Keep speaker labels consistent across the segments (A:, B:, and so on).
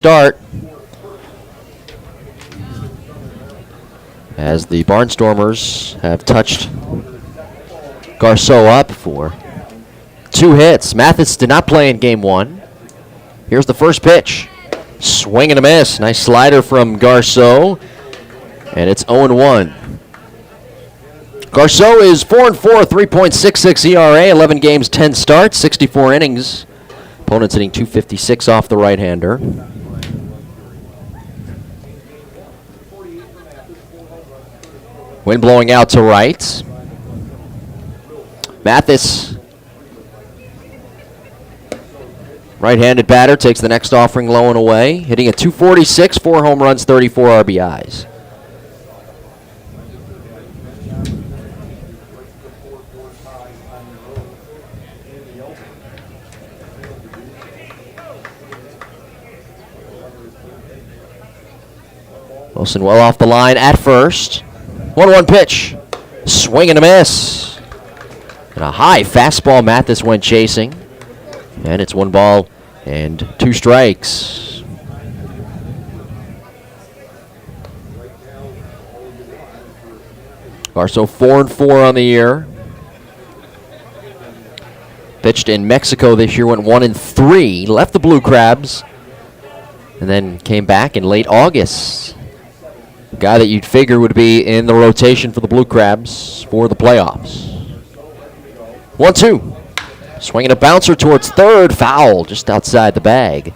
A: Start as the Barnstormers have touched Garceau up for 2 hits. Mathis did not play in game 1. Here's the first pitch. Swing and a miss. Nice slider from Garceau. And it's 0-1. Garceau is 4-4, 3.66 ERA, 11 games, 10 starts, 64 innings. Opponent's hitting .256 off the right-hander. Wind blowing out to right. Mathis, right-handed batter, takes the next offering low and away. Hitting a .246, 4 home runs, 34 RBIs. Wilson well off the line at first. 1-1 pitch. Swing and a miss. And a high fastball Mathis went chasing. And it's 1 ball and 2 strikes. Garceau 4-4 on the year. Pitched in Mexico this year, went 1-3. Left the Blue Crabs. And then came back in late August. Guy that you'd figure would be in the rotation for the Blue Crabs for the playoffs. 1-2. Swinging a bouncer towards third. Foul just outside the bag.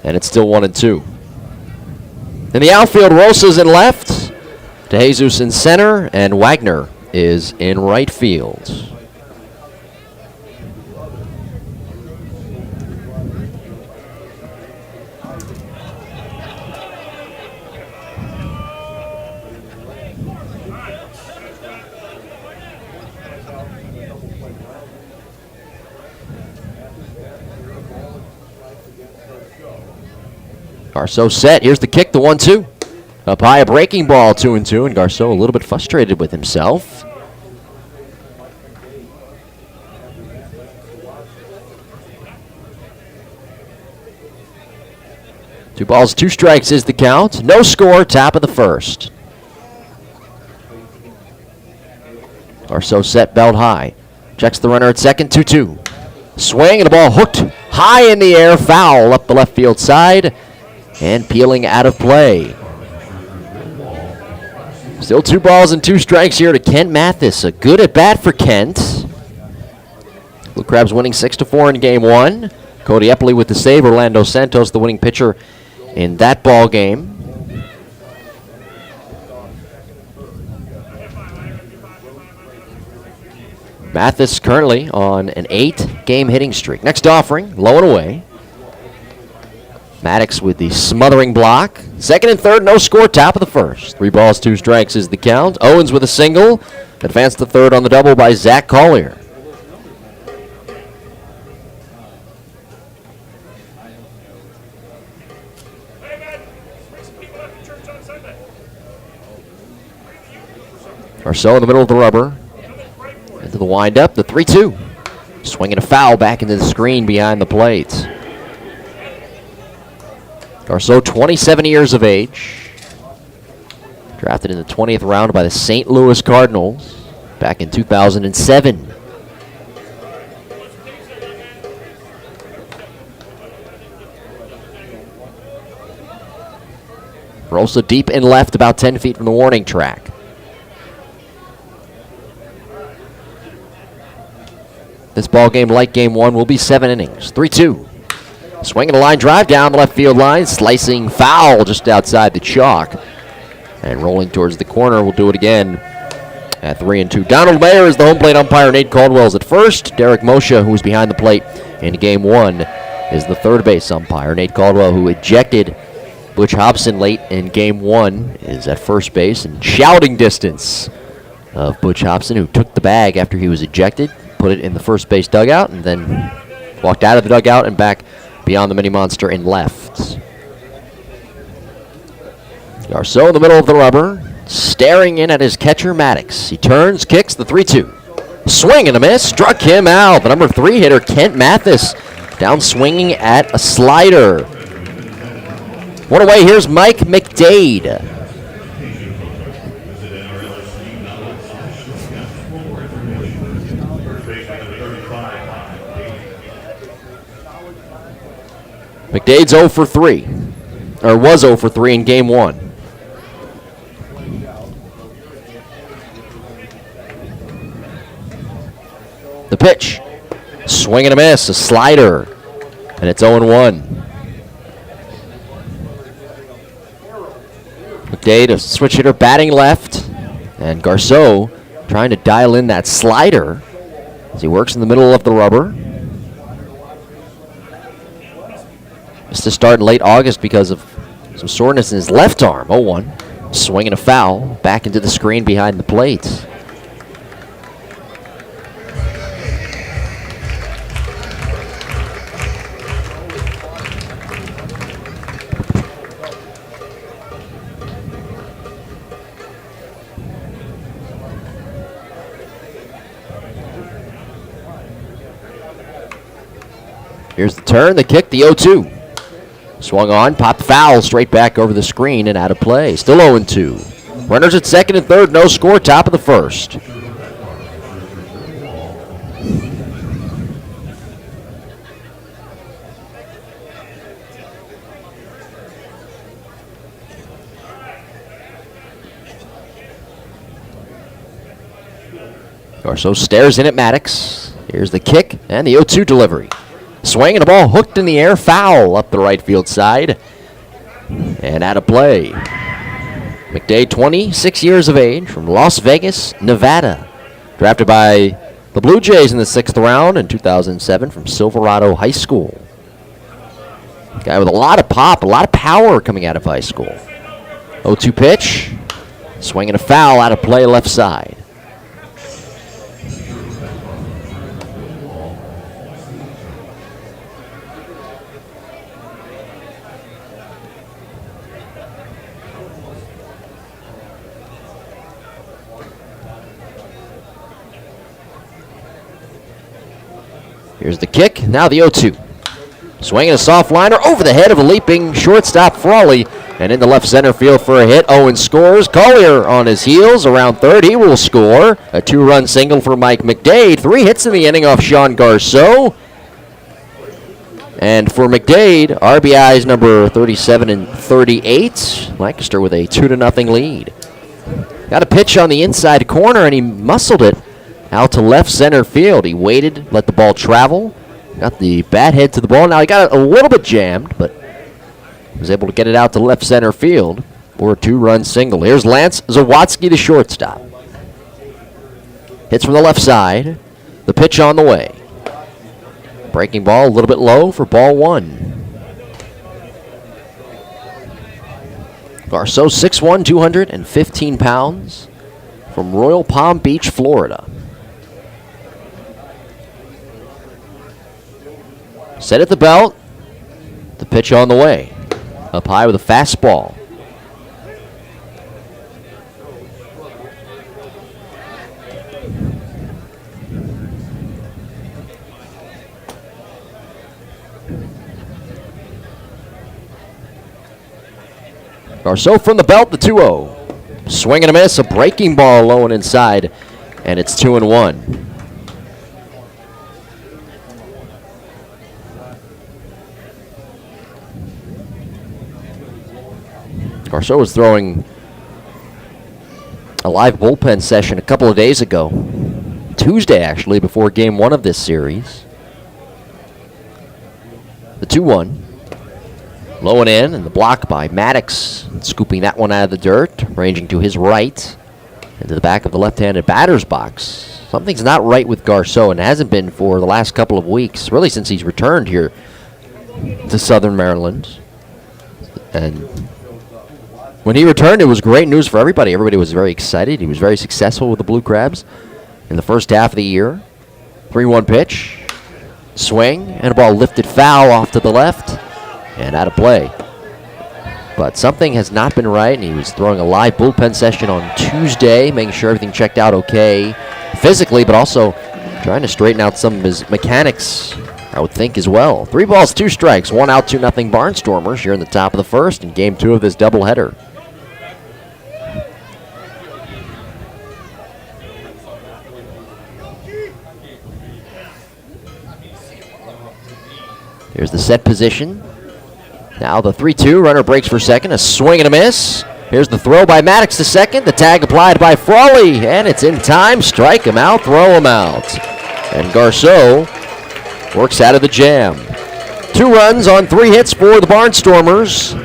A: And it's still 1-2. In the outfield, Rosa's in left. DeJesus in center. And Wagner is in right field. Garceau set. Here's the kick, the 1-2. Up high, a breaking ball, 2-2, and Garceau a little bit frustrated with himself. Two balls, 2 strikes is the count. No score, top of the first. Garceau set, belt high. Checks the runner at second, 2-2. Swing and a ball hooked high in the air, foul up the left field side. And peeling out of play. Still 2 balls and 2 strikes here to Kent Mathis. A good at bat for Kent. Blue Crabs winning 6-4 in game 1. Cody Epley with the save. Orlando Santos, the winning pitcher in that ball game. Mathis currently on an 8-game hitting streak. Next offering, low and away. Maddox with the smothering block. Second and third, no score, top of the first. 3 balls, 2 strikes is the count. Owens with a single. Advanced to third on the double by Zach Collier. Garceau in the middle of the rubber. Into the windup, the 3-2. Swinging a foul back into the screen behind the plate. Garceau, 27 years of age. Drafted in the 20th round by the St. Louis Cardinals back in 2007. Rosa deep in left, about 10 feet from the warning track. This ball game, like game 1, will be 7 innings. 3-2. Swinging a line drive down the left field line. Slicing foul just outside the chalk. And rolling towards the corner. We'll do it again at 3-2. Donald Mayer is the home plate umpire. Nate Caldwell's at first. Derek Moshe, who was behind the plate in game 1, is the third base umpire. Nate Caldwell, who ejected Butch Hobson late in game 1, is at first base in shouting distance of Butch Hobson, who took the bag after he was ejected, put it in the first base dugout, and then walked out of the dugout and back beyond the mini monster in left. Garceau in the middle of the rubber, staring in at his catcher Maddox. He turns, kicks the 3-2. Swing and a miss, struck him out. The number 3 hitter, Kent Mathis, Down swinging at a slider. One away, here's Mike McDade. McDade's 0 for 3, or was 0 for 3 in game 1. The pitch, swing and a miss, a slider, and it's 0-1. McDade, a switch hitter, batting left, and Garceau trying to dial in that slider as he works in the middle of the rubber. Missed to start in late August because of some soreness in his left arm. 0-1. Swinging a foul back into the screen behind the plate. Here's the turn, the kick, the 0-2. Swung on, popped foul, straight back over the screen and out of play. Still 0-2. Runners at second and third, no score, top of the first. Garceau stares in at Maddox. Here's the kick and the 0-2 delivery. Swing and a ball hooked in the air, foul up the right field side, and out of play. McDade, 26 years of age, from Las Vegas, Nevada. Drafted by the Blue Jays in the 6th round in 2007 from Silverado High School. Guy with a lot of pop, a lot of power coming out of high school. 0-2 pitch, swing and a foul, out of play left side. Here's the kick, now the 0-2. Swinging a soft liner over the head of a leaping shortstop Frawley, and into left center field for a hit. Owen scores. Collier on his heels around third. He will score. A 2-run single for Mike McDade. 3 hits in the inning off Sean Garceau. And for McDade, RBIs number 37 and 38. Lancaster with a 2-0 lead. Got a pitch on the inside corner, and he muscled it out to left center field. He waited, let the ball travel, got the bat head to the ball. Now he got it a little bit jammed, but was able to get it out to left center field for a 2-run single. Here's Lance Zawadzki, the shortstop. Hits from the left side. The pitch on the way. Breaking ball a little bit low for ball 1. Garceau, 6'1", 215 pounds, from Royal Palm Beach, Florida. Set at the belt. The pitch on the way. Up high with a fastball. Garceau from the belt, the 2-0. Swing and a miss, a breaking ball low and inside, and it's 2-1. Garceau was throwing a live bullpen session a couple of days ago. Tuesday, actually, before game 1 of this series. The 2-1. Low and in, and the block by Maddox, scooping that one out of the dirt, ranging to his right, into the back of the left-handed batter's box. Something's not right with Garceau, and hasn't been for the last couple of weeks, really since he's returned here to Southern Maryland. And when he returned, it was great news for everybody. Everybody was very excited. He was very successful with the Blue Crabs in the first half of the year. 3-1 pitch, swing, and a ball lifted foul off to the left and out of play. But something has not been right, and he was throwing a live bullpen session on Tuesday, making sure everything checked out okay physically, but also trying to straighten out some of his mechanics I would think as well. 3 balls, 2 strikes, 1 out, 2-0 Barnstormers here in the top of the first in game 2 of this doubleheader. Here's the set position. Now the 3-2, runner breaks for second, a swing and a miss. Here's the throw by Maddox to second, the tag applied by Frawley, and it's in time. Strike him out, throw him out. And Garceau works out of the jam. 2 runs on 3 hits for the Barnstormers.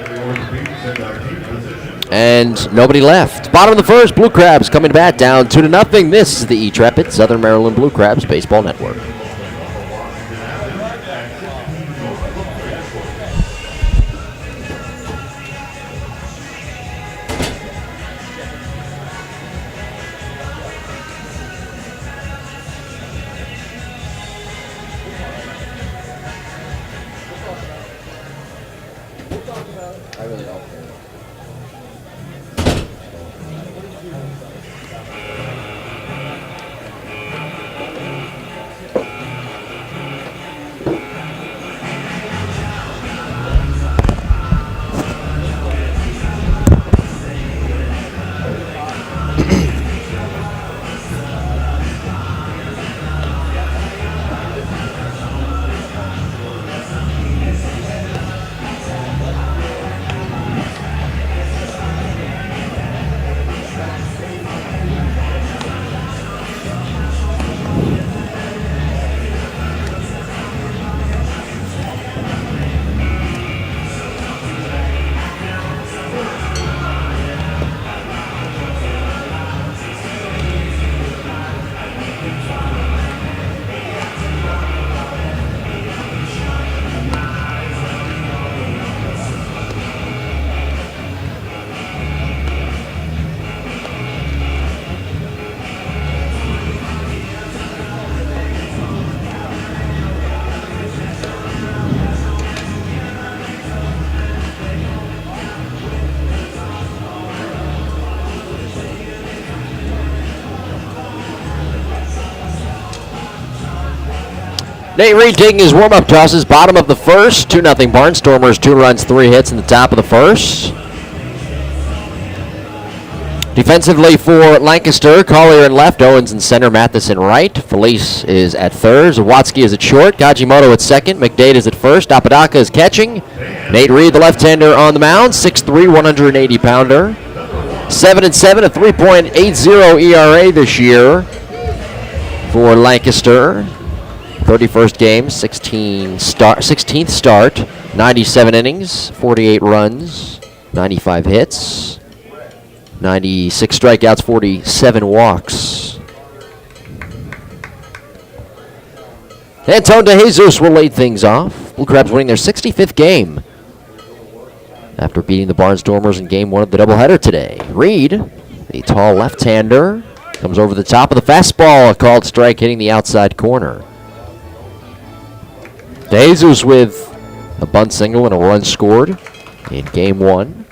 A: And nobody left. Bottom of the first, Blue Crabs coming to bat down 2-0. This is the E-Trepid Southern Maryland Blue Crabs Baseball Network. Nate Reed taking his warm-up tosses, bottom of the first. 2-0 Barnstormers, 2 runs, 3 hits in the top of the first. Defensively for Lancaster, Collier in left, Owens in center, Mathis in right. Felice is at third, Zawatsky is at short, Kajimoto at second, McDade is at first, Apodaca is catching. Nate Reed, the left-hander on the mound, 6'3", 180-pounder. 7-7, a 3.80 ERA this year for Lancaster. 31st game, 16th start, 97 innings, 48 runs, 95 hits, 96 strikeouts, 47 walks. Anton DeJesus will lead things off. Blue Crabs winning their 65th game after beating the Barnstormers in game 1 of the doubleheader today. Reed, the tall left-hander, comes over the top of the fastball, a called strike hitting the outside corner. DeJesus with a bunt single and a run scored in game 1.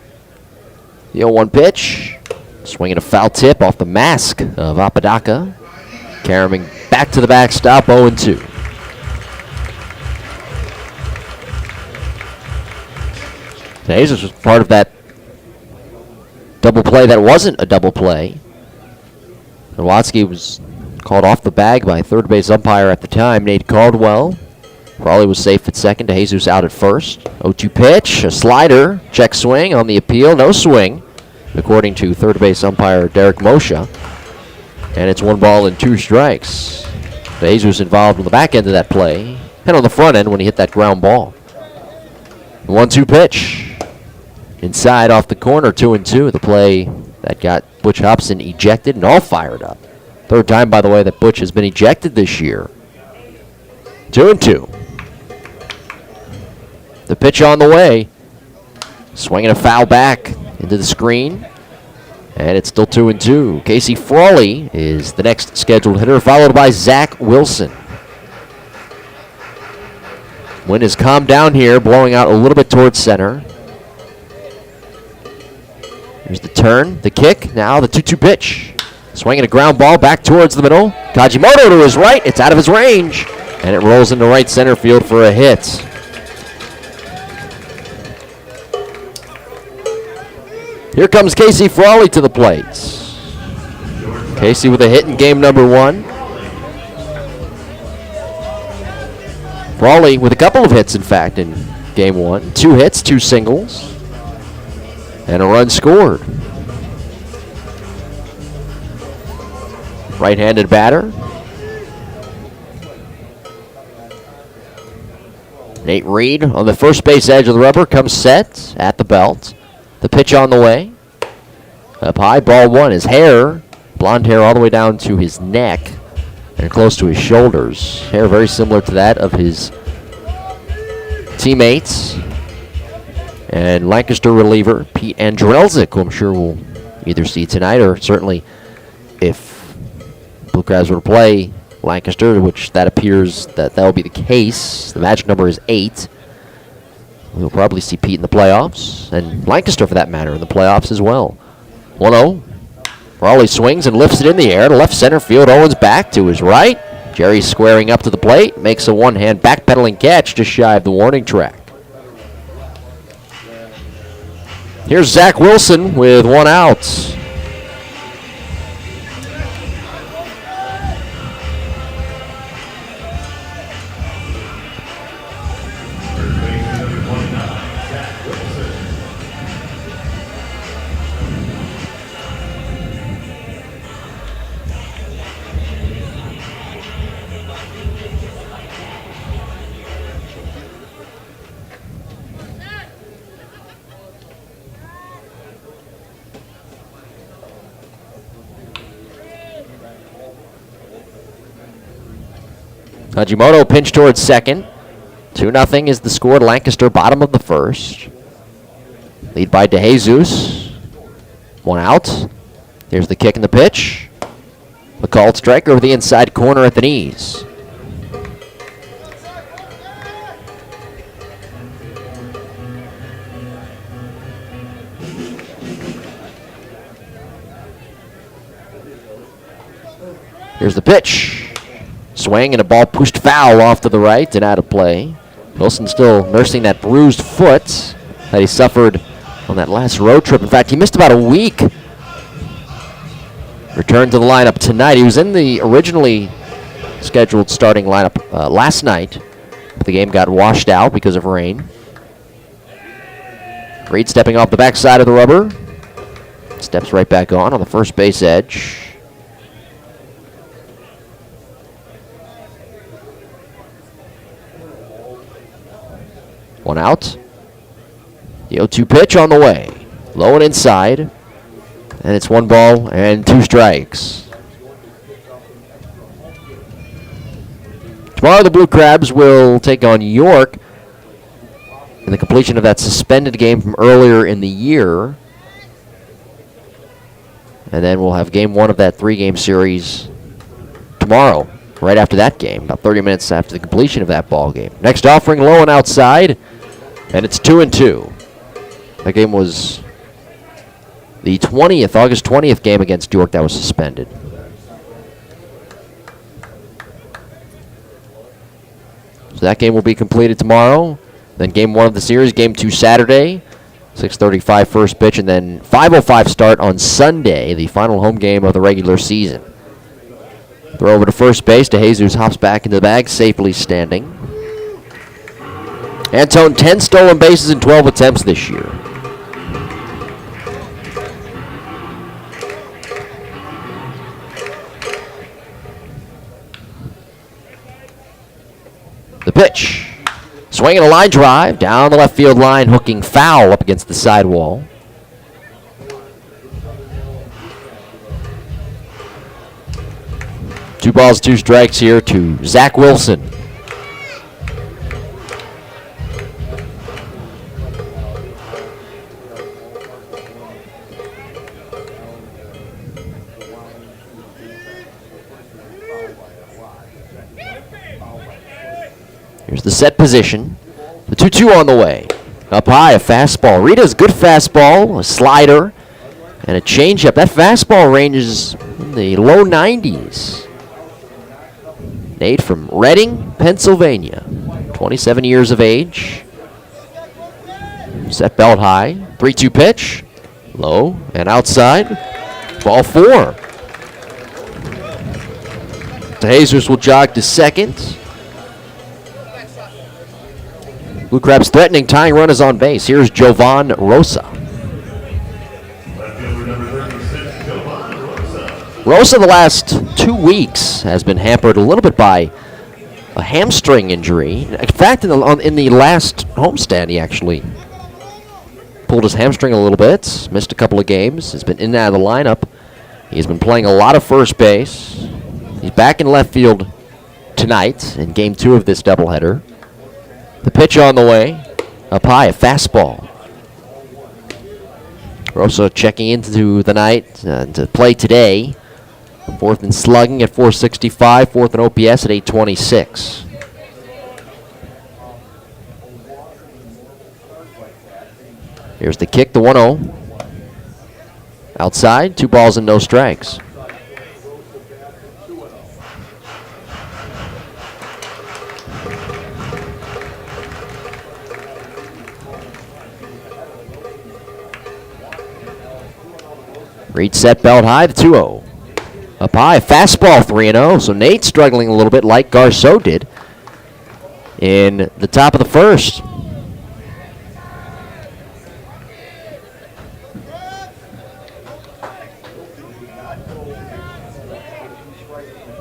A: The 0-1 pitch, swinging a foul tip off the mask of Apodaca. Carrying back to the backstop, 0-2. DeJesus was part of that double play that wasn't a double play. Zawatsky was called off the bag by third base umpire at the time, Nate Caldwell. Frawley was safe at second, DeJesus out at first. 0-2 pitch, a slider, check swing on the appeal, no swing, according to third base umpire Derek Mosha. And it's 1 ball and 2 strikes. DeJesus involved on the back end of that play, and on the front end when he hit that ground ball. 1-2 pitch, inside off the corner, 2-2. The play that got Butch Hobson ejected and all fired up. Third time, by the way, that Butch has been ejected this year. 2-2. The pitch on the way. Swinging a foul back into the screen. And it's still 2-2. Casey Frawley is the next scheduled hitter, followed by Zach Wilson. Wind has calmed down here, blowing out a little bit towards center. Here's the turn, the kick, now the 2-2 pitch. Swinging a ground ball back towards the middle. Kajimoto to his right, it's out of his range. And it rolls into right center field for a hit. Here comes Casey Frawley to the plate. Casey with a hit in game number 1. Frawley with a couple of hits, in fact, in game 1. 2 hits, 2 singles, and a run scored. Right-handed batter. Nate Reed on the first base edge of the rubber comes set at the belt. The pitch on the way. Up high, ball 1. His hair, blonde hair all the way down to his neck and close to his shoulders. Hair very similar to that of his teammates. And Lancaster reliever Pete Andrelzik, who I'm sure we'll either see tonight or certainly if Blue Crabs were to play Lancaster, which that appears that will be the case. The magic number is 8. We'll probably see Pete in the playoffs, and Lancaster for that matter in the playoffs as well. 1-0. Frawley swings and lifts it in the air to left center field. Owens back to his right. Jerry squaring up to the plate, makes a one-hand backpedaling catch just shy of the warning track. Here's Zach Wilson with 1 out. Hajimoto pinch towards second. 2-0 is the score. Lancaster, bottom of the first. Lead by DeJesus. 1 out. Here's the kick and the pitch. The called strike over the inside corner at the knees. Here's the pitch. Swing and a ball pushed foul off to the right and out of play. Wilson still nursing that bruised foot that he suffered on that last road trip. In fact, he missed about a week. Returned to the lineup tonight. He was in the originally scheduled starting lineup last night, but the game got washed out because of rain. Reed stepping off the backside of the rubber. Steps right back on the first base edge. One out. The 0-2 pitch on the way. Low and inside. And it's 1 ball and 2 strikes. Tomorrow the Blue Crabs will take on York in the completion of that suspended game from earlier in the year. And then we'll have game 1 of that 3-game series tomorrow, right after that game, about 30 minutes after the completion of that ball game. Next offering, low and outside. And it's 2-2. That game was the August 20th game against York that was suspended. So that game will be completed tomorrow. Then game 1 of the series, game 2 Saturday, 6:35 first pitch, and then 5:05 start on Sunday, the final home game of the regular season. Throw over to first base. DeJesus hops back into the bag, safely standing. Antone, 10 stolen bases in 12 attempts this year. The pitch. Swinging a line drive down the left field line, hooking foul up against the sidewall. Two balls, 2 strikes here to Zach Wilson. Here's the set position. The 2-2 on the way. Up high, a fastball. Rita's good fastball, a slider, and a changeup. That fastball range is in the low 90s. Nate from Reading, Pennsylvania. 27 years of age. Set belt high. 3-2 pitch. Low and outside. Ball 4. DeJesus will jog to second. Blue Crabs threatening, tying run is on base. Here's Jovan Rosa. Rosa the last 2 weeks has been hampered a little bit by a hamstring injury. In fact, in the last homestand, he actually pulled his hamstring a little bit, missed a couple of games, has been in and out of the lineup. He's been playing a lot of first base. He's back in left field tonight in game 2 of this doubleheader. The pitch on the way, up high, a fastball. Rosa checking into the night to play today. 4th in slugging at 465, 4th in OPS at 826. Here's the kick, the 1-0. Outside, 2 balls and no strikes. Reed set belt high, the 2-0. Up high, fastball 3-0. So Nate struggling a little bit like Garceau did in the top of the first.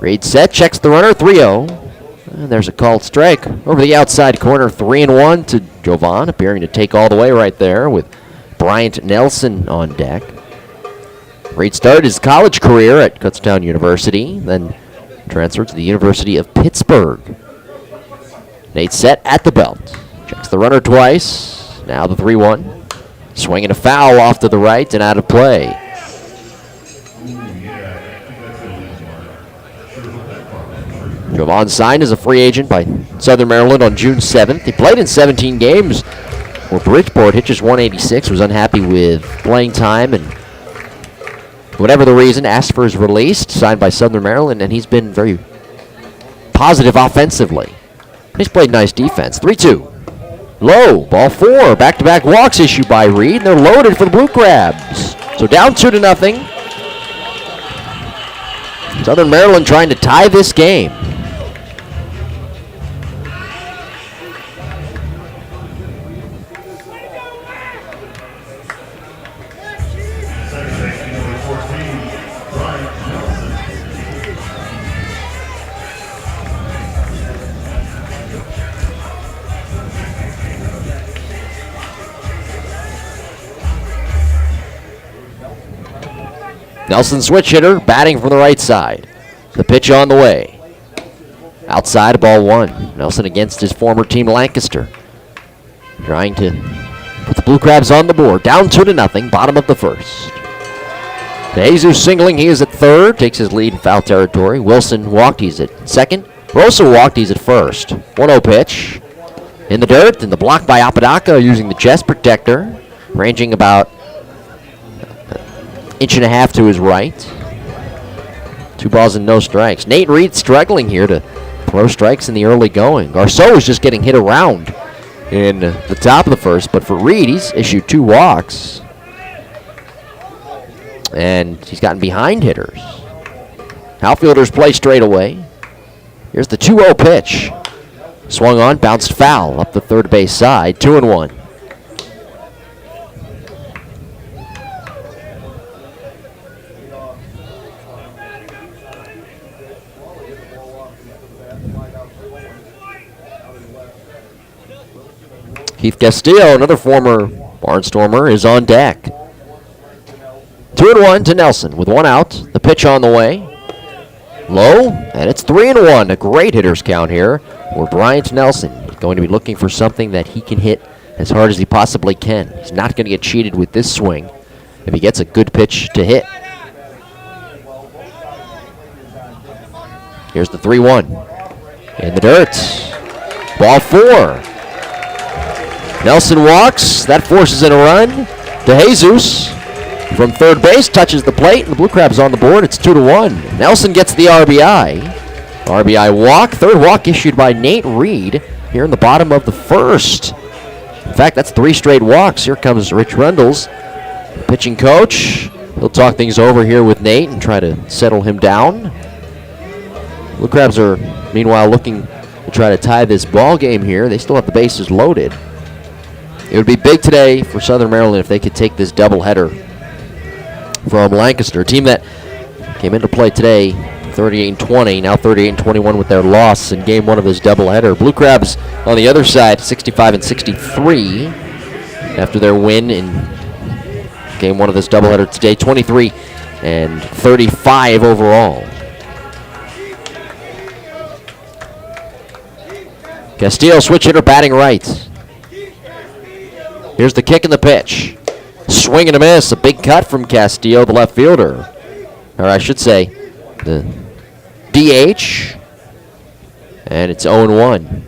A: Reed set, checks the runner, 3-0. And there's a called strike over the outside corner, 3-1 to Jovan, appearing to take all the way right there with Bryant Nelson on deck. Reed started his college career at Kutztown University, then transferred to the University of Pittsburgh. Nate set at the belt. Checks the runner twice. Now the 3-1. Swinging a foul off to the right and out of play. Jovan signed as a free agent by Southern Maryland on June 7th. He played in 17 games for Bridgeport, hit just 186, was unhappy with playing time, and whatever the reason, asked for his release, signed by Southern Maryland, and he's been very positive offensively. He's played nice defense. 3-2. Low, ball 4. Back-to-back walks issued by Reed, and they're loaded for the Blue Crabs. So down 2-0. Southern Maryland trying to tie this game. Nelson switch hitter, batting from the right side. The pitch on the way. Outside, ball 1. Nelson against his former team, Lancaster. Trying to put the Blue Crabs on the board. Down 2-0, bottom of the first. DeJesus singling, he is at third. Takes his lead in foul territory. Wilson walked, he's at second. Rosa walked, he's at first. 1-0 pitch. In the dirt, and the block by Apodaca using the chest protector. Ranging about 1.5 inches to his right. 2 balls and no strikes. Nate Reed struggling here to throw strikes in the early going. Garceau was just getting hit around in the top of the first, but for Reed, he's issued 2 walks. And he's gotten behind hitters. Outfielders play straight away. Here's the 2-0 pitch. Swung on, bounced foul up the third base side. 2-1. Keith Castillo, another former Barnstormer, is on deck. 2-1 to Nelson with 1 out. The pitch on the way. Low, and it's 3-1. A great hitter's count here for Bryant Nelson. He's going to be looking for something that he can hit as hard as he possibly can. He's not going to get cheated with this swing if he gets a good pitch to hit. Here's the 3-1. In the dirt. Ball 4. Nelson walks. That forces in a run. DeJesus from third base touches the plate, and the Blue Crabs on the board. It's 2-1. Nelson gets the RBI. RBI walk. Third walk issued by Nate Reed here in the bottom of the first. In fact, that's 3 straight walks. Here comes Rich Rundles, pitching coach. He'll talk things over here with Nate and try to settle him down. Blue Crabs are, meanwhile, looking to try to tie this ball game here. They still have the bases loaded. It would be big today for Southern Maryland if they could take this doubleheader from Lancaster, a team that came into play today 38-20, now 38-21 with their loss in game 1 of this doubleheader. Blue Crabs on the other side, 65-63 after their win in game 1 of this doubleheader today, 23-35 overall. Castillo, switch hitter, batting right. Here's the kick and the pitch. Swing and a miss. A big cut from Castillo, the left fielder. Or I should say, the DH. And it's 0-1.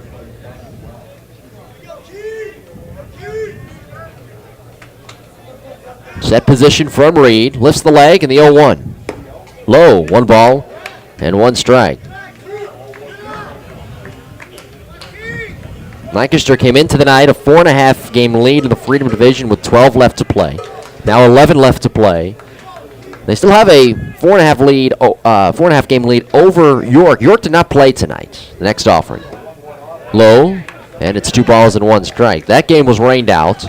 A: Set position from Reed. Lifts the leg and the 0-1. Low. 1 ball and 1 strike. Lancaster came into the night a 4.5 game lead in the Freedom Division with 12 left to play. Now 11 left to play. They still have a 4.5 game lead over York. York did not play tonight. The next offering. Low, and it's 2 balls and 1 strike. That game was rained out.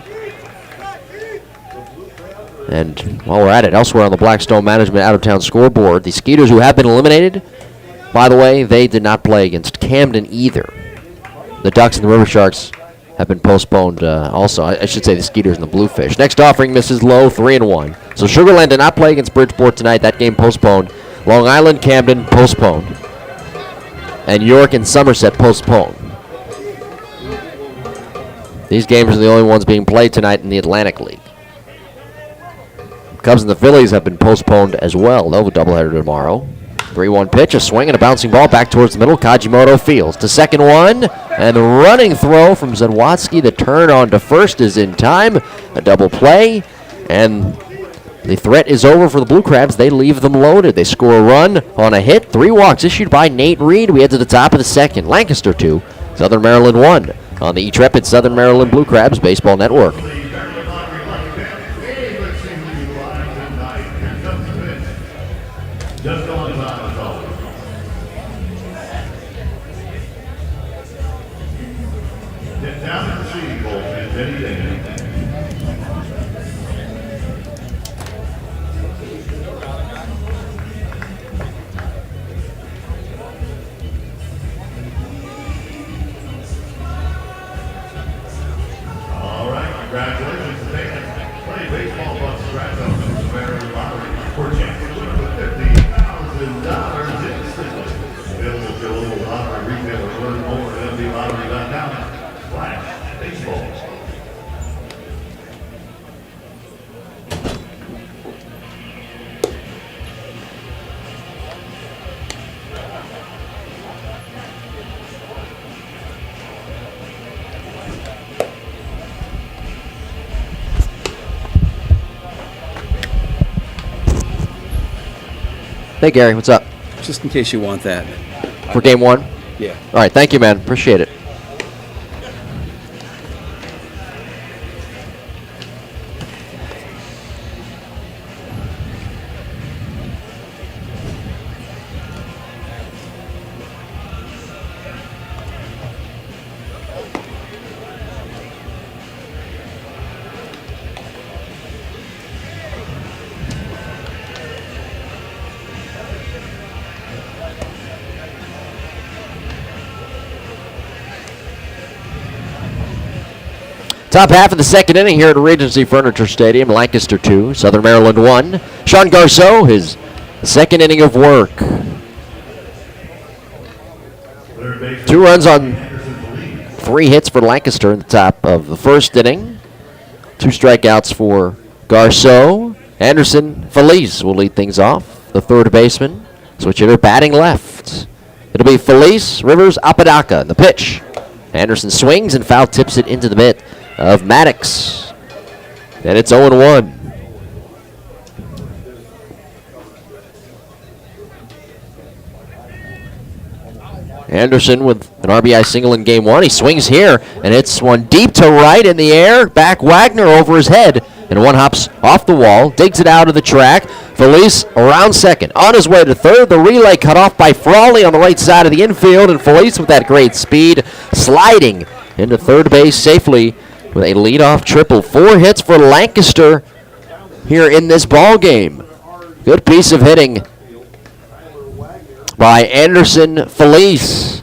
A: And while we're at it, elsewhere on the Blackstone Management out-of-town scoreboard, the Skeeters, who have been eliminated, by the way, they did not play against Camden either. The Ducks and the River Sharks have been postponed also. I should say the Skeeters and the Bluefish. Next offering misses low, 3-1. So Sugar Land did not play against Bridgeport tonight. That game postponed. Long Island, Camden postponed. And York and Somerset postponed. These games are the only ones being played tonight in the Atlantic League. Cubs and the Phillies have been postponed as well. They'll have a doubleheader tomorrow. 3-1 pitch, a swing and a bouncing ball back towards the middle. Kajimoto fields to second one, and the running throw from Zadwatsky. The turn on to first is in time. A double play, and the threat is over for the Blue Crabs. They leave them loaded. They score a run on a hit. 3 walks issued by Nate Reed. We head to the top of the second. Lancaster 2, Southern Maryland 1 on the intrepid Southern Maryland Blue Crabs Baseball Network.
B: Congratulations to Nathan. Play baseball plus scratch off the Maryland lottery for championship with $50,000 instantly. Available to local lottery retailer. Learn more at mdlottery.com/baseball.
A: Hey, Gary, what's up?
C: Just in case you want that.
A: For game 1?
C: Yeah.
A: All right, thank you, man. Appreciate it. Top half of the second inning here at Regency Furniture Stadium. Lancaster 2, Southern Maryland 1. Sean Garceau, his second inning of work. 2 runs on 3 hits for Lancaster in the top of the first inning. 2 strikeouts for Garceau. Anderson Feliz will lead things off, the third baseman. Switch hitter batting left. It'll be Feliz, Rivers, Apodaca. The pitch. Anderson swings and foul tips it into the mitt of Maddox. And it's 0-1. Anderson with an RBI single in game one. He swings here, and it's one deep to right in the air. Back Wagner over his head, and one hops off the wall, digs it out of the track. Felice around second. On his way to third, the relay cut off by Frawley on the right side of the infield, and Felice with that great speed sliding into third base safely with a leadoff triple. 4 hits for Lancaster here in this ball game. Good piece of hitting by Anderson Felice.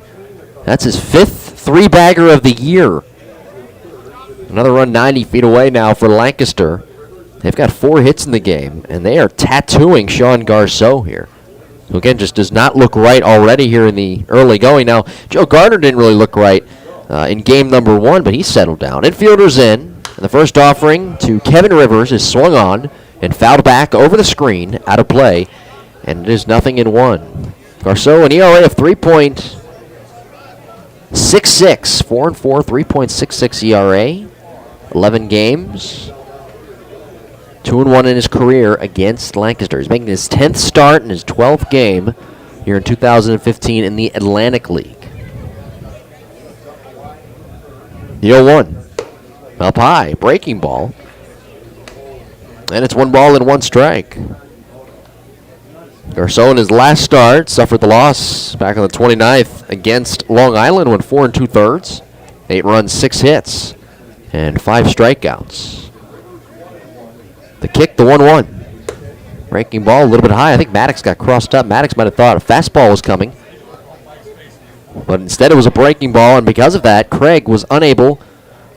A: That's his 5th 3-bagger of the year. Another run 90 feet away now for Lancaster. They've got 4 hits in the game, and they are tattooing Sean Garceau here, who again just does not look right already here in the early going. Now, Joe Gardner didn't really look right in game number 1, but he settled down. Infielders in, and the first offering to Kevin Rivers is swung on and fouled back over the screen, out of play, and it is 0-1. Garceau, an ERA of 3.66, 4-4, 3.66 ERA, 11 games, 2-1 in his career against Lancaster. He's making his 10th start and his 12th game here in 2015 in the Atlantic League. The 0-1, up high, breaking ball, and it's 1 ball and 1 strike. Garceau in his last start suffered the loss back on the 29th against Long Island, went 4 2/3, 8 runs, 6 hits, and 5 strikeouts. The kick, the 1-1. Breaking ball a little bit high. I think Maddox got crossed up. Maddox might have thought a fastball was coming, but instead it was a breaking ball, and because of that, Craig was unable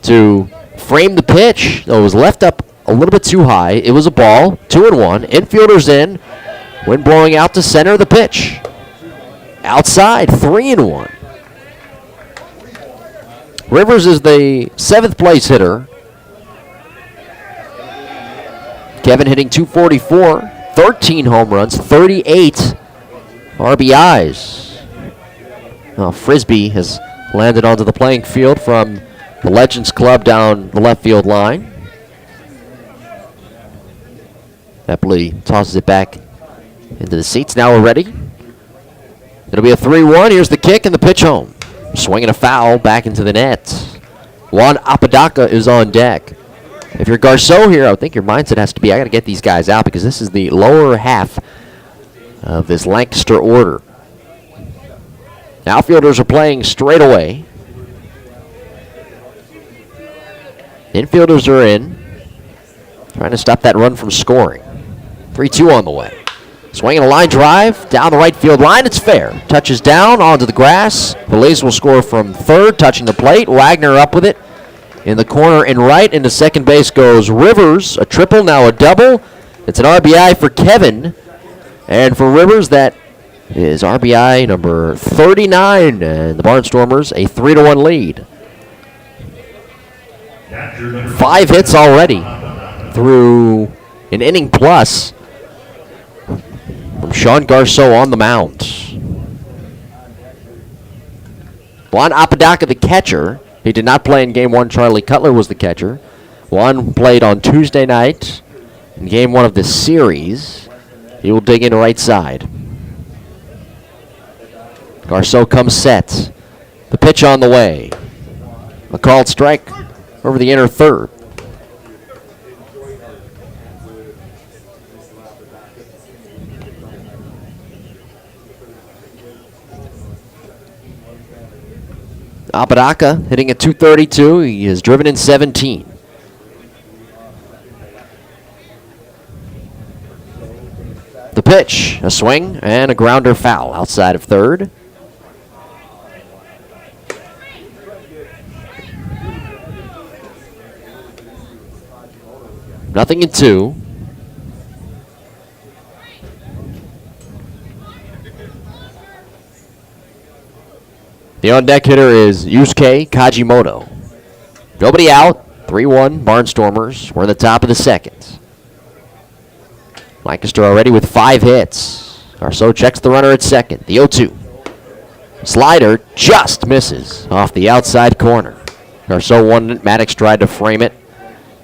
A: to frame the pitch. Though it was left up a little bit too high. It was a ball, 2-1. Infielders in. Wind blowing out to center of the pitch. Outside, 3-1. Rivers is the 7th place hitter. Kevin hitting .244, 13 home runs, 38 RBIs. Well, Frisbee has landed onto the playing field from the Legends Club down the left field line. Epley tosses it back into the seats. Now we're ready. It'll be a 3-1. Here's the kick and the pitch home. Swinging a foul back into the net. Juan Apodaca is on deck. If you're Garceau here, I think your mindset has to be, I got to get these guys out because this is the lower half of this Lancaster order. Outfielders are playing straight away. Infielders are in, trying to stop that run from scoring. 3-2 on the way. Swinging a line drive down the right field line. It's fair. Touches down onto the grass. Felice will score from third, touching the plate. Wagner up with it in the corner and right. Into second base goes Rivers. A triple, now a double. It's an RBI for Kevin. And for Rivers, that is RBI number 39. And the Barnstormers a 3-1 lead. 5 hits already through an inning plus from Sean Garceau on the mound. Juan Apodaca, the catcher. He did not play in Game 1. Charlie Cutler was the catcher. Juan played on Tuesday night in Game 1 of this series. He will dig in right side. Garceau comes set. The pitch on the way. A called strike over the inner third. Apodaca hitting at .232. He has driven in 17. The pitch, a swing, and a grounder foul outside of third. Nothing in 2. The on-deck hitter is Yusuke Kajimoto. Nobody out. 3-1 Barnstormers. We're in the top of the second. Lancaster already with 5 hits. Garceau checks the runner at second. The 0-2. Slider just misses off the outside corner. Garceau won it. Maddox tried to frame it.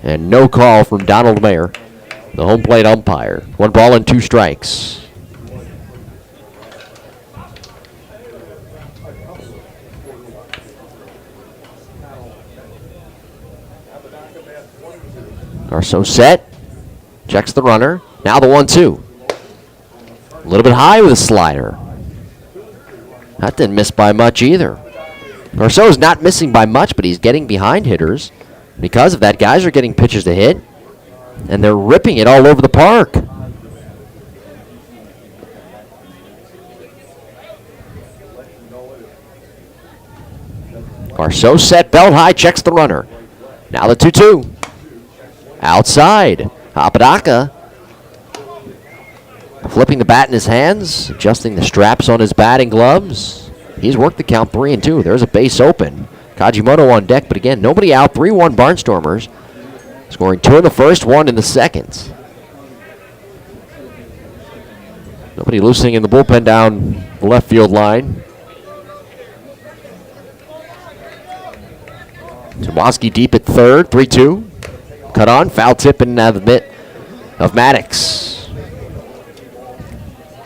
A: And no call from Donald Mayer, the home plate umpire. 1 ball and 2 strikes. Garceau set. Checks the runner. Now the 1-2. A little bit high with a slider. That didn't miss by much either. Garceau's not missing by much, but he's getting behind hitters. Because of that, guys are getting pitches to hit, and they're ripping it all over the park. Garceau set, belt high, checks the runner. Now the 2-2. Outside. Apodaca flipping the bat in his hands, adjusting the straps on his batting gloves. He's worked the count 3-2. There's a base open. Kajimoto on deck, but again, nobody out. 3-1 Barnstormers. Scoring 2 in the first, 1 in the second. Nobody loosening in the bullpen down the left field line. Zawoski deep at third, 3-2. Cut on, foul tip and out of the mitt of Maddox.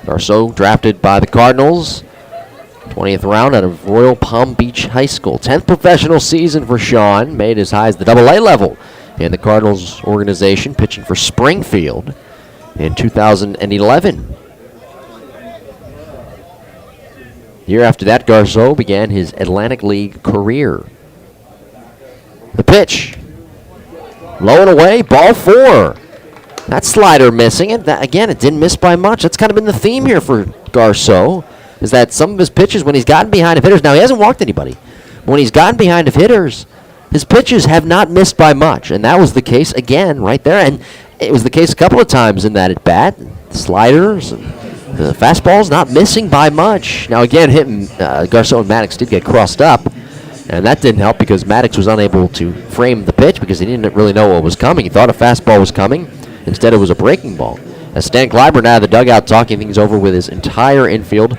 A: Garceau drafted by the Cardinals. 20th round out of Royal Palm Beach High School. 10th professional season for Sean. Made as high as the AA level in the Cardinals organization, pitching for Springfield in 2011. Year after that, Garceau began his Atlantic League career. The pitch. Low and away, ball 4. That slider missing it. Again, it didn't miss by much. That's kind of been the theme here for Garceau, is that some of his pitches, when he's gotten behind of hitters, now he hasn't walked anybody, but when he's gotten behind of hitters, his pitches have not missed by much, and that was the case again right there, and it was the case a couple of times in that at-bat. Sliders, and the fastballs not missing by much. Now again, Garceau and Maddox did get crossed up, and that didn't help because Maddox was unable to frame the pitch because he didn't really know what was coming. He thought a fastball was coming. Instead, it was a breaking ball. As Stan Clyburn out of the dugout talking things over with his entire infield,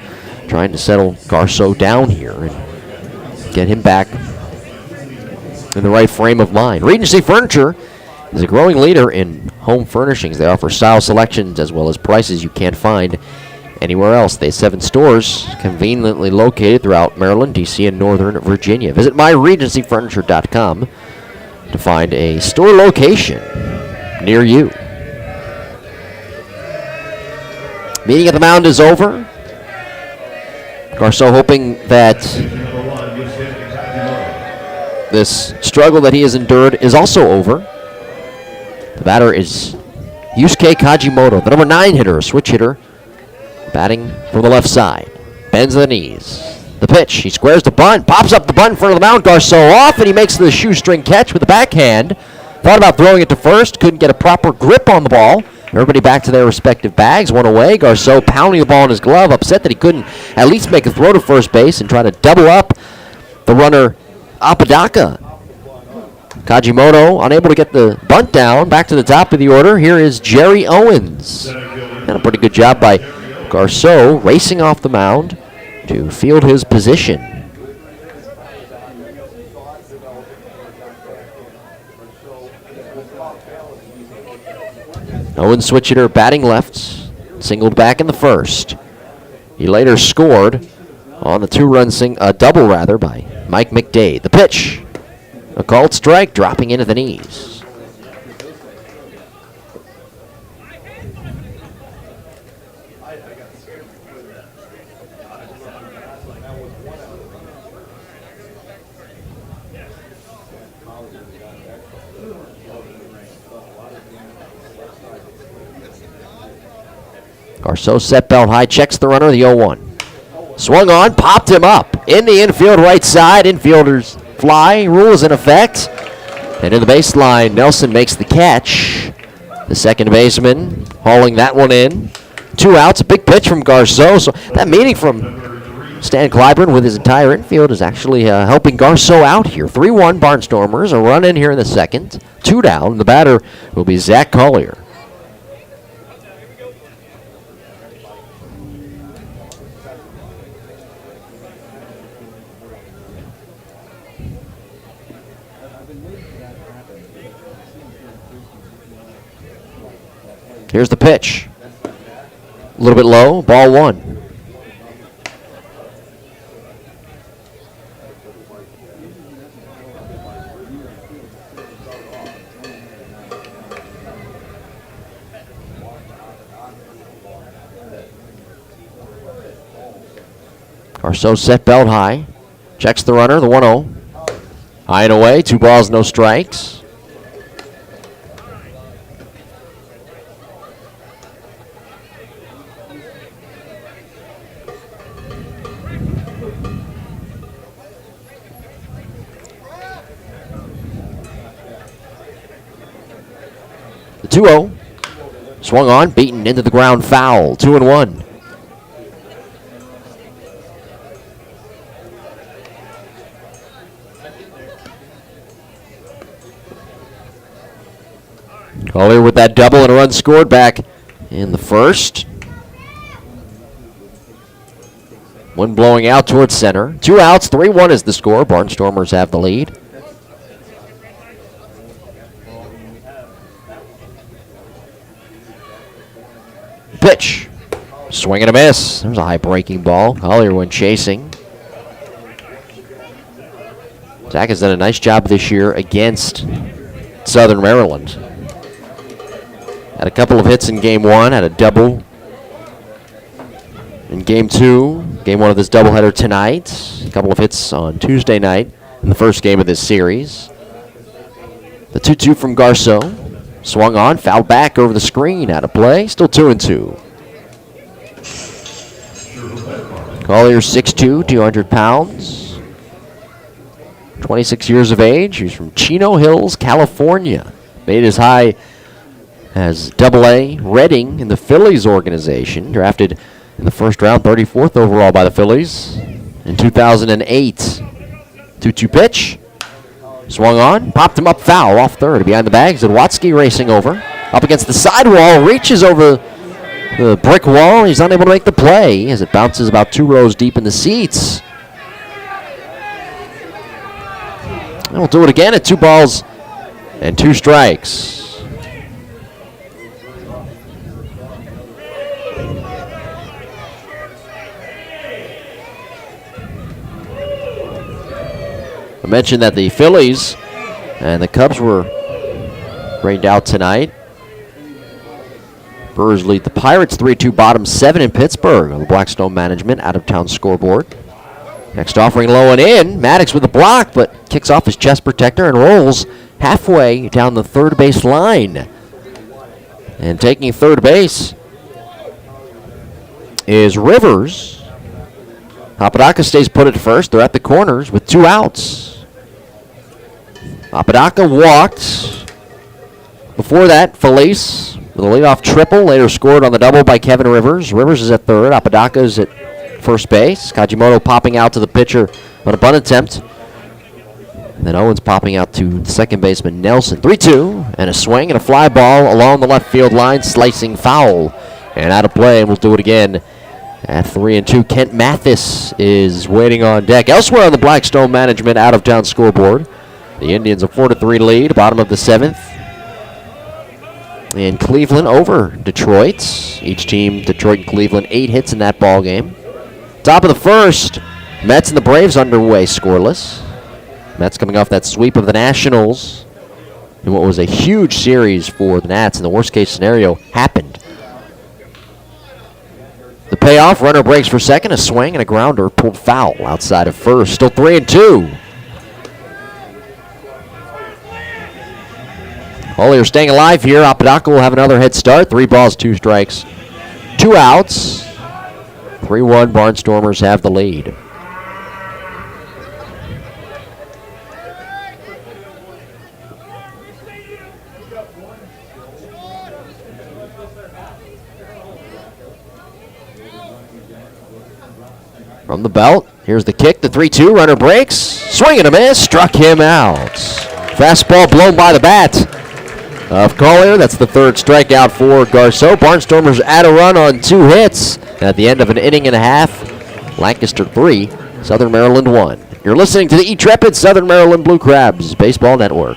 A: trying to settle Garceau down here and get him back in the right frame of mind. Regency Furniture is a growing leader in home furnishings. They offer style selections as well as prices you can't find anywhere else. They have 7 stores conveniently located throughout Maryland, D.C., and Northern Virginia. Visit myregencyfurniture.com to find a store location near you. Meeting at the mound is over. Garceau hoping that this struggle that he has endured is also over. The batter is Yusuke Kajimoto, the number 9 hitter, a switch hitter, batting from the left side. Bends the knees. The pitch. He squares the bunt. Pops up the bunt in front of the mound. Garceau off, and he makes the shoestring catch with the backhand. Thought about throwing it to first. Couldn't get a proper grip on the ball. Everybody back to their respective bags. One away. Garceau pounding the ball in his glove. Upset that he couldn't at least make a throw to first base and try to double up the runner Apodaca. Kajimoto unable to get the bunt down. Back to the top of the order. Here is Jerry Owens. And a pretty good job by Garceau racing off the mound to field his position. Owens switch hitter batting left, singled back in the first. He later scored on the 2-run double by Mike McDade. The pitch, a called strike, dropping into the knees. Garceau set belt high, checks the runner, the 0-1. Swung on, popped him up. In the infield right side, infielders fly, rule is in effect. And in the baseline, Nelson makes the catch. The second baseman hauling that one in. 2 outs, a big pitch from Garceau. So that meeting from Stan Clyburn with his entire infield is actually helping Garceau out here. 3-1 Barnstormers, a run in here in the second. 2 down, the batter will be Zach Collier. Here's the pitch. A little bit low, ball 1. Garceau set belt high. Checks the runner, the 1-0. High and away, 2 balls, no strikes. The 2-0. Swung on, beaten into the ground, foul. 2-1. Collier with that double and a run scored back in the first. Wind blowing out towards center. 2 outs, 3-1 is the score. Barnstormers have the lead. Pitch. Swing and a miss. There's a high breaking ball. Collier went chasing. Zach has done a nice job this year against Southern Maryland. Had a couple of hits in game 1. Had a double in game 2. Game 1 of this doubleheader tonight. A couple of hits on Tuesday night in the first game of this series. The 2-2 from Garceau. Swung on, fouled back over the screen, out of play, still 2-2. Collier 6'2", 200 pounds. 26 years of age. He's from Chino Hills, California. Made as high as AA Reading in the Phillies organization. Drafted in the first round, 34th overall by the Phillies in 2008. 2-2 pitch. Swung on, popped him up foul off third. Behind the bag, Zadwatsky racing over. Up against the sidewall, reaches over the brick wall. He's unable to make the play as it bounces about 2 rows deep in the seats. And we'll do it again at 2 balls and 2 strikes. I mentioned that the Phillies and the Cubs were rained out tonight. Brewers lead the Pirates 3-2, bottom 7 in Pittsburgh on the Blackstone Management out-of-town scoreboard. Next offering low and in. Maddox with a block, but kicks off his chest protector and rolls halfway down the third base line. And taking third base is Rivers. Apodaca stays put at first. They're at the corners with 2 outs. Apodaca walked. Before that, Felice with a leadoff triple, later scored on the double by Kevin Rivers. Rivers is at third. Apodaca is at first base. Kajimoto popping out to the pitcher on a bunt attempt. And then Owens popping out to the second baseman Nelson. 3-2, and a swing and a fly ball along the left field line, slicing foul. And out of play, and we'll do it again at 3-2. Kent Mathis is waiting on deck. Elsewhere on the Blackstone Management out-of-town scoreboard, the Indians a 4-3 lead, bottom of the 7th. And Cleveland over Detroit. Each team, Detroit and Cleveland, 8 hits in that ball game. Top of the first, Mets and the Braves underway scoreless. Mets coming off that sweep of the Nationals in what was a huge series for the Nats, and the worst-case scenario happened. The payoff, runner breaks for second, a swing and a grounder pulled foul outside of first. Still 3-2. Collier staying alive here. Apodaca will have another head start. 3 balls, 2 strikes, 2 outs. 3-1, Barnstormers have the lead. From the belt, here's the kick, the 3-2, runner breaks, swing and a miss, struck him out. Fastball blown by the bat of Collier. That's the 3rd strikeout for Garceau. Barnstormers add a run on 2 hits at the end of an inning and a half. Lancaster 3, Southern Maryland 1. You're listening to the Intrepid Southern Maryland Blue Crabs Baseball Network.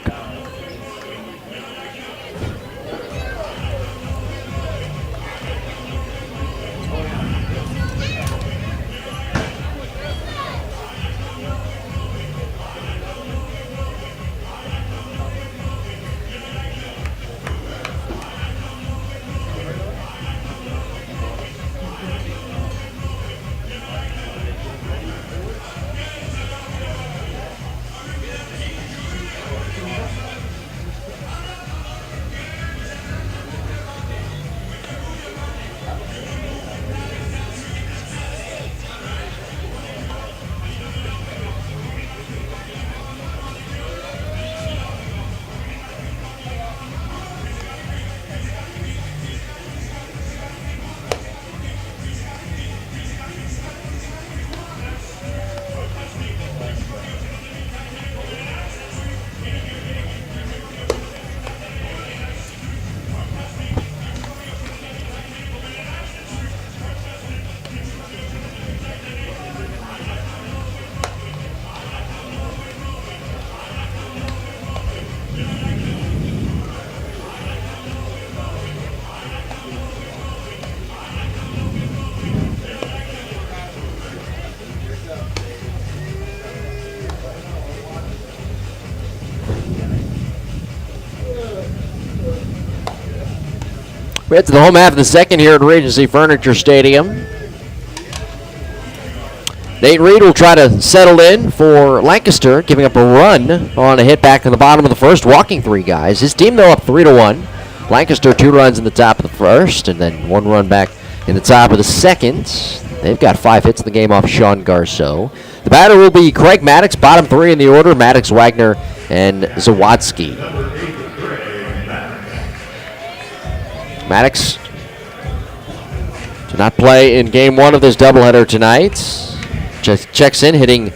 A: We head to the home half of the second here at Regency Furniture Stadium. Nate Reed will try to settle in for Lancaster, giving up a run on a hit back in the bottom of the first, walking 3 guys. His team, though, up 3-1. Lancaster 2 runs in the top of the first, and then 1 run back in the top of the second. They've got 5 hits in the game off Sean Garceau. The batter will be Craig Maddox, bottom 3 in the order, Maddox, Wagner, and Zawadzki. Maddox did not play in game 1 of this doubleheader tonight. Checks in, hitting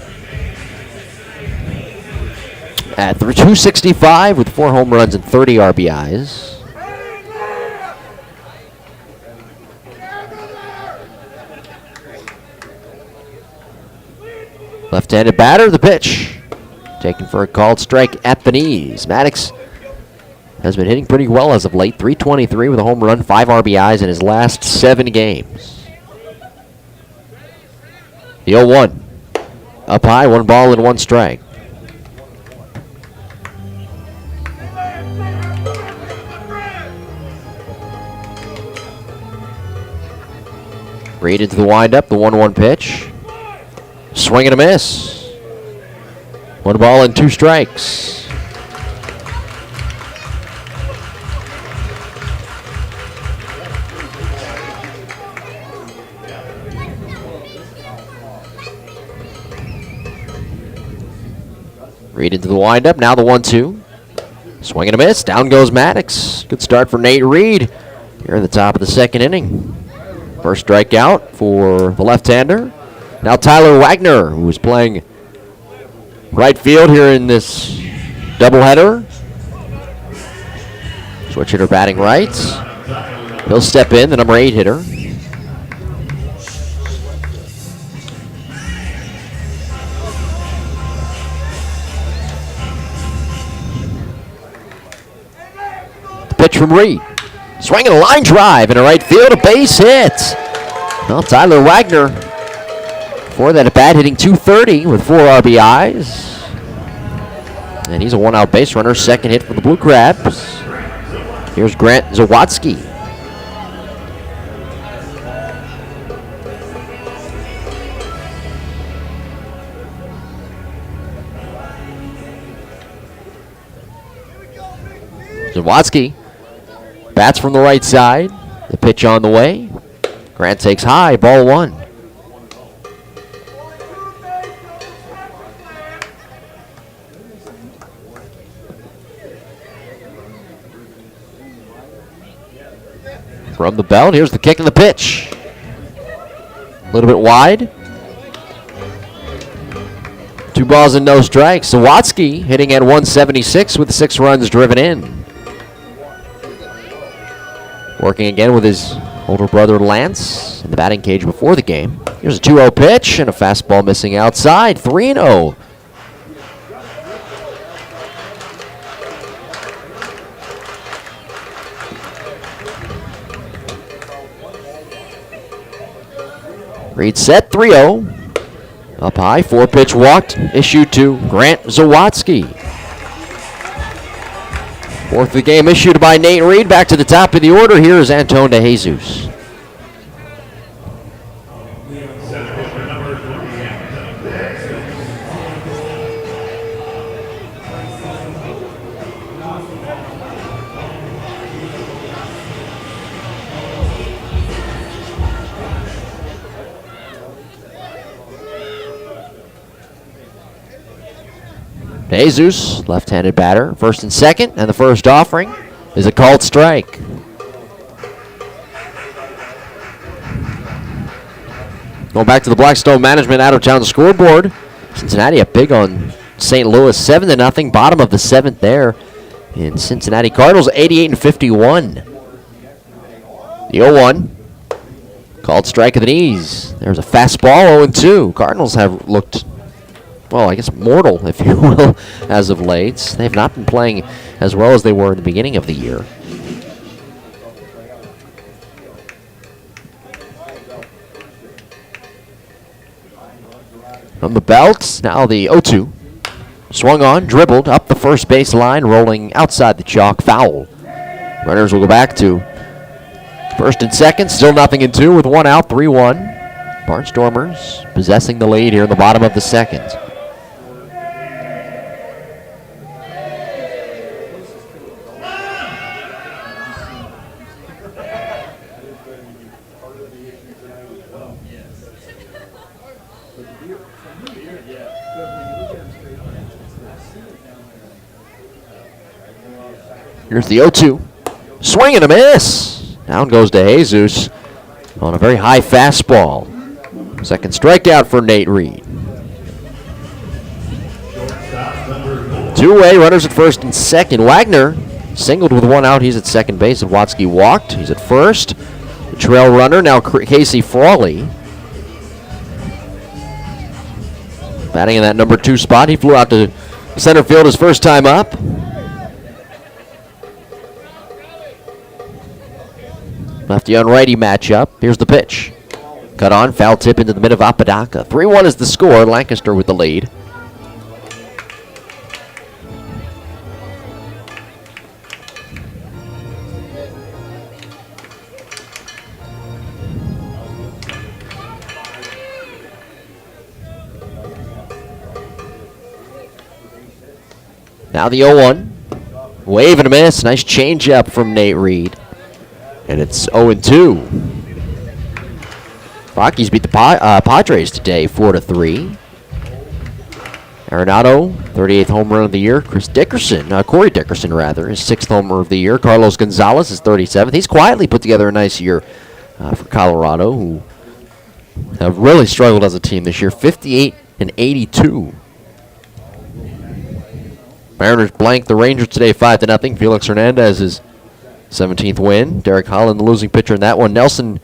A: at 265 with 4 home runs and 30 RBIs. Left-handed batter, the pitch. Taken for a called strike at the knees. Maddox has been hitting pretty well as of late. 323 with a home run, 5 RBIs in his last 7 games. The 0-1. Up high, 1 ball and 1 strike. Reed into the windup, the 1-1 pitch. Swing and a miss. 1 ball and 2 strikes. Reed into the windup, now the 1-2. Swing and a miss, down goes Maddox. Good start for Nate Reed here in the top of the second inning. First strikeout for the left-hander. Now Tyler Wagner, who is playing right field here in this doubleheader. Switch hitter batting right. He'll step in, the number 8 hitter. The pitch from Reed. Swinging a line drive in a right field, a base hit. Well, Tyler Wagner, for that at bat, hitting 230 with 4 RBIs. And he's a 1-out base runner, second hit for the Blue Crabs. Here's Grant Zawadzki. Zawadzki bats from the right side. The pitch on the way. Grant takes high, ball 1. From the belt, here's the kick and the pitch. A little bit wide. 2 balls and no strikes. Zawadzki hitting at 176 with 6 runs driven in. Working again with his older brother Lance in the batting cage before the game. Here's a 2-0 pitch and a fastball missing outside. 3-0. Reed set, 3-0. Up high, 4-pitch walked, issued to Grant Zawadzki. 4th of the game issued by Nate Reed. Back to the top of the order. Here is Antone de Jesus. Jesus, left-handed batter, first and second, and the first offering is a called strike. Going back to the Blackstone Management out-of-town scoreboard. Cincinnati up big on St. Louis, 7-0, bottom of the 7th there in Cincinnati. Cardinals 88-51. The 0-1, called strike of the knees. There's a fastball, 0-2. Cardinals have looked, well, I guess mortal, if you will, as of late. They've not been playing as well as they were in the beginning of the year. From the belt, now the 0-2. Swung on, dribbled up the first base line, rolling outside the chalk, foul. Runners will go back to First and second, still nothing in two with one out, 3-1. Barnstormers possessing the lead here in the bottom of the second. Here's the 0-2. Swing and a miss. Down goes to Jesus on a very high fastball. Second strikeout for Nate Reed. Two-way runners at first and second. Wagner singled with one out. He's at second base. And Watsky walked. He's at first. The trail runner now Casey Frawley. Batting in that number 2 spot. He flew out to center field his first time up. Lefty on righty matchup. Here's the pitch. Cut on, foul tip into the mid of Apodaca. 3-1 is the score. Lancaster with the lead. Now the 0-1. Wave and a miss. Nice changeup from Nate Reed. And it's 0-2. Rockies beat the Padres today, 4-3. Arenado, 38th home run of the year. Corey Dickerson, his 6th homer of the year. Carlos Gonzalez is 37th. He's quietly put together a nice year for Colorado, who have really struggled as a team this year. 58-82. Mariners blanked the Rangers today, 5-0. Felix Hernandez is 17th win. Derek Holland, the losing pitcher in that one. Nelson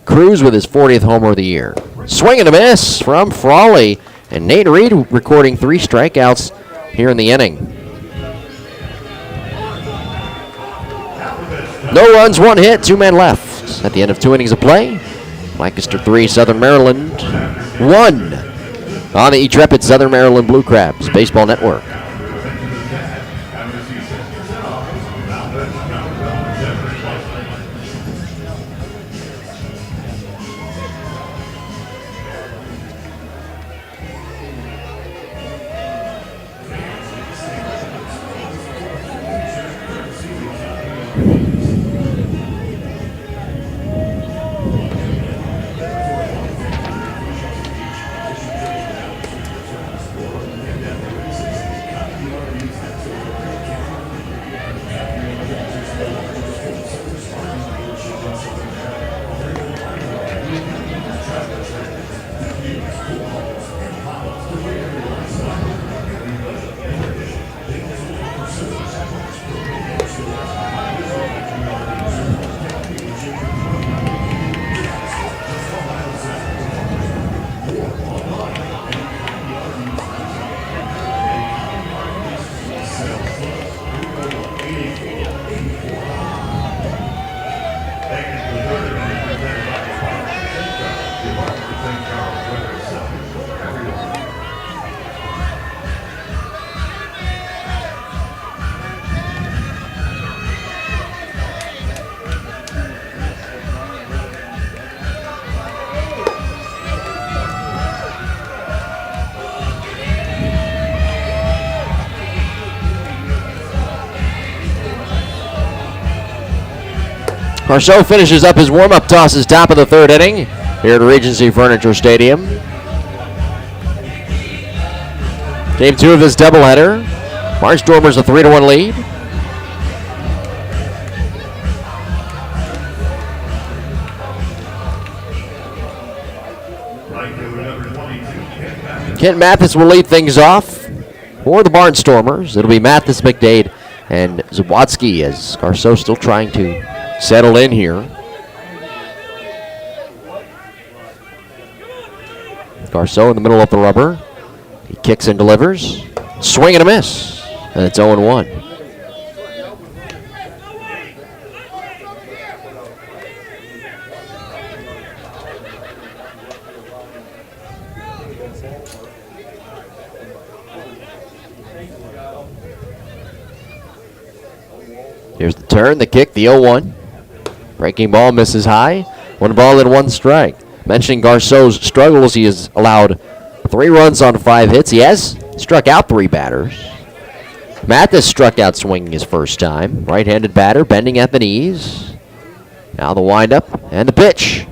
A: Cruz with his 40th homer of the year. Swing and a miss from Frawley. And Nate Reed recording 3 strikeouts here in the inning. No runs, 1 hit, 2 men left. At the end of 2 innings of play, Lancaster 3, Southern Maryland 1. On the intrepid Southern Maryland Blue Crabs Baseball Network. Marceau finishes up his warm-up tosses top of the 3rd inning here at Regency Furniture Stadium. Game 2 of this doubleheader. Barnstormers a 3-1 lead. Kent Mathis will lead things off for the Barnstormers. It'll be Mathis, McDade, and Zawatsky as Garceau still trying to settle in here. Garceau in the middle of the rubber. He kicks and delivers. Swing and a miss. And it's 0-1. Here's the turn, the kick, the 0-1. Breaking ball misses high. 1 ball and 1 strike. Mentioning Garceau's struggles, he has allowed 3 runs on 5 hits. He has struck out 3 batters. Mathis struck out swinging his first time. Right-handed batter, bending at the knees. Now the windup and the pitch.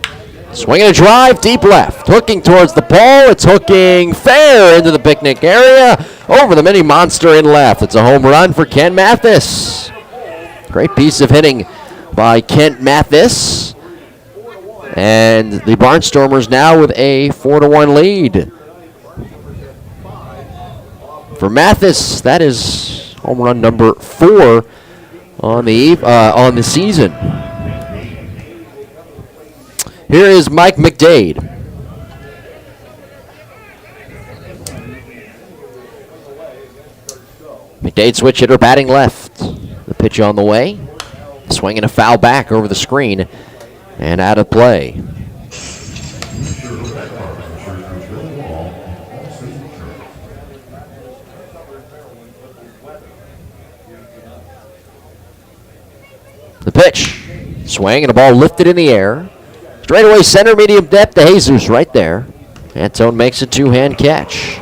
A: Swinging a drive, deep left. Hooking towards the pole. It's hooking fair into the picnic area. Over the mini monster in left. It's a home run for Kent Mathis. Great piece of hitting by Kent Mathis. And the Barnstormers now with a 4-1 lead. For Mathis, that is home run number 4 on the season. Here is Mike McDade. McDade switch hitter batting left. The pitch on the way. Swinging a foul back over the screen and out of play. The pitch. Swing and a ball lifted in the air. Straightaway center, medium depth to Jesus right there. Antone makes a 2-hand catch.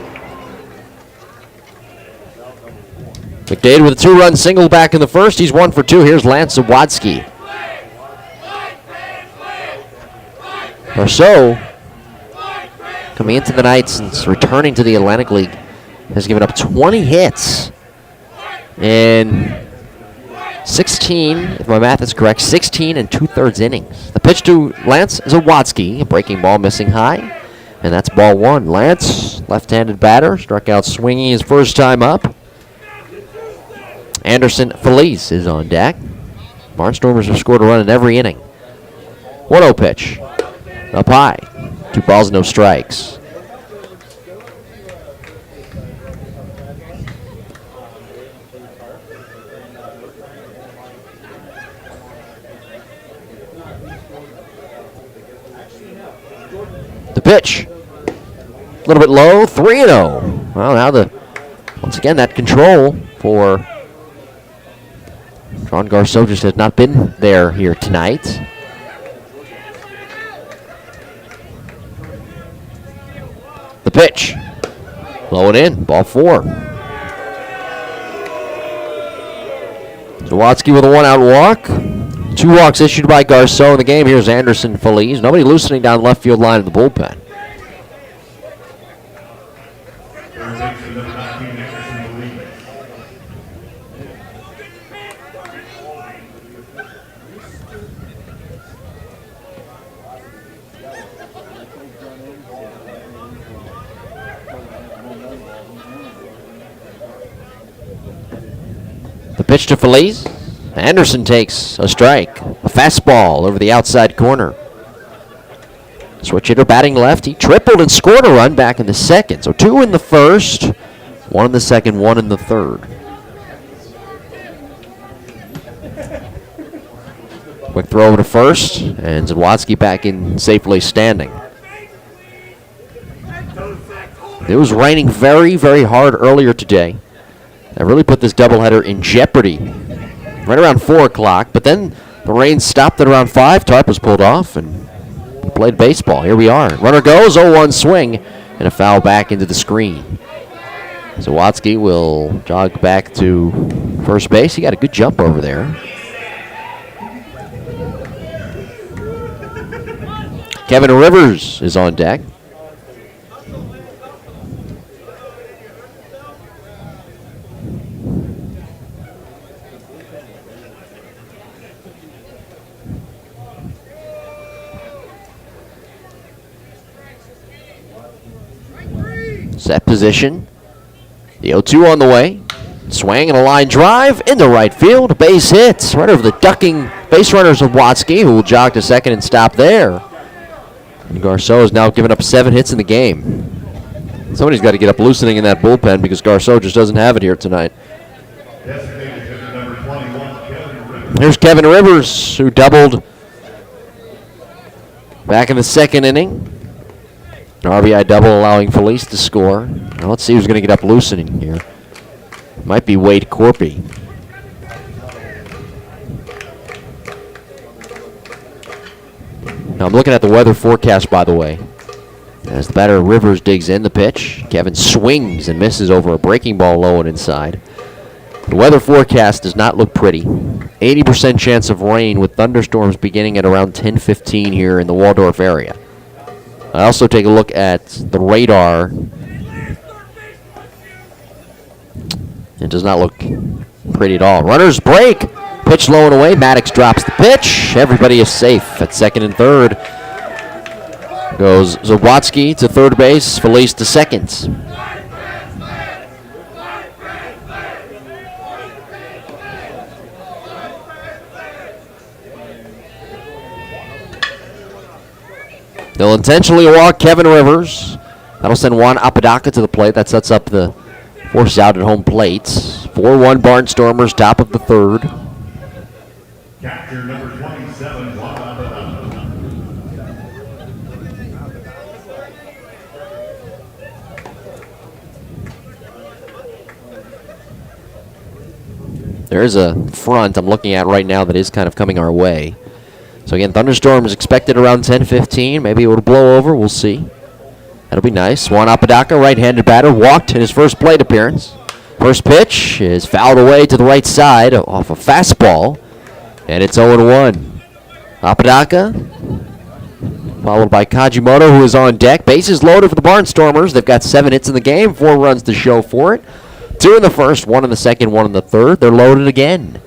A: McDade with a 2-run single back in the first. He's 1 for 2. Here's Lance Zawadski. Garceau, coming into the night since returning to the Atlantic League, has given up 20 hits in 16, if my math is correct, 16 and 2/3 innings. The pitch to Lance Zawadski, a breaking ball missing high, and that's ball 1. Lance, left-handed batter, struck out swinging his first time up. Anderson Feliz is on deck. Barnstormers have scored a run in every inning. 1-0 pitch, up high, 2 balls, no strikes. The pitch, a little bit low, 3-0. Well, now once again, that control for Ron Garceau just has not been there here tonight. The pitch, low and in, ball 4. Zawadski with a 1-out walk. 2 walks issued by Garceau in the game. Here's Anderson Feliz. Nobody loosening down the left field line of the bullpen. The pitch to Feliz. Anderson takes a strike. A fastball over the outside corner. Switch hitter batting left. He tripled and scored a run back in the second. So 2 in the first, 1 in the second, 1 in the third. Quick throw over to first, and Zawadski back in safely standing. It was raining very, very hard earlier today. That really put this doubleheader in jeopardy right around 4 o'clock, but then the rain stopped at around 5. Tarp was pulled off, and we played baseball. Here we are. Runner goes, 0-1 swing, and a foul back into the screen. Zawadski will jog back to first base. He got a good jump over there. Kevin Rivers is on deck. Set position. The 0-2 on the way. Swing and a line drive into right field. Base hits right over the ducking base runner Zawadski, who will jog to second and stop there. And Garceau has now given up 7 hits in the game. Somebody's got to get up loosening in that bullpen because Garceau just doesn't have it here tonight. Here's Kevin Rivers, who doubled back in the second inning. An RBI double allowing Feliz to score. Now let's see who's going to get up loosening here. Might be Wade Corpy. Now I'm looking at the weather forecast, by the way. As the batter Rivers digs in the pitch, Kevin swings and misses over a breaking ball low and inside. The weather forecast does not look pretty. 80% chance of rain with thunderstorms beginning at around 10:15 here in the Waldorf area. I also take a look at the radar. It does not look pretty at all. Runners break. Pitch low and away. Maddox drops the pitch. Everybody is safe at second and third. Goes Zawatsky to third base. Felice to second. They'll intentionally walk Kevin Rivers. That'll send Juan Apodaca to the plate. That sets up the force out at home plate. 4-1 Barnstormers, top of the third.
B: Capture number 27, Juan Apodaca.
A: There is a front I'm looking at right now that is kind of coming our way. So again, thunderstorms expected around 10:15. Maybe it will blow over. We'll see. That'll be nice. Juan Apodaca, right-handed batter, walked in his first plate appearance. First pitch is fouled away to the right side off a fastball, and it's 0-1. Apodaca, followed by Kajimoto, who is on deck. Bases loaded for the Barnstormers. They've got 7 hits in the game, 4 runs to show for it. 2 in the first, 1 in the second, 1 in the third. They're loaded again.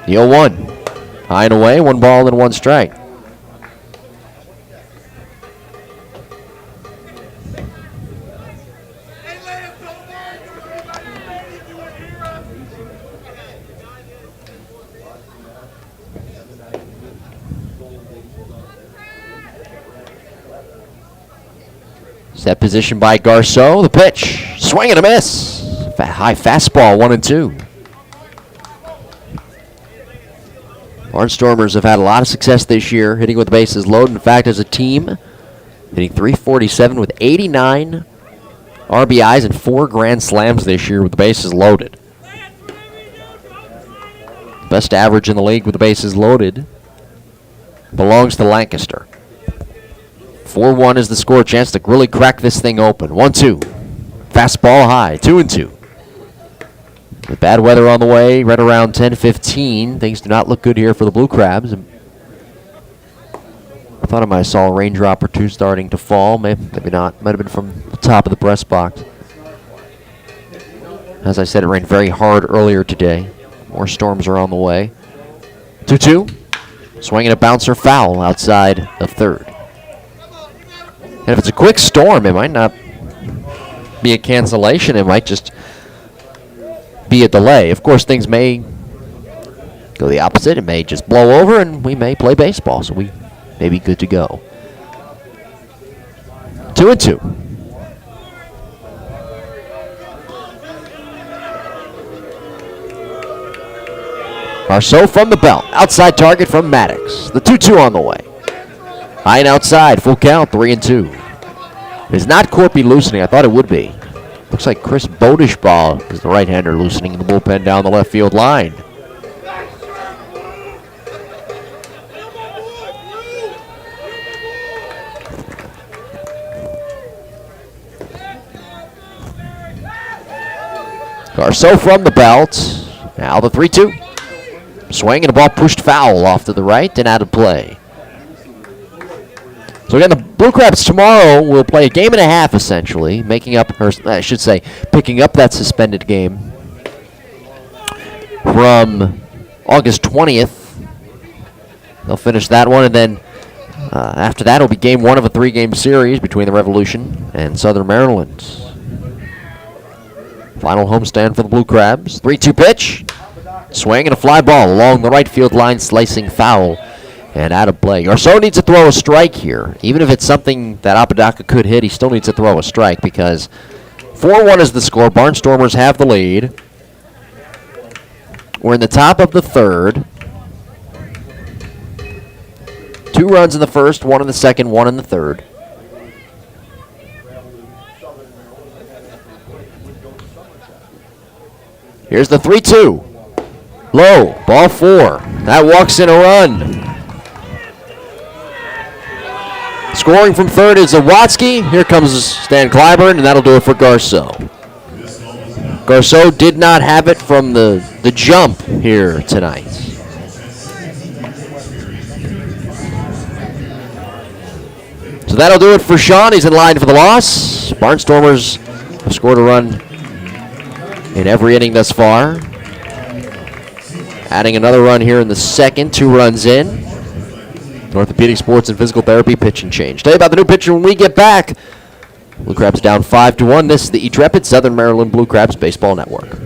A: The 0-1. High and away, 1 ball and 1 strike. Set position by Garceau. The pitch. Swing and a miss. High fastball, 1-2. Barnstormers have had a lot of success this year, hitting with the bases loaded. In fact, as a team, hitting .347 with 89 RBIs and 4 grand slams this year with the bases loaded. Best average in the league with the bases loaded belongs to Lancaster. 4-1 is the score. Chance to really crack this thing open. 1-2. Fastball high. 2-2. With bad weather on the way, right around 10:15, things do not look good here for the Blue Crabs. I thought I might have saw a raindrop or 2 starting to fall. Maybe not. Might have been from the top of the press box. As I said, it rained very hard earlier today. More storms are on the way. 2-2. Swinging a bouncer foul outside of third. And if it's a quick storm, it might not be a cancellation. It might just be a delay. Of course, things may go the opposite. It may just blow over, and we may play baseball, so we may be good to go. 2-2. Garceau from the belt. Outside target from Maddox. The 2-2 on the way. High and outside. Full count. 3-2. It's not Corpy loosening. I thought it would be. Looks like Chris Bodishball is the right-hander loosening the bullpen down the left field line. Garceau from the belt. Now the 3-2. Swing and a ball pushed foul off to the right and out of play. So again, the Blue Crabs tomorrow will play a game and a half, essentially, making up, or I should say, picking up that suspended game from August 20th. They'll finish that one, and then after that, it'll be game 1 of a 3-game series between the Revolution and Southern Maryland. Final homestand for the Blue Crabs. 3-2 pitch. Swing and a fly ball along the right field line, slicing foul. And out of play. Garceau needs to throw a strike here. Even if it's something that Apodaca could hit, he still needs to throw a strike because 4-1 is the score. Barnstormers have the lead. We're in the top of the third. 2 runs in the first, 1 in the second, 1 in the third. Here's the 3-2. Low, ball 4. That walks in a run. Scoring from third is Zawatsky. Here comes Stan Clyburn, and that'll do it for Garceau. Garceau did not have it from the jump here tonight. So that'll do it for Sean. He's in line for the loss. Barnstormers have scored a run in every inning thus far. Adding another run here in the second, 2 runs in. Orthopedic Sports and Physical Therapy pitch and change. Tell you about the new pitcher when we get back. Blue Crabs down 5-1. This is the Intrepid Southern Maryland Blue Crabs Baseball Network.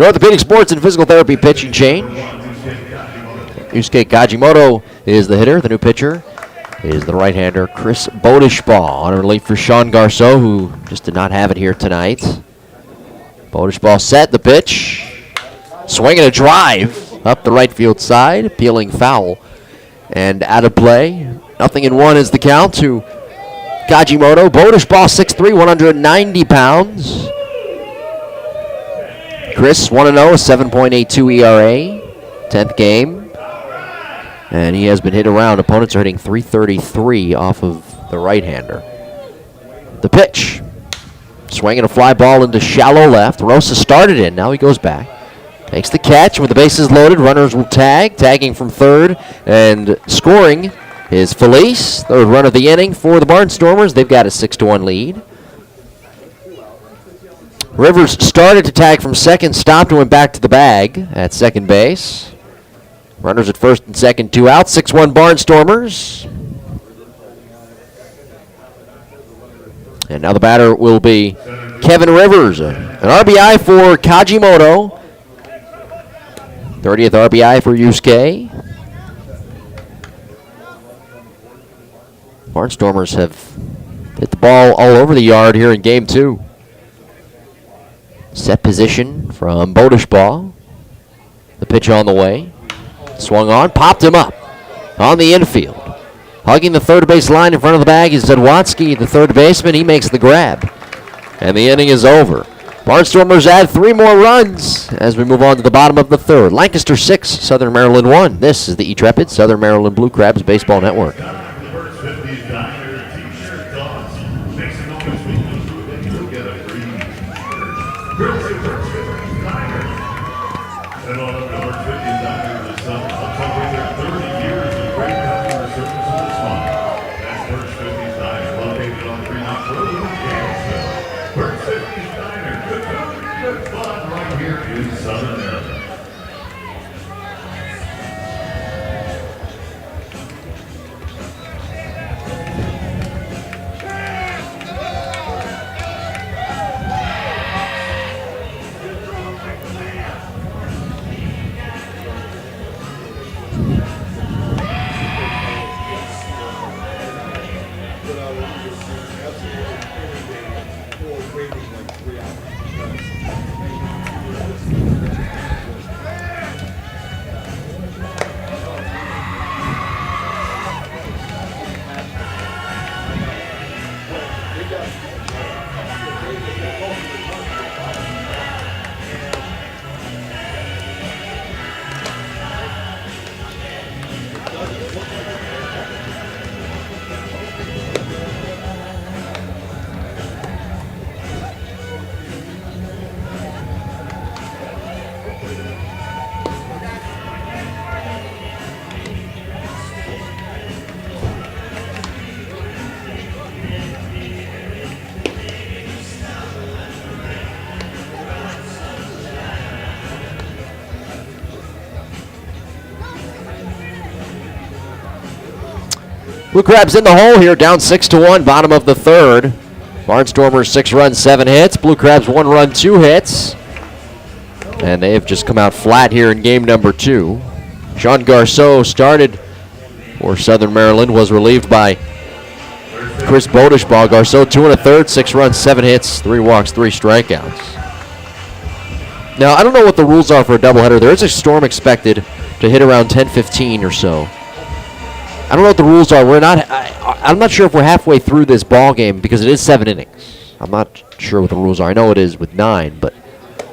A: Orthopedic Sports and Physical Therapy pitch and change. Yusuke Kajimoto is the hitter. The new pitcher is the right-hander Chris Bodishbaugh. On relief for Sean Garceau, who just did not have it here tonight. Bodishbaugh set the pitch. Swinging a drive up the right field side. Peeling foul and out of play. 0-1 is the count to Kajimoto. Bodishbaugh 6'3", 190 pounds. Chris 1-0, 7.82 ERA, 10th game. And he has been hit around. Opponents are hitting .333 off of the right-hander. The pitch. Swinging a fly ball into shallow left. Rosa started in. Now he goes back. Takes the catch with the bases loaded. Runners will tag. Tagging from third. And scoring is Felice. Third run of the inning for the Barnstormers. They've got a 6-1 lead. Rivers started to tag from second, stopped and went back to the bag at second base. Runners at first and second, 2 out. 6-1 Barnstormers. And now the batter will be Kevin Rivers. An RBI for Kajimoto. 30th RBI for Yusuke. Barnstormers have hit the ball all over the yard here in game 2. Set position from Bodishbaugh. The pitch on the way. Swung on, popped him up on the infield. Hugging the third base line in front of the bag is Zadwatsky, the third baseman. He makes the grab. And the inning is over. Barnstormers add 3 more runs as we move on to the bottom of the third. Lancaster 6, Southern Maryland 1. This is the Intrepid Southern Maryland Blue Crabs Baseball Network. Blue Crabs in the hole here, down 6-1, bottom of the third. Barnstormers 6 runs, 7 hits. Blue Crabs 1 run, 2 hits. And they have just come out flat here in game number 2. Sean Garceau started for Southern Maryland, was relieved by Chris Bodishball. Garceau 2 1/3, 6 runs, 7 hits, 3 walks, 3 strikeouts. Now, I don't know what the rules are for a doubleheader. There is a storm expected to hit around 10:15 or so. I don't know what the rules are. I'm not sure if we're halfway through this ball game because it is 7 innings. I'm not sure what the rules are. I know it is with 9, but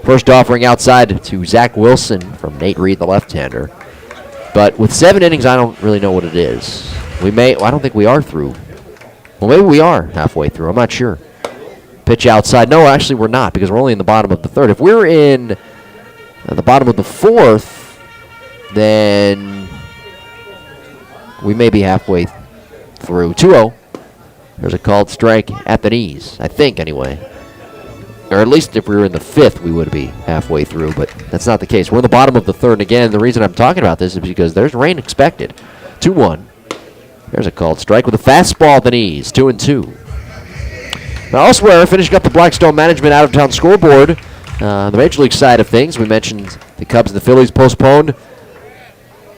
A: first offering outside to Zach Wilson from Nate Reed, the left-hander. But with 7 innings, I don't really know what it is. I don't think we are through. Well, maybe we are halfway through. I'm not sure. Pitch outside. No, actually, we're not because we're only in the bottom of the third. If we're in the bottom of the fourth, then we may be halfway through. 2-0. There's a called strike at the knees, I think, anyway. Or at least if we were in the fifth, we would be halfway through, but that's not the case. We're in the bottom of the third, and again, the reason I'm talking about this is because there's rain expected. 2-1. There's a called strike with a fastball at the knees, 2-2. Now, elsewhere, finishing up the Blackstone Management out-of-town scoreboard, the Major League side of things, we mentioned the Cubs and the Phillies postponed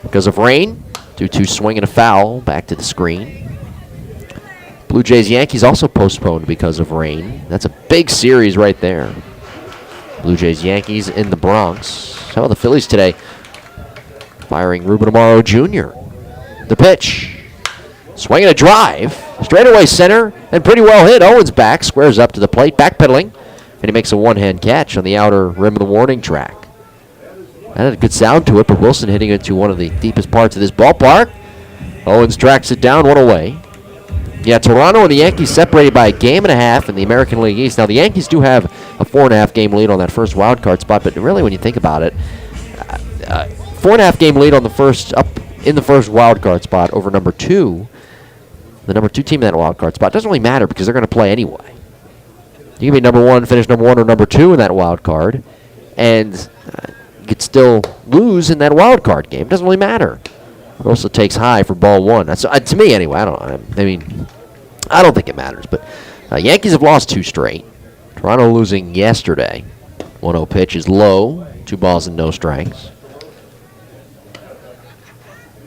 A: because of rain. 2-2 swing and a foul back to the screen. Blue Jays Yankees also postponed because of rain. That's a big series right there. Blue Jays Yankees in the Bronx. How about the Phillies today? Firing Ruben Amaro Jr. The pitch. Swinging a drive. Straightaway center and pretty well hit. Owens back, squares up to the plate, backpedaling, and he makes a one-hand catch on the outer rim of the warning track. That had a good sound to it, but Wilson hitting it to one of the deepest parts of this ballpark. Owens tracks it down, 1 away. Yeah, Toronto and the Yankees separated by a game and a half in the American League East. Now, the Yankees do have a 4.5 game lead on that first wild card spot, but really, when you think about it, 4.5 game lead on the first wild card spot over number 2. The number 2 team in that wild card spot doesn't really matter because they're going to play anyway. You can be number 1, finish number 1 or number 2 in that wild card, and you could still lose in that wild card game. It doesn't really matter. It also takes high for ball 1. That's to me anyway. I don't think it matters. But Yankees have lost 2 straight. Toronto losing yesterday. 1-0 pitch is low. 2 balls and no strikes.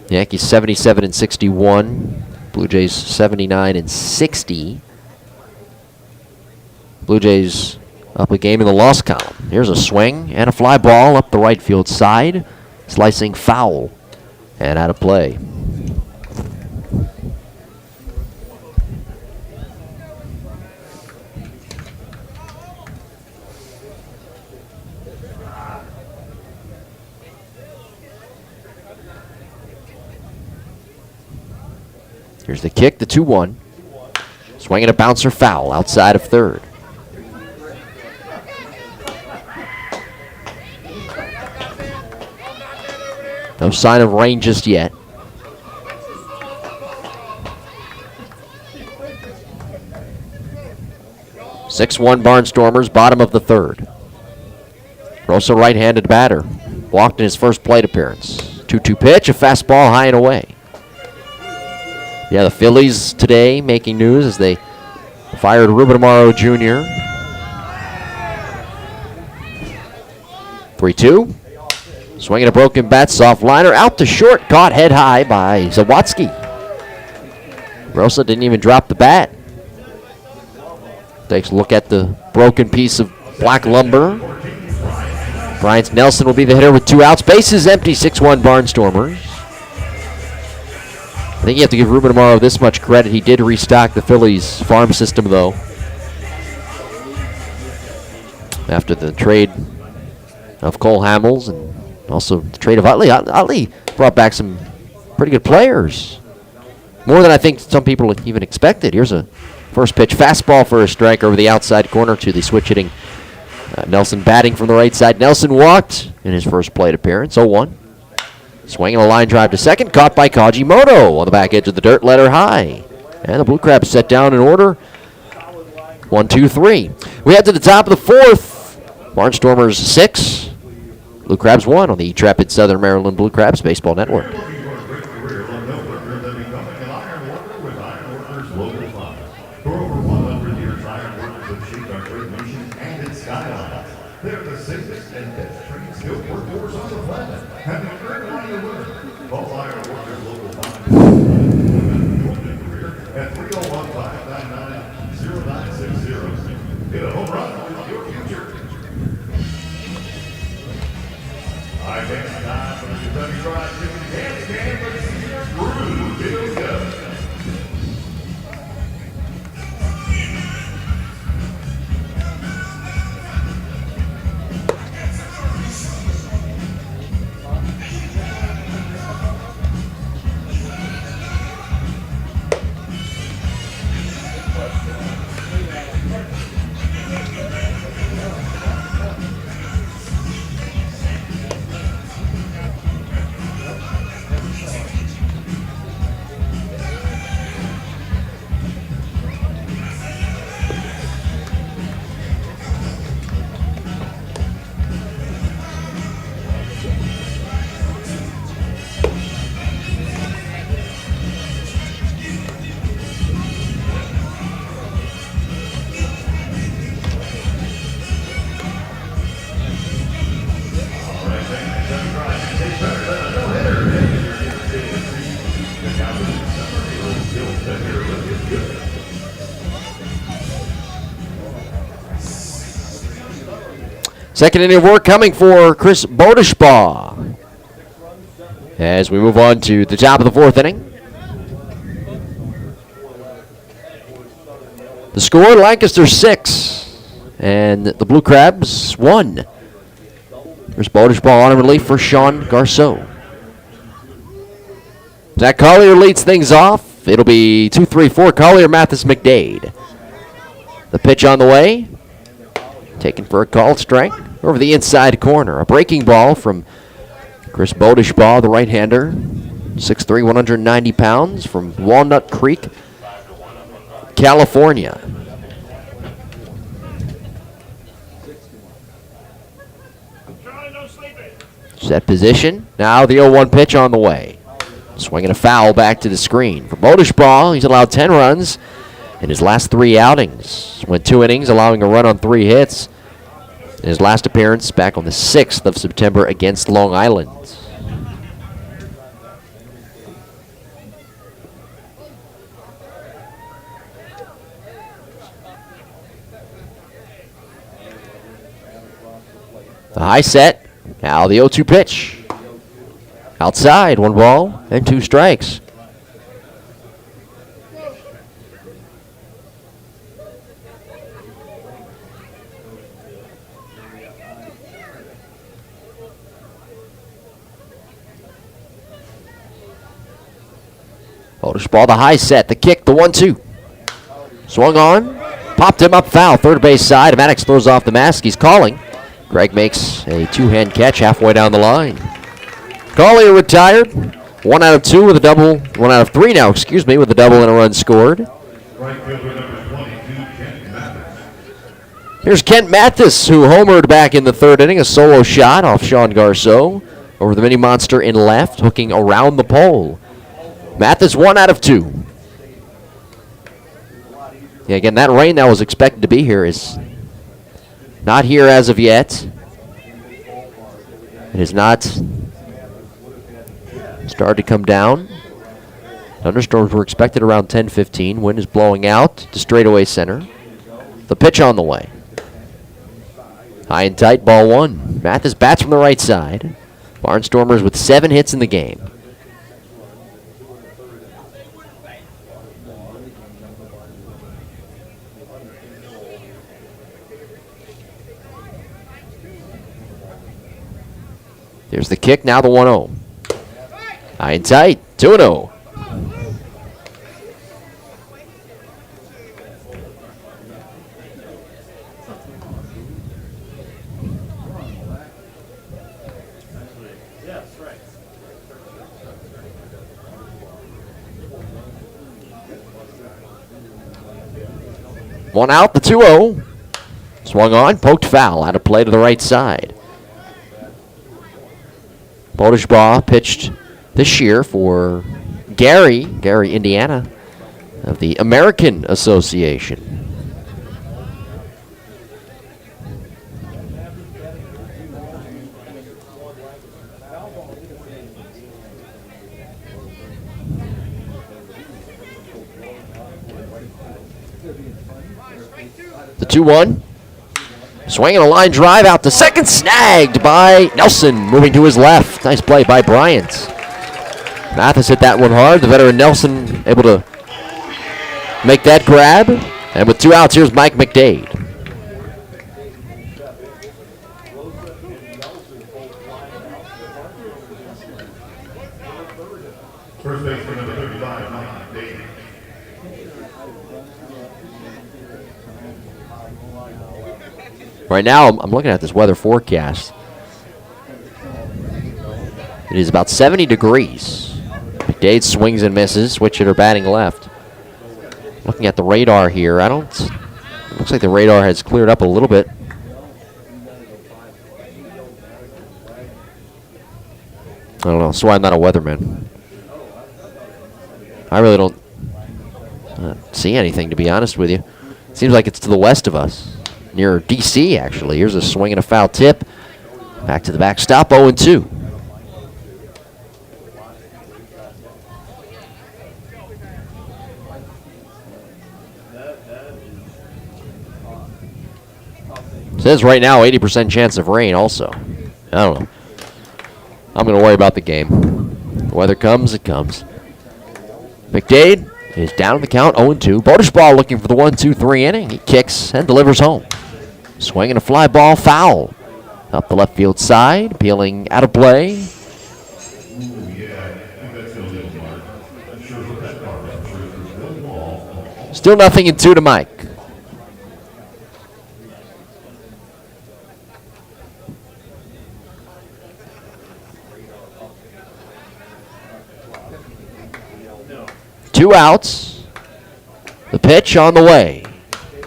A: Yankees 77-61. Blue Jays 79-60. Blue Jays up a game in the loss column. Here's a swing and a fly ball up the right field side. Slicing foul and out of play. Here's the kick, the 2-1. Swinging a bouncer foul outside of third. No sign of rain just yet. (6-1) Barnstormers, bottom of the third. Rosa right-handed batter. Walked in his first plate appearance. 2-2 pitch, a fastball high and away. Yeah, the Phillies today making news as they fired Ruben Amaro Jr. 3-2. Swinging a broken bat, soft liner, out to short, caught head high by Zawatsky. Rosa didn't even drop the bat. Takes a look at the broken piece of black lumber. Bryant Nelson will be the hitter with 2 outs. Bases empty, 6-1 Barnstormers. I think you have to give Ruben Amaro this much credit. He did restock the Phillies farm system, though, after the trade of Cole Hamels and also the trade of Utley. Utley brought back some pretty good players, more than I think some people even expected. Here's a first pitch fastball for a strike over the outside corner to the switch-hitting Nelson batting from the right side. Nelson walked in his first plate appearance, 0-1. Swinging a line drive to second, caught by Kajimoto on the back edge of the dirt, letter high. And the Blue Crabs set down in order. 1, 2, 3. We head to the top of the fourth. Barnstormers 6, Blue Crabs 1 on the Intrepid Southern Maryland Blue Crabs Baseball Network.
B: They're the safest and best trained skilled workforce on the planet. Have you earned what you learn? Call Iron Workers Local 5 at 301-599-0960. Get a home run with your future. I think it's time for the Kentucky Fried Chicken Dance Game for the senior groove. Here we go.
A: Second inning of work coming for Chris Bodeshbaugh. As we move on to the top of the fourth inning. The score, Lancaster 6 and the Blue Crabs 1. Chris Bodeshbaugh on in relief for Sean Garceau. Zach Collier leads things off. It'll be 2-3-4. Collier, Mathis, McDade. The pitch on the way. Taken for a called strike over the inside corner. A breaking ball from Chris Bodeshbaugh, the right-hander. 6'3", 190 pounds from Walnut Creek, California. Set position. Now the 0-1 pitch on the way. Swinging a foul back to the screen. For Bodeshbaugh, he's allowed 10 runs in his last 3 outings. Went 2 innings, allowing a run on 3 hits. In his last appearance back on the 6th of September against Long Island. The high set. Now the 0-2 pitch. Outside, 1 ball and 2 strikes. Bodeshbaugh, the high set, the kick, the 1-2. Swung on, popped him up foul, third base side. Maddox throws off the mask, he's calling. Greg makes a 2-hand catch halfway down the line. Collier retired. 1 out of 2 with a double. 1 out of 3 now, excuse me, with a double and a run scored.
B: Right fielder number 22, Kent Mathis.
A: Here's Kent Mathis, who homered back in the 3rd inning. A solo shot off Sean Garceau over the mini monster in left, hooking around the pole. Mathis 1 out of 2. Yeah, again, that rain that was expected to be here is not here as of yet. It has not started to come down. Thunderstorms were expected around 10:15. Wind is blowing out to straightaway center. The pitch on the way. High and tight, ball 1. Mathis bats from the right side. Barnstormers with 7 hits in the game. There's the kick, now the 1-0. High and tight, 2-0. One out, the 2-0. Swung on, poked foul, out of play to the right side. Bodeshbaugh pitched this year for Gary, Indiana, of the American Association. 2-1. Swinging a line drive out to second, snagged by Nelson, moving to his left. Nice play by Bryant. Mathis hit that one hard. The veteran Nelson able to make that grab. And with 2 outs, here's Mike McDade.
B: First baseman number 35, Mike McDade.
A: Right now, I'm looking at this weather forecast. It is about 70 degrees. McDade swings and misses. Switch hitter batting left. Looking at the radar here, looks like the radar has cleared up a little bit. I don't know. That's why I'm not a weatherman. I really don't see anything, to be honest with you. Seems like it's to the west of us, near D.C., actually. Here's a swing and a foul tip. Back to the backstop, 0-2. Says right now 80% chance of rain also. I don't know. I'm going to worry about the game. The weather comes, it comes. McDade is down in the count, 0-2. Bodishball looking for the 1-2-3 inning. He kicks and delivers home. Swinging a fly ball, foul. Up the left field side, peeling out of play. Still nothing in 2 to Mike. Two outs. The pitch on the way.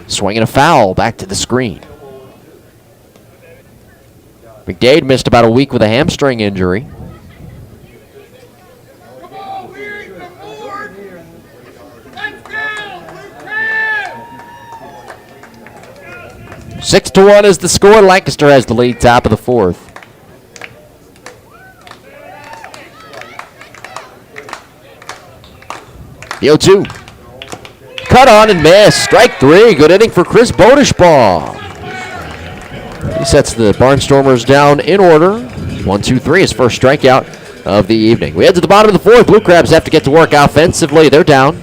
A: Swinging a foul back to the screen. McDade missed about a week with a hamstring injury.
C: Come on, Weary, come forward. Let's go.
A: 6-1 is the score. Lancaster has the lead, top of the 4th. The 0-2. Cut on and miss. Strike 3. Good inning for Chris Bodishball. He sets the Barnstormers down in order. 1-2-3, his first strikeout of the evening. We head to the bottom of the 4th. Blue Crabs have to get to work offensively. They're down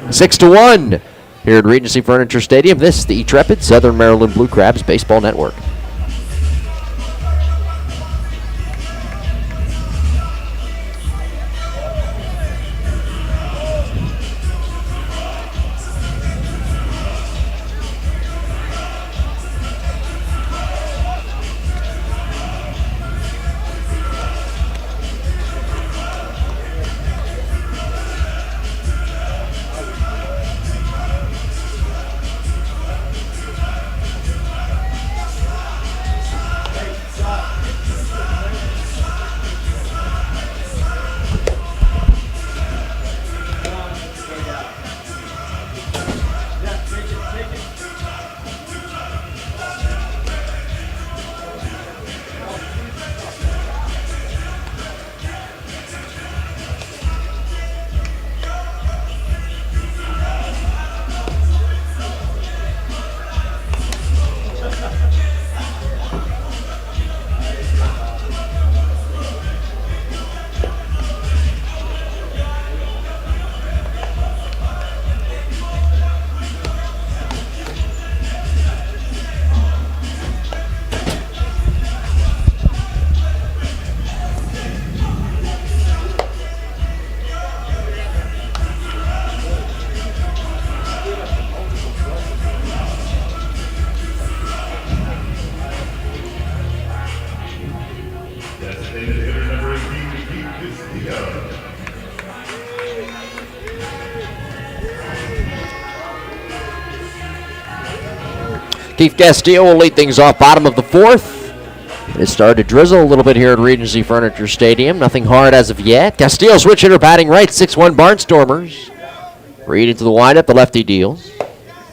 A: 6-1 here at Regency Furniture Stadium. This is the Intrepid Southern Maryland Blue Crabs Baseball Network. Keith Castillo will lead things off, bottom of the 4th. It started to drizzle a little bit here at Regency Furniture Stadium. Nothing hard as of yet. Castillo switch hitter batting right, 6-1 Barnstormers. Reed into the windup, the lefty deals.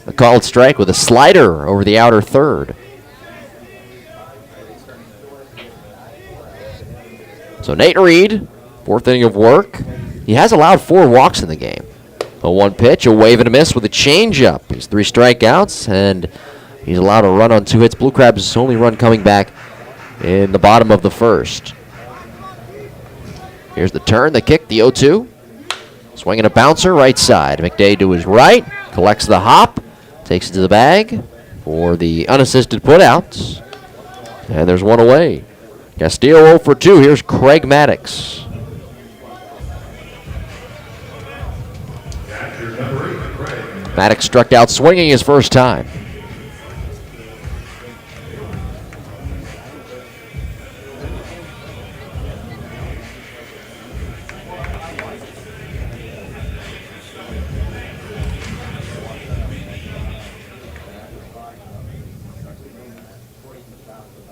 A: A called strike with a slider over the outer third. So Nate Reed, 4th inning of work. He has allowed 4 walks in the game. A 1 pitch, a wave and a miss with a changeup. He's 3 strikeouts and He's allowed a run on 2 hits. Blue Crabs' only run coming back in the bottom of the first. Here's the turn, the kick, the 0-2. Swinging a bouncer, right side. McDay to his right, collects the hop, takes it to the bag for the unassisted putouts. And there's one away. Castillo 0 for 2. Here's Craig Maddox. Maddox struck out swinging his first time.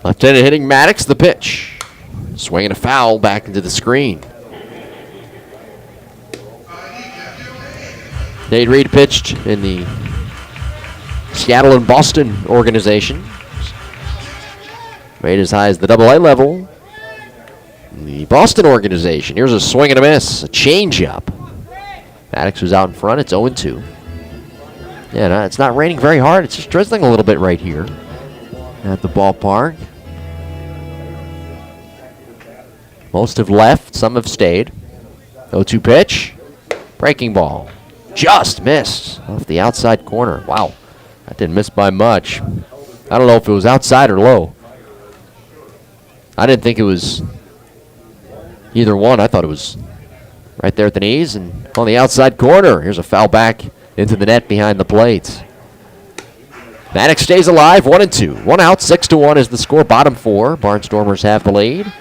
A: Left-handed hitting Maddox, the pitch. Swinging a foul back into the screen. Nate Reed pitched in the Seattle and Boston organization. Made as high as the AA level. The Boston organization. Here's a swing and a miss, a changeup. Maddox was out in front. It's 0-2. Yeah, no, it's not raining very hard. It's just drizzling a little bit right here at the ballpark. Most have left, some have stayed. 0-2 pitch. Breaking ball. Just missed off the outside corner. Wow, that didn't miss by much. I don't know if it was outside or low. I didn't think it was either one. I thought it was right there at the knees and on the outside corner. Here's a foul back into the net behind the plate. Maddox stays alive, 1-2. 1 out, 6-1 is the score. Bottom 4. Barnstormers have the lead.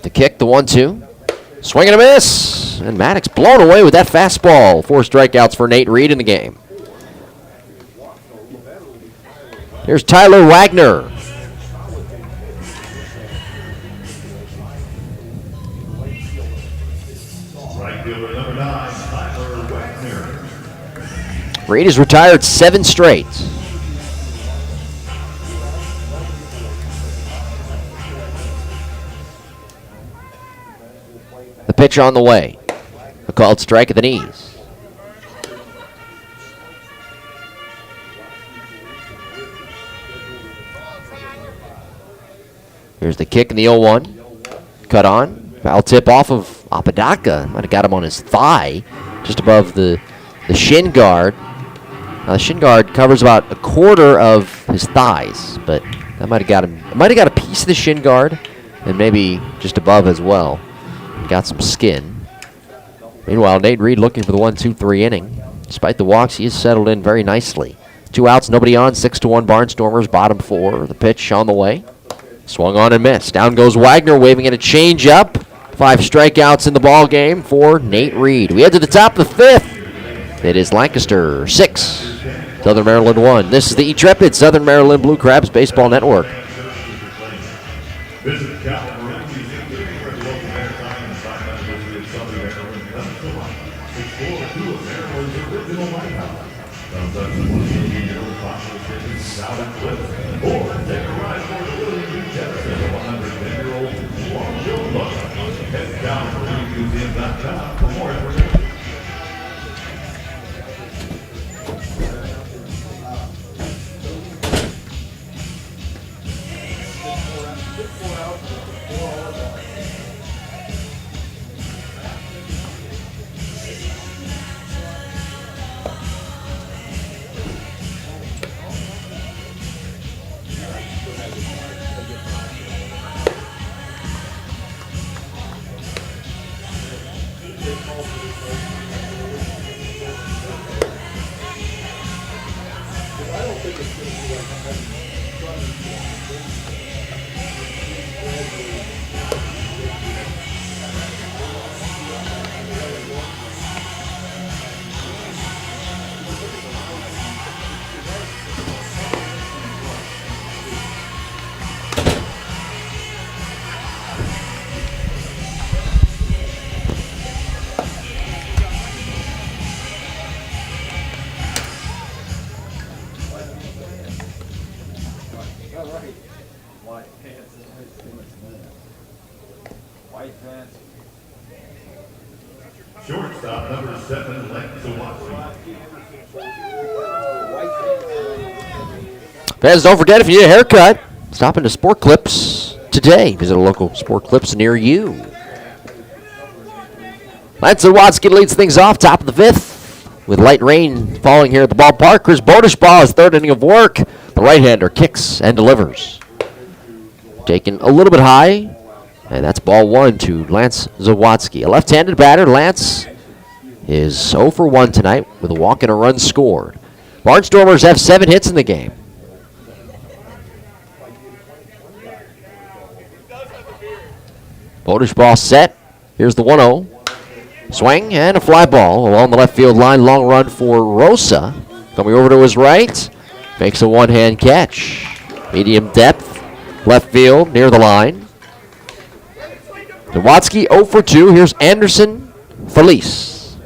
A: The kick, the 1-2. Swing and a miss. And Maddox blown away with that fastball. 4 strikeouts for Nate Reed in the game. Here's Tyler Wagner.
B: Right fielder number 9, Tyler Wagner.
A: Reed has retired 7 straight. The pitch on the way. A called strike at the knees. Here's the kick in the 0-1. Cut on. Foul tip off of Apodaca. Might have got him on his thigh, just above the shin guard. Now the shin guard covers about a quarter of his thighs, but that might have got him. Might have got a piece of the shin guard, and maybe just above as well. Got some skin. Meanwhile, Nate Reed looking for the 1-2-3 inning. Despite the walks, he has settled in very nicely. 2 outs, nobody on. 6-1 Barnstormers. Bottom 4. The pitch on the way. Swung on and missed. Down goes Wagner, waving at a changeup. 5 strikeouts in the ball game for Nate Reed. We head to the top of the 5th. It is Lancaster 6, Southern Maryland 1. This is the Intrepid Southern Maryland Blue Crabs Baseball Network.
B: Visit California, local maritime and side with Southern Maryland, explore 2 of Maryland's original lighthouse. Comes up to 1-year-old popular South and Cliff, or take a ride for the William B. Jefferson, a 110-year-old long-built boat. Head down to MarineMuseum.com for more information.
A: Fans, don't forget, if you need a haircut, stop into Sport Clips today. Visit a local Sport Clips near you. Lancaster Barnstormers leads things off, top of the 5th, with light rain falling here at the ballpark. Chris Bodishball, third inning of work. The right-hander kicks and delivers. Taken a little bit high, and that's ball 1 to Lance Zawadzki. A left-handed batter, Lance is 0 for 1 tonight with a walk and a run scored. Barnstormers have 7 hits in the game. Bodishball set. Here's the 1-0. Swing and a fly ball along the left field line. Long run for Rosa. Coming over to his right. Makes a one-hand catch. Medium depth. Left field near the line. Zawadzki 0 for 2. Here's Anderson Felice.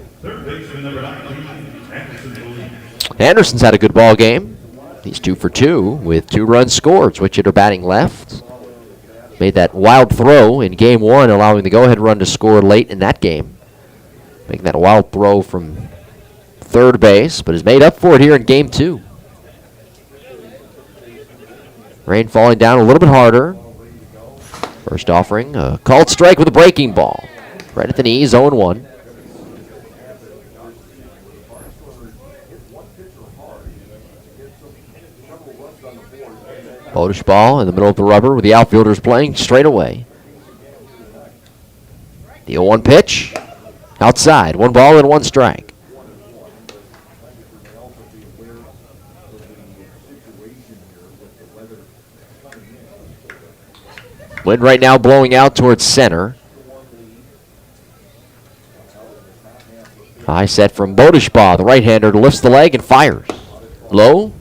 A: Anderson's had a good ball game. He's 2 for 2 with 2 runs scored. Switch hitter batting left. Made that wild throw in game 1, allowing the go-ahead run to score late in that game. Making that a wild throw from third base, but has made up for it here in game 2. Rain falling down a little bit harder. First offering, a called strike with a breaking ball. Right at the knees, 0-1. Bodishball in the middle of the rubber with the outfielders playing straight away. The 0-1 pitch. Outside. 1 ball and 1 strike. Wind right now blowing out towards center. High set from Bodishball. The right-hander lifts the leg and fires. Low.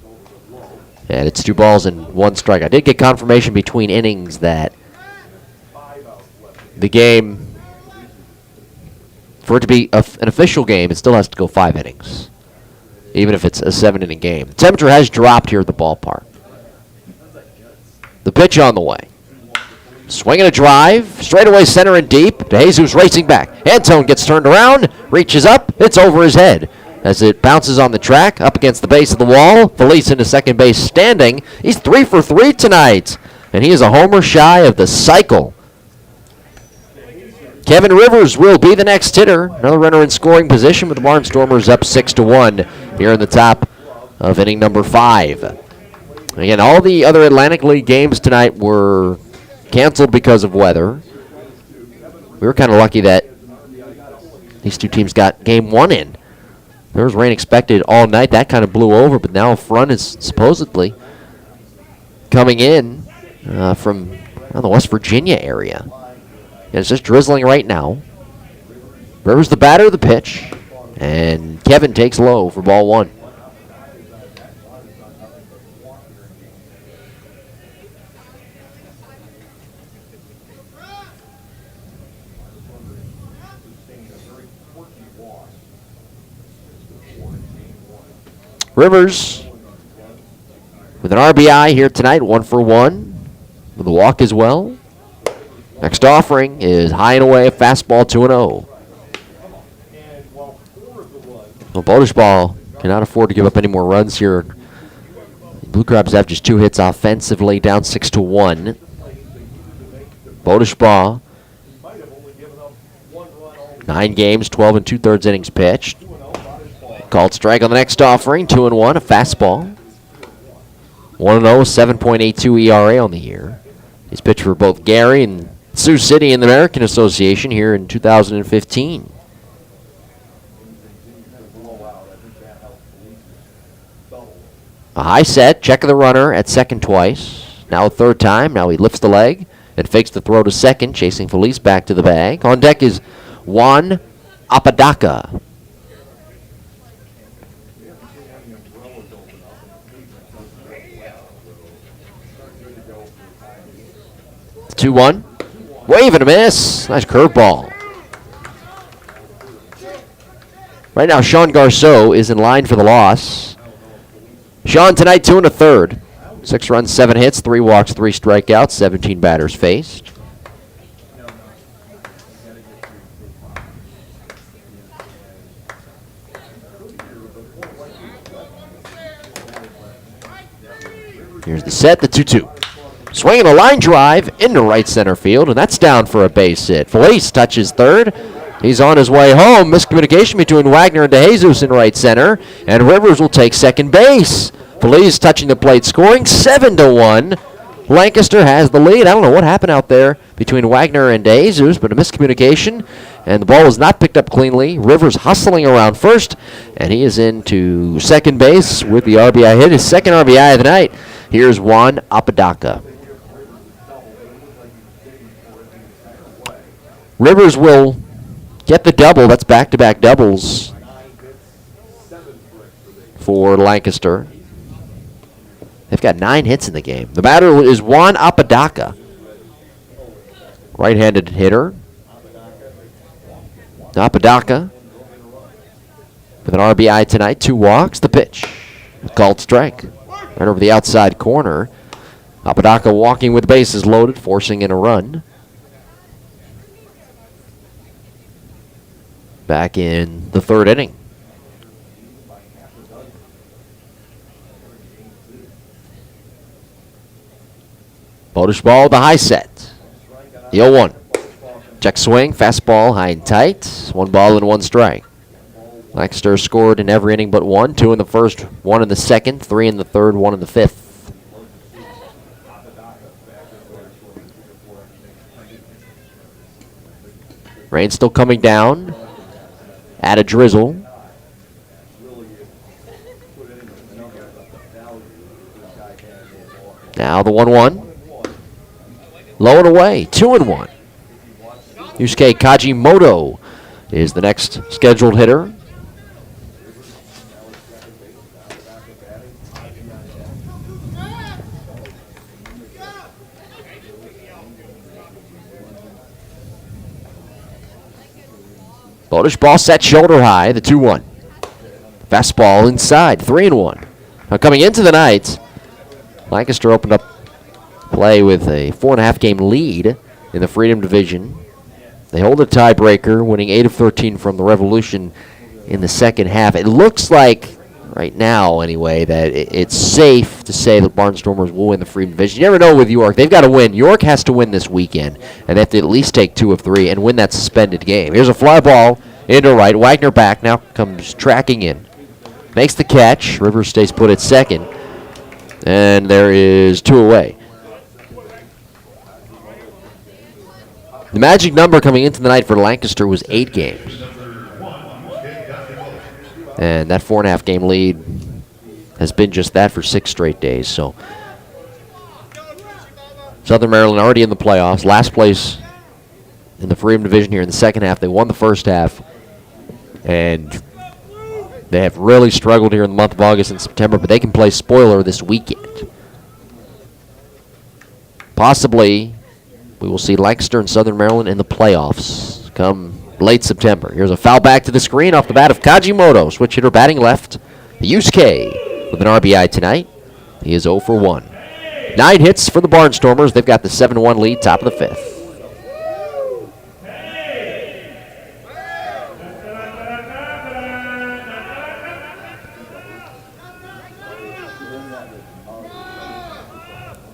A: And it's 2 balls and 1 strike. I did get confirmation between innings that the game, for it to be an official game, it still has to go 5 innings, even if it's a 7-inning game. The temperature has dropped here at the ballpark. The pitch on the way. Swinging a drive, straightaway center and deep. DeJesus racing back. Antone gets turned around, reaches up, it's over his head. As it bounces on the track, up against the base of the wall. Felice into second base standing. He's 3 for 3 tonight, and he is a homer shy of the cycle. Kevin Rivers will be the next hitter. Another runner in scoring position with the Barnstormers up 6-1 here in the top of inning number 5. Again, all the other Atlantic League games tonight were canceled because of weather. We were kind of lucky that these 2 teams got game 1 in. There was rain expected all night. That kind of blew over, but now a front is supposedly coming in from the West Virginia area. And it's just drizzling right now. Rivers the batter, the pitch, and Kevin takes low for ball 1. Rivers with an RBI here tonight, 1 for 1, with a walk as well. Next offering is high and away, a fastball, 2-0. Well, Bodishball cannot afford to give up any more runs here. The Blue Crabs have just 2 hits offensively, down 6-1. Bodishball, 9 games, 12 2/3 innings pitched. Called strike on the next offering, 2-1, a fastball. 1-0, 7.82 ERA on the year. He's pitched for both Gary and Sioux City in the American Association here in 2015. A high set, check of the runner at second twice. Now a third time. Now he lifts the leg and fakes the throw to second, chasing Felice back to the bag. On deck is Juan Apodaca. It's 2-1. Wave and a miss. Nice curveball. Right now, Sean Garceau is in line for the loss. Sean tonight 2 1/3. 6 runs, 7 hits, 3 walks, 3 strikeouts, 17 batters faced. Here's the set, the 2-2. Swinging a line drive into right center field, and that's down for a base hit. Felice touches third. He's on his way home. Miscommunication between Wagner and DeJesus in right center, and Rivers will take second base. Felice touching the plate, scoring 7-1. Lancaster has the lead. I don't know what happened out there between Wagner and DeJesus, but a miscommunication, and the ball was not picked up cleanly. Rivers hustling around first, and he is into second base with the RBI hit, his second RBI of the night. Here's Juan Apodaca. Rivers will get the double. That's back-to-back doubles for Lancaster. They've got 9 hits in the game. The batter is Juan Apodaca, right-handed hitter. Apodaca with an RBI tonight, 2 walks. The pitch, called strike, right over the outside corner. Apodaca walking with bases loaded, forcing in a run. Back in the 3rd inning. Bodish ball, the high set. The 0-1. Check swing, fastball, high and tight. 1 ball and 1 strike. Lancaster scored in every inning but 1. 2 in the first, 1 in the second, 3 in the third, 1 in the fifth. Rain still coming down. Add a drizzle. Now the 1-1. Low and away, 2-1. Yusuke Kajimoto is the next scheduled hitter. Bodish ball set shoulder high, the 2-1. Fastball inside, 3-1. Now coming into the night, Lancaster opened up play with a 4.5 game lead in the Freedom Division. They hold a tiebreaker, winning 8 of 13 from the Revolution in the second half. It looks like, right now anyway, that it's safe to say that Barnstormers will win the Freedom Division. You never know with York. They've got to win. York has to win this weekend, and they have to at least take 2 of 3 and win that suspended game. Here's a fly ball into right. Wagner back now, comes tracking in. Makes the catch. Rivers stays put at second. And there is 2 away. The magic number coming into the night for Lancaster was 8 games. And that 4.5 game lead has been just that for 6 straight days. So Southern Maryland already in the playoffs. Last place in the Freedom Division here in the second half. They won the first half. And they have really struggled here in the month of August and September, but they can play spoiler this weekend. Possibly we will see Lancaster and Southern Maryland in the playoffs come late September. Here's a foul back to the screen off the bat of Kajimoto. Switch hitter batting left. Yusuke with an RBI tonight. He is 0 for 1. 9 hits for the Barnstormers. They've got the 7-1 lead, top of the 5th.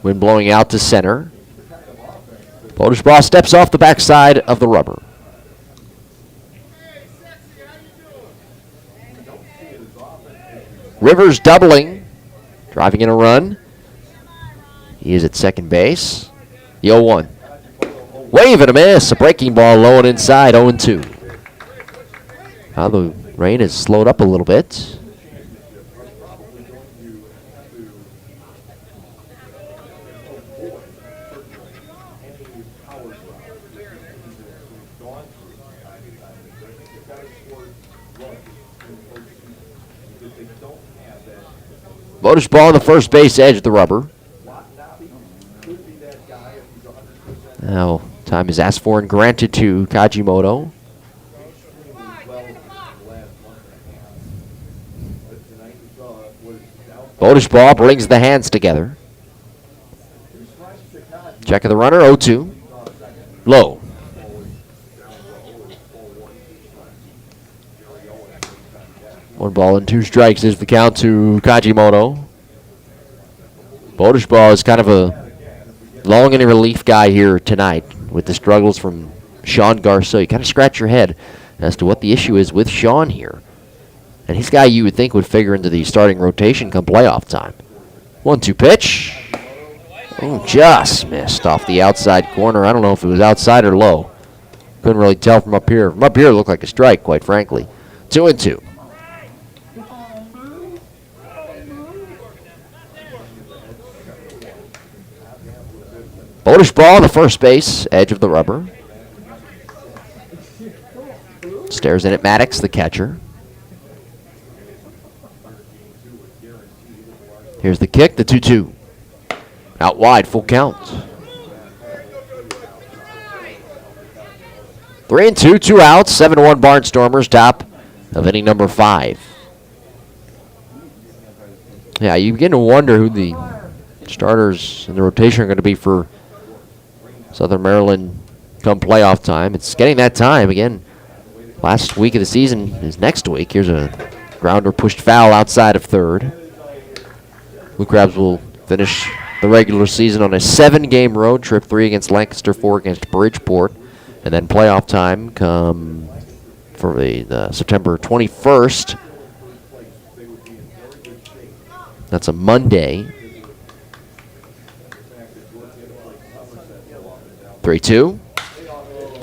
A: Wind blowing out to center. Bodish ball steps off the backside of the rubber. Rivers doubling, driving in a run. He is at second base. The 0-1. Wave and a miss. A breaking ball low and inside, 0-2. Now the rain has slowed up a little bit. Bodish ball on the first base edge of the rubber. Now, time is asked for and granted to Kajimoto. Bodish ball brings the hands together. Check of the runner, 0-2. Low. One ball and 2 strikes is the count to Kajimoto. Bodishbaugh is kind of a long and relief guy here tonight with the struggles from Sean Garceau. You kind of scratch your head as to what the issue is with Sean here. And he's a guy you would think would figure into the starting rotation come playoff time. 1-2 pitch. Oh, just missed off the outside corner. I don't know if it was outside or low. Couldn't really tell from up here. From up here, it looked like a strike, quite frankly. 2-2. Bodishbaugh, the first base, edge of the rubber. Stares in at Maddox, the catcher. Here's the kick, the 2-2. Out wide, full count. 3-2, 2 outs, 7-1 Barnstormers, top of inning number 5. Yeah, you begin to wonder who the starters in the rotation are going to be for Southern Maryland come playoff time. It's getting that time again. Last week of the season is next week. Here's a grounder pushed foul outside of third. Blue Crabs will finish the regular season on a 7-game road trip, 3 against Lancaster, 4 against Bridgeport. And then playoff time come for the September 21st. That's a Monday. 3-2.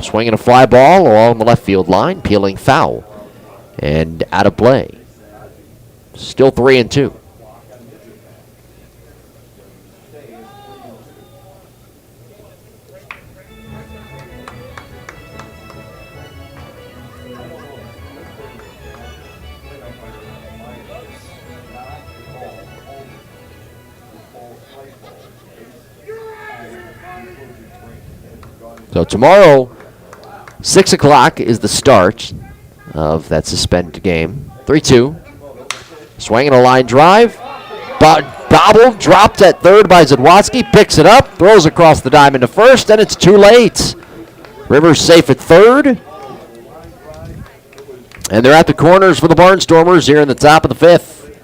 A: Swinging a fly ball along the left field line, peeling foul. And out of play. Still 3-2. So tomorrow, 6 o'clock is the start of that suspended game. 3-2. Swinging a line drive. Bobbled, dropped at third by Zadwotsky. Picks it up, throws across the diamond to first, and it's too late. Rivers safe at third. And they're at the corners for the Barnstormers here in the top of the 5th.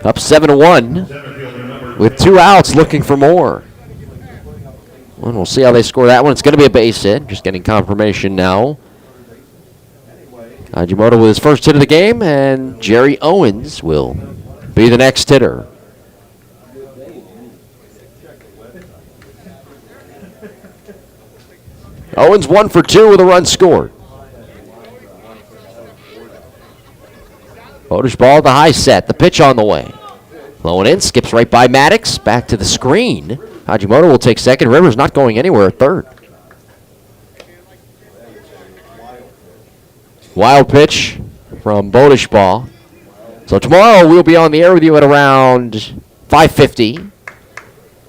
A: Up 7-1 with 2 outs, looking for more. And we'll see how they score that one. It's going to be a base hit. Just getting confirmation now. Hajimoto with his first hit of the game, and Jerry Owens will be the next hitter. Owens 1 for 2 with a run scored. Bodishbaugh the high set. The pitch on the way. Low and in. Skips right by Maddox. Back to the screen. Hajimoto will take second. Rivers not going anywhere at third. Wild pitch from Bodishbaugh. So tomorrow we'll be on the air with you at around 5:50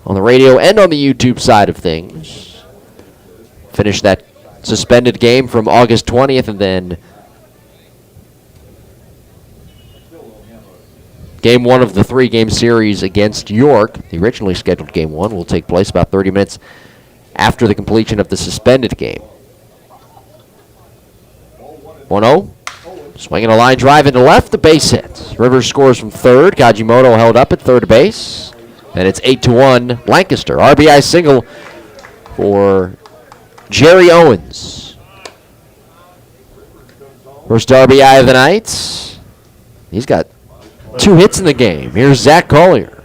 A: on the radio and on the YouTube side of things. Finish that suspended game from August 20th, and then Game 1 of the 3-game series against York, the originally scheduled Game 1, will take place about 30 minutes after the completion of the suspended game. 1-0. Swinging a line drive into left, the base hit. Rivers scores from third. Kajimoto held up at third base. And it's 8-1 Lancaster. RBI single for Jerry Owens. First RBI of the night. He's got 2 hits in the game. Here's Zach Collier.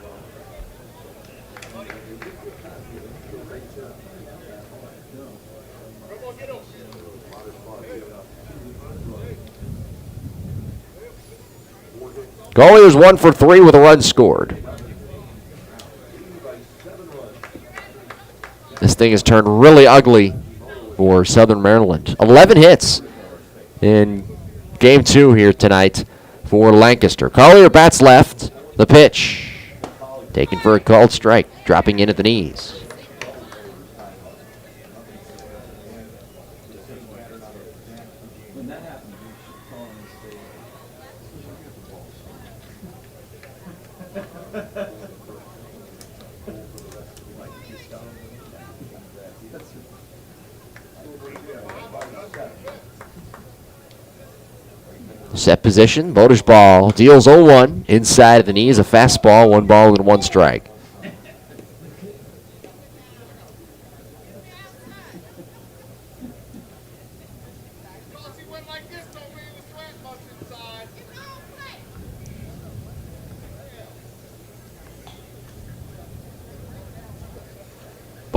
A: Collier's 1 for 3 with a run scored. This thing has turned really ugly for Southern Maryland. 11 hits in Game 2 here tonight for Lancaster. Collier bats left. The pitch. Taken for a called strike. Dropping in at the knees. Set position. Bodishbaugh deals 0-1. Inside of the knees, a fastball, 1 ball and 1 strike.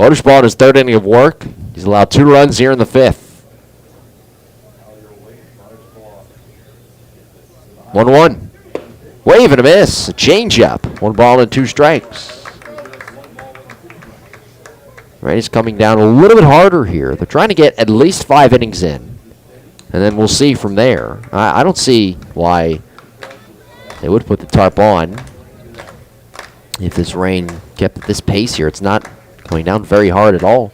A: Bodish ball in his third inning of work. He's allowed 2 runs here in the 5th. 1-1. Wave and a miss. A changeup. 1 ball and 2 strikes. Rays coming down a little bit harder here. They're trying to get at least 5 innings in. And then we'll see from there. I don't see why they would put the tarp on if this rain kept at this pace here. It's not going down very hard at all.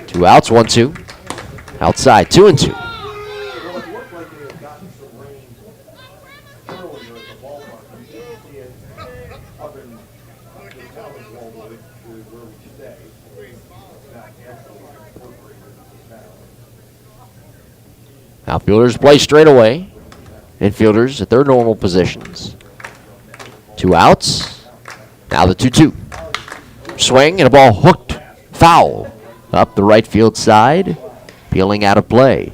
A: 2 outs, 1-2. Outside, 2-2. Outfielders play straight away. Infielders at their normal positions. 2 outs. Now the 2-2. Swing and a ball hooked. Foul. Up the right field side. Peeling out of play.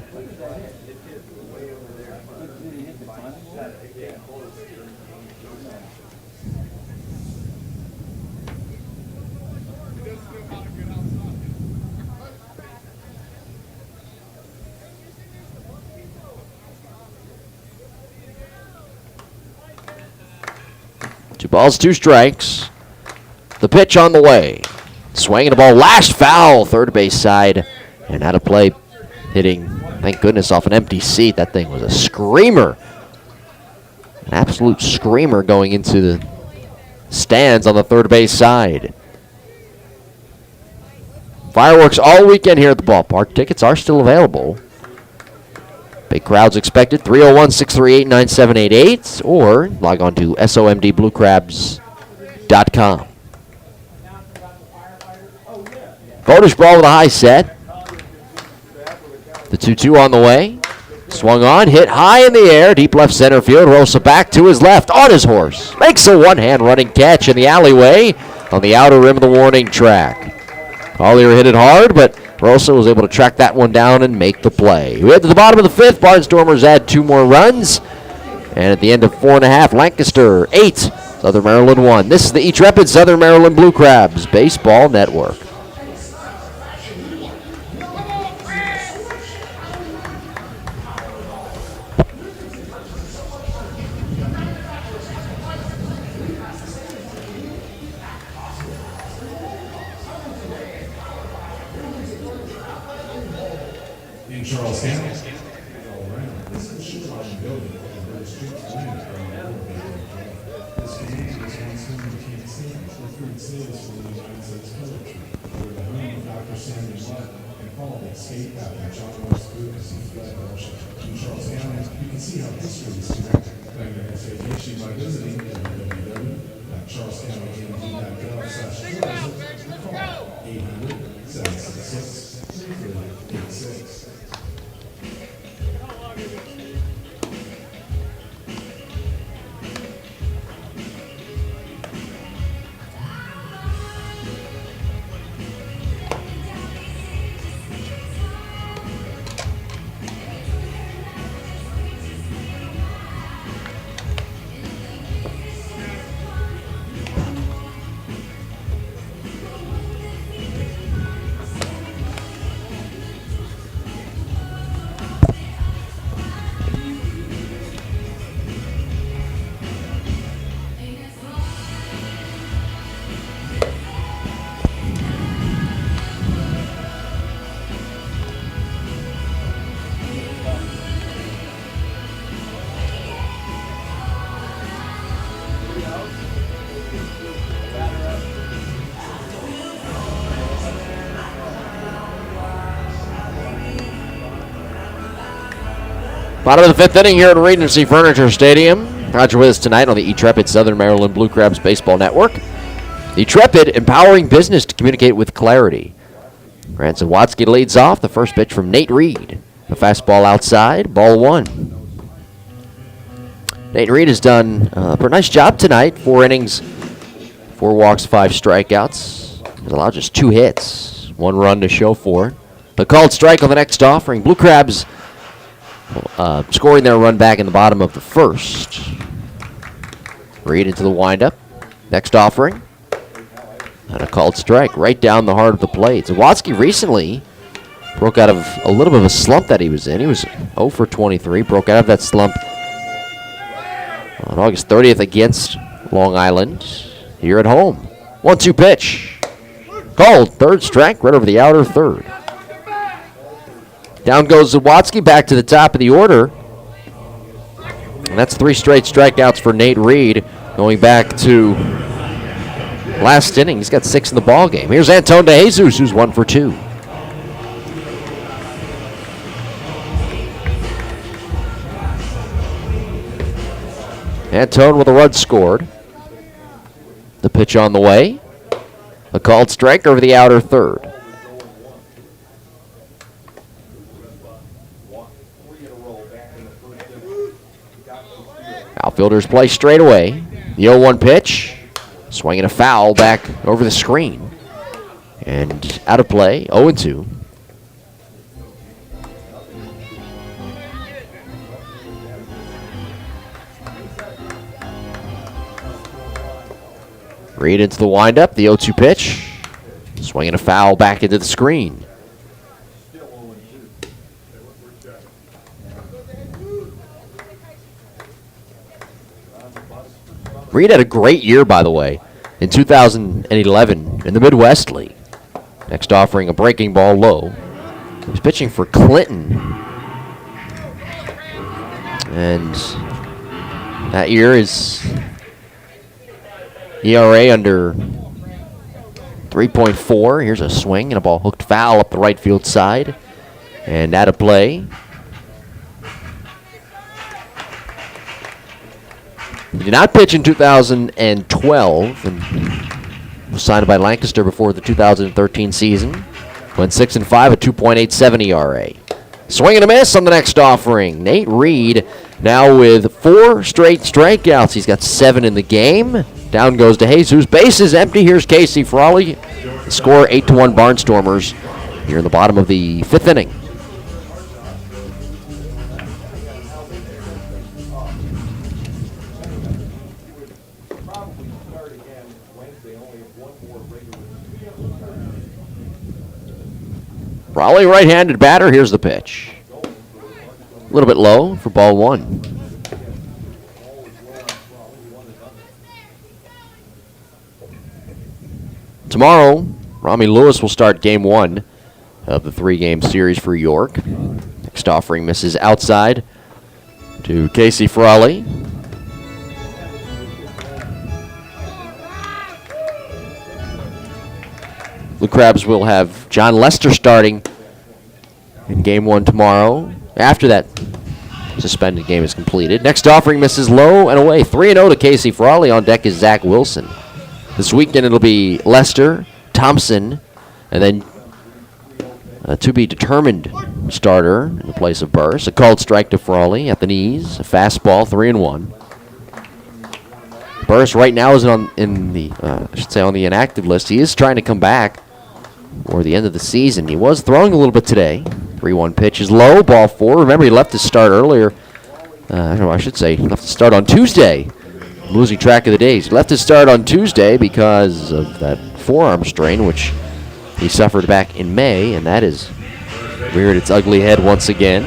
A: Two balls, 2 strikes. The pitch on the way. Swing and a ball lashed foul. Third base side. And out of play. Hitting, thank goodness, off an empty seat. That thing was a screamer. An absolute screamer going into the stands on the third base side. Fireworks all weekend here at the ballpark. Tickets are still available. Big crowds expected. 301-638-9788 or log on to somdbluecrabs.com. Bodish ball with a high set. The 2-2 on the way. Swung on, hit high in the air, deep left center field. Rosa back to his left on his horse. Makes a one-hand running catch in the alleyway on the outer rim of the warning track. Collier hit it hard, but Rosa was able to track that one down and make the play. We head to the bottom of the 5th. Barnstormers add 2 more runs. And at the end of 4.5, Lancaster 8, Southern Maryland 1. This is the Intrepid Southern Maryland Blue Crabs Baseball Network.
B: Charles County.
A: Bottom of the 5th inning here at Regency Furniture Stadium. Roger with us tonight on the Intrepid Southern Maryland Blue Crabs Baseball Network. The Intrepid empowering business to communicate with clarity. Grant Zawatsky leads off. The first pitch from Nate Reed. The fastball outside, ball 1. Nate Reed has done a pretty nice job tonight. 4 innings, 4 walks, 5 strikeouts. He's allowed just 2 hits, 1 run to show for it. The called strike on the next offering. Blue Crabs scoring their run back in the bottom of the 1st. Reed into the windup. Next offering. And a called strike right down the heart of the plate. Zawadski recently broke out of a little bit of a slump that he was in. He was 0 for 23, broke out of that slump on August 30th against Long Island here at home. 1-2 pitch. Called, third strike, right over the outer third. Down goes Zawadski, back to the top of the order. And that's 3 straight strikeouts for Nate Reed, going back to last inning. He's got 6 in the ball game. Here's Anton DeJesus, who's 1 for 2. Anton with a run scored. The pitch on the way. A called strike over the outer third. Outfielders play straight away. The 0-1 pitch. Swinging a foul back over the screen. And out of play, 0-2. Reed into the windup, the 0-2 pitch. Swinging a foul back into the screen. Reed had a great year, by the way, in 2011 in the Midwest League. Next offering a breaking ball low. He's pitching for Clinton. And that year is ERA under 3.4. Here's a swing and a ball hooked foul up the right field side. And out of play. He did not pitch in 2012 and was signed by Lancaster before the 2013 season. Went 6-5 at 2.87 ERA. Swing and a miss on the next offering. Nate Reed now with 4 straight strikeouts. He's got 7 in the game. Down goes DeJesus. Base is empty. Here's Casey Frawley. The score 8-1 Barnstormers here in the bottom of the 5th inning. Frawley, right-handed batter. Here's the pitch. A little bit low for ball 1. Tomorrow, Rami Lewis will start game 1 of the 3-game series for York. Next offering misses outside to Casey Frawley. Blue Crabs will have John Lester starting in game 1 tomorrow. After that suspended game is completed. Next offering misses low and away. 3-0 to Casey Frawley. On deck is Zach Wilson. This weekend it'll be Lester, Thompson, and then a to-be-determined starter in the place of Burris. A called strike to Frawley at the knees. A fastball, 3-1. Burris right now is on the inactive list. He is trying to come back for the end of the season. He was throwing a little bit today. 3-1 pitch is low, ball 4. Remember, he left his start earlier. I should say, left his start on Tuesday. I'm losing track of the days. He left his start on Tuesday because of that forearm strain, which he suffered back in May, and that is reared its ugly head once again.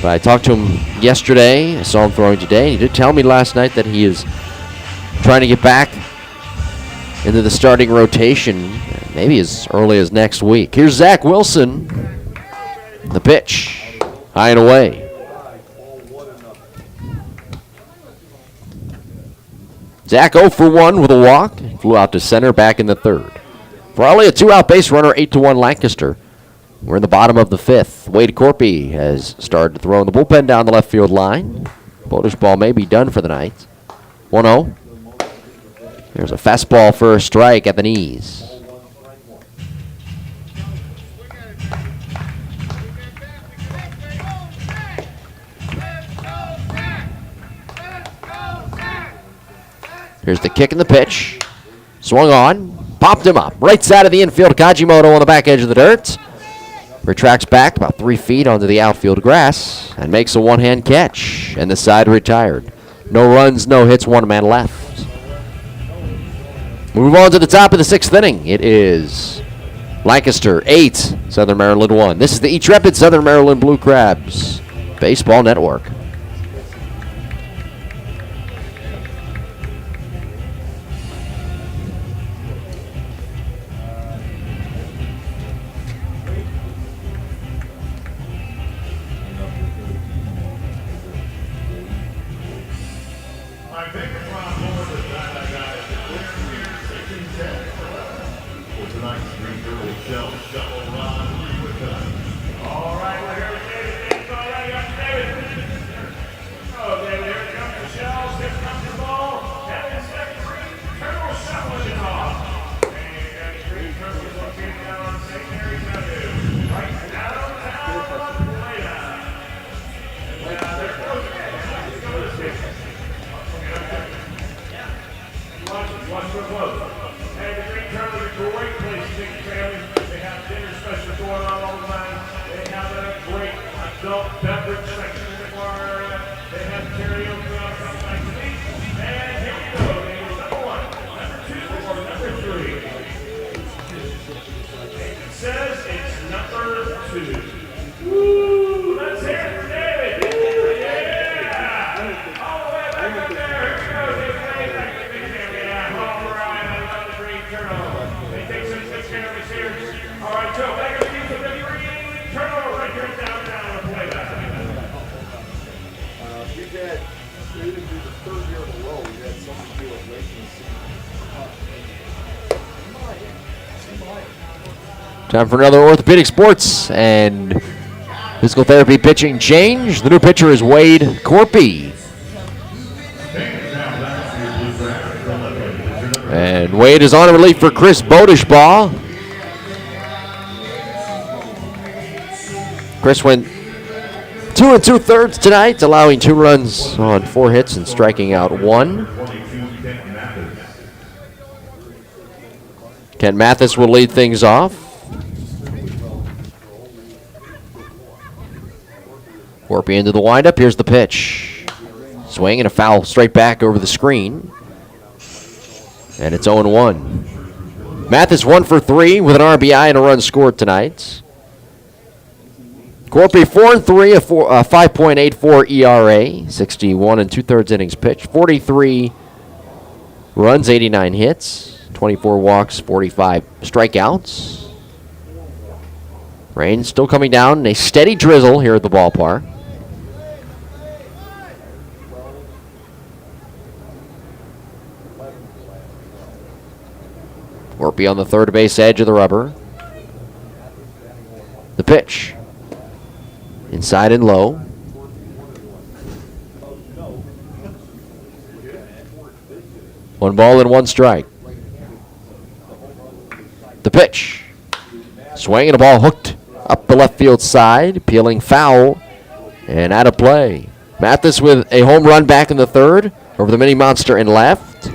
A: But I talked to him yesterday. I saw him throwing today, and he did tell me last night that he is trying to get back into the starting rotation, maybe as early as next week. Here's Zach Wilson. The pitch, high and away. Zach 0 for 1 with a walk. Flew out to center, back in the 3rd. Frawley, a 2-out base runner, 8-1 Lancaster. We're in the bottom of the 5th. Wade Corpy has started to throw in the bullpen down the left field line. Boulder's ball may be done for the night. 1-0. There's a fastball for a strike at the knees. Here's the kick and the pitch. Swung on. Popped him up. Right side of the infield. Kajimoto on the back edge of the dirt. Retracts back about 3 feet onto the outfield grass and makes a one-hand catch. And the side retired. No runs, no hits, 1 man left. Move on to the top of the 6th inning. It is Lancaster 8, Southern Maryland 1. This is the Intrepid Southern Maryland Blue Crabs Baseball Network.
B: I think it's on board with that guy. Clear here, 16-10. For tonight's Green Turtle Shovel Ron with us. All right, we're here with David. All right, you got David. Oh, David, here comes the shell. Here comes the ball. And it's that Green Turtle shoveling it off. And Green Turtle is located down on St. Mary's Avenue. Right downtown Atlanta. And there goes it. Let's go to the 6th. Watch real close. And the Green Turtle is a great place to take family. They have dinner specials going on all the time. They have a great adult beverage section in the bar area. They have karaoke on some nights to eat. And here we go. They go number 1, number 2, or number 3. It says it's number 2. Woo! Let's hear it for David. Yeah! All the way back up there. Here we go. David. They take some good care of us here. All right, Joe, back up to you for the Green Turtle right here downtown to play that.
D: We've had, even through the 3rd year in a row, we've had something to do with late in the season.
A: Time for another Orthopedic Sports and Physical Therapy pitching change. The new pitcher is Wade Corpy. And Wade is on in relief for Chris Bodishbaugh. Chris went 2 2/3 tonight, allowing 2 runs on 4 hits and striking out 1. Kent Mathis will lead things off. Corpy into the windup. Here's the pitch. Swing and a foul straight back over the screen. And it's 0-1. Mathis 1 for 3 with an RBI and a run scored tonight. Corpy 4 and 3, a 5.84 ERA, 61 2/3 innings pitched, 43 runs, 89 hits, 24 walks, 45 strikeouts. Rain still coming down, a steady drizzle here at the ballpark. Corpy on the third base edge of the rubber. The pitch. Inside and low. One ball and 1 strike. The pitch. Swing and a ball hooked up the left field side. Peeling foul and out of play. Mathis with a home run back in the 3rd over the mini monster in left.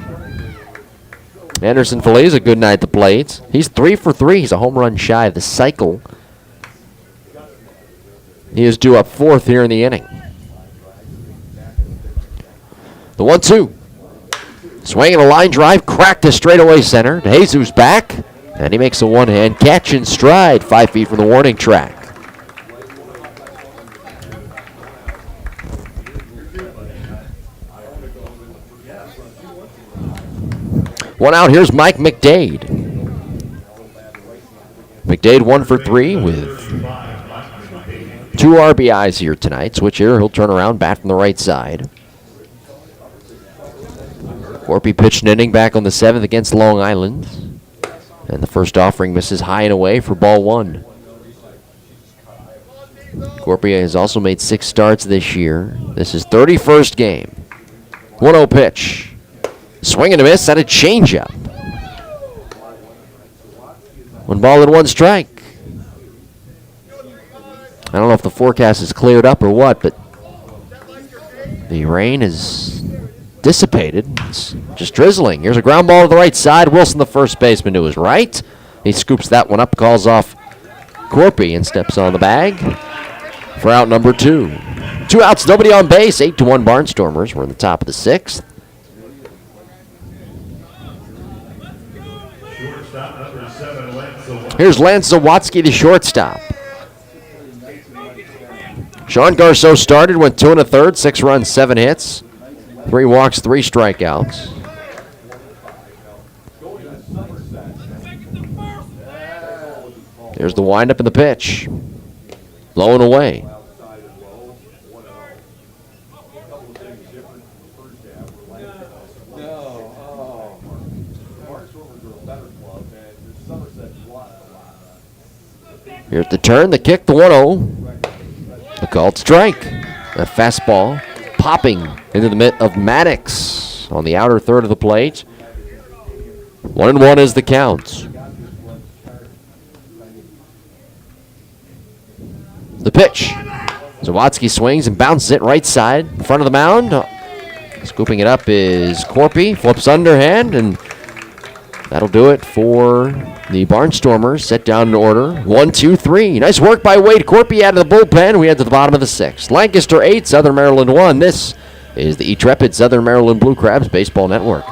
A: Anderson Feliz a good night at the plate. He's 3 for 3. He's a home run shy of the cycle. He is due up 4th here in the inning. The 1-2. Swing and a line drive. Cracked to straightaway center. Jesus back. And he makes a one-hand catch in stride 5 feet from the warning track. One out, here's Mike McDade. McDade 1 for 3 with 2 RBIs here tonight. Switch here, he'll turn around, bat from the right side. Corpy pitched an inning back on the 7th against Long Island. And the first offering misses high and away for ball 1. Corpy has also made 6 starts this year. This is 31st game. 1-0 pitch. Swing and a miss at a changeup. 1 ball and 1 strike. I don't know if the forecast is cleared up or what, but the rain is dissipated. It's just drizzling. Here's a ground ball to the right side. Wilson, the first baseman, to his right. He scoops that one up, calls off Corpy, and steps on the bag for out number 2. 2 outs, nobody on base. 8-1 Barnstormers. We're in the top of the 6th. Here's Lance Zawatsky, the shortstop. Sean Garceau started, went 2 1/3, 6 runs, 7 hits, 3 walks, 3 strikeouts. There's the windup and the pitch. Low and away. Here's the turn, the kick, the 1-0. The called strike. A fastball popping into the mitt of Maddox on the outer third of the plate. 1-1 is the count. The pitch. Zawatsky swings and bounces it right side in front of the mound. Scooping it up is Corpy. Flips underhand, and that'll do it for the Barnstormers. Set down in order. 1, 2, 3. Nice work by Wade Corpy out of the bullpen. We head to the bottom of the 6th. Lancaster 8, Southern Maryland 1. This is the Intrepid Southern Maryland Blue Crabs Baseball Network.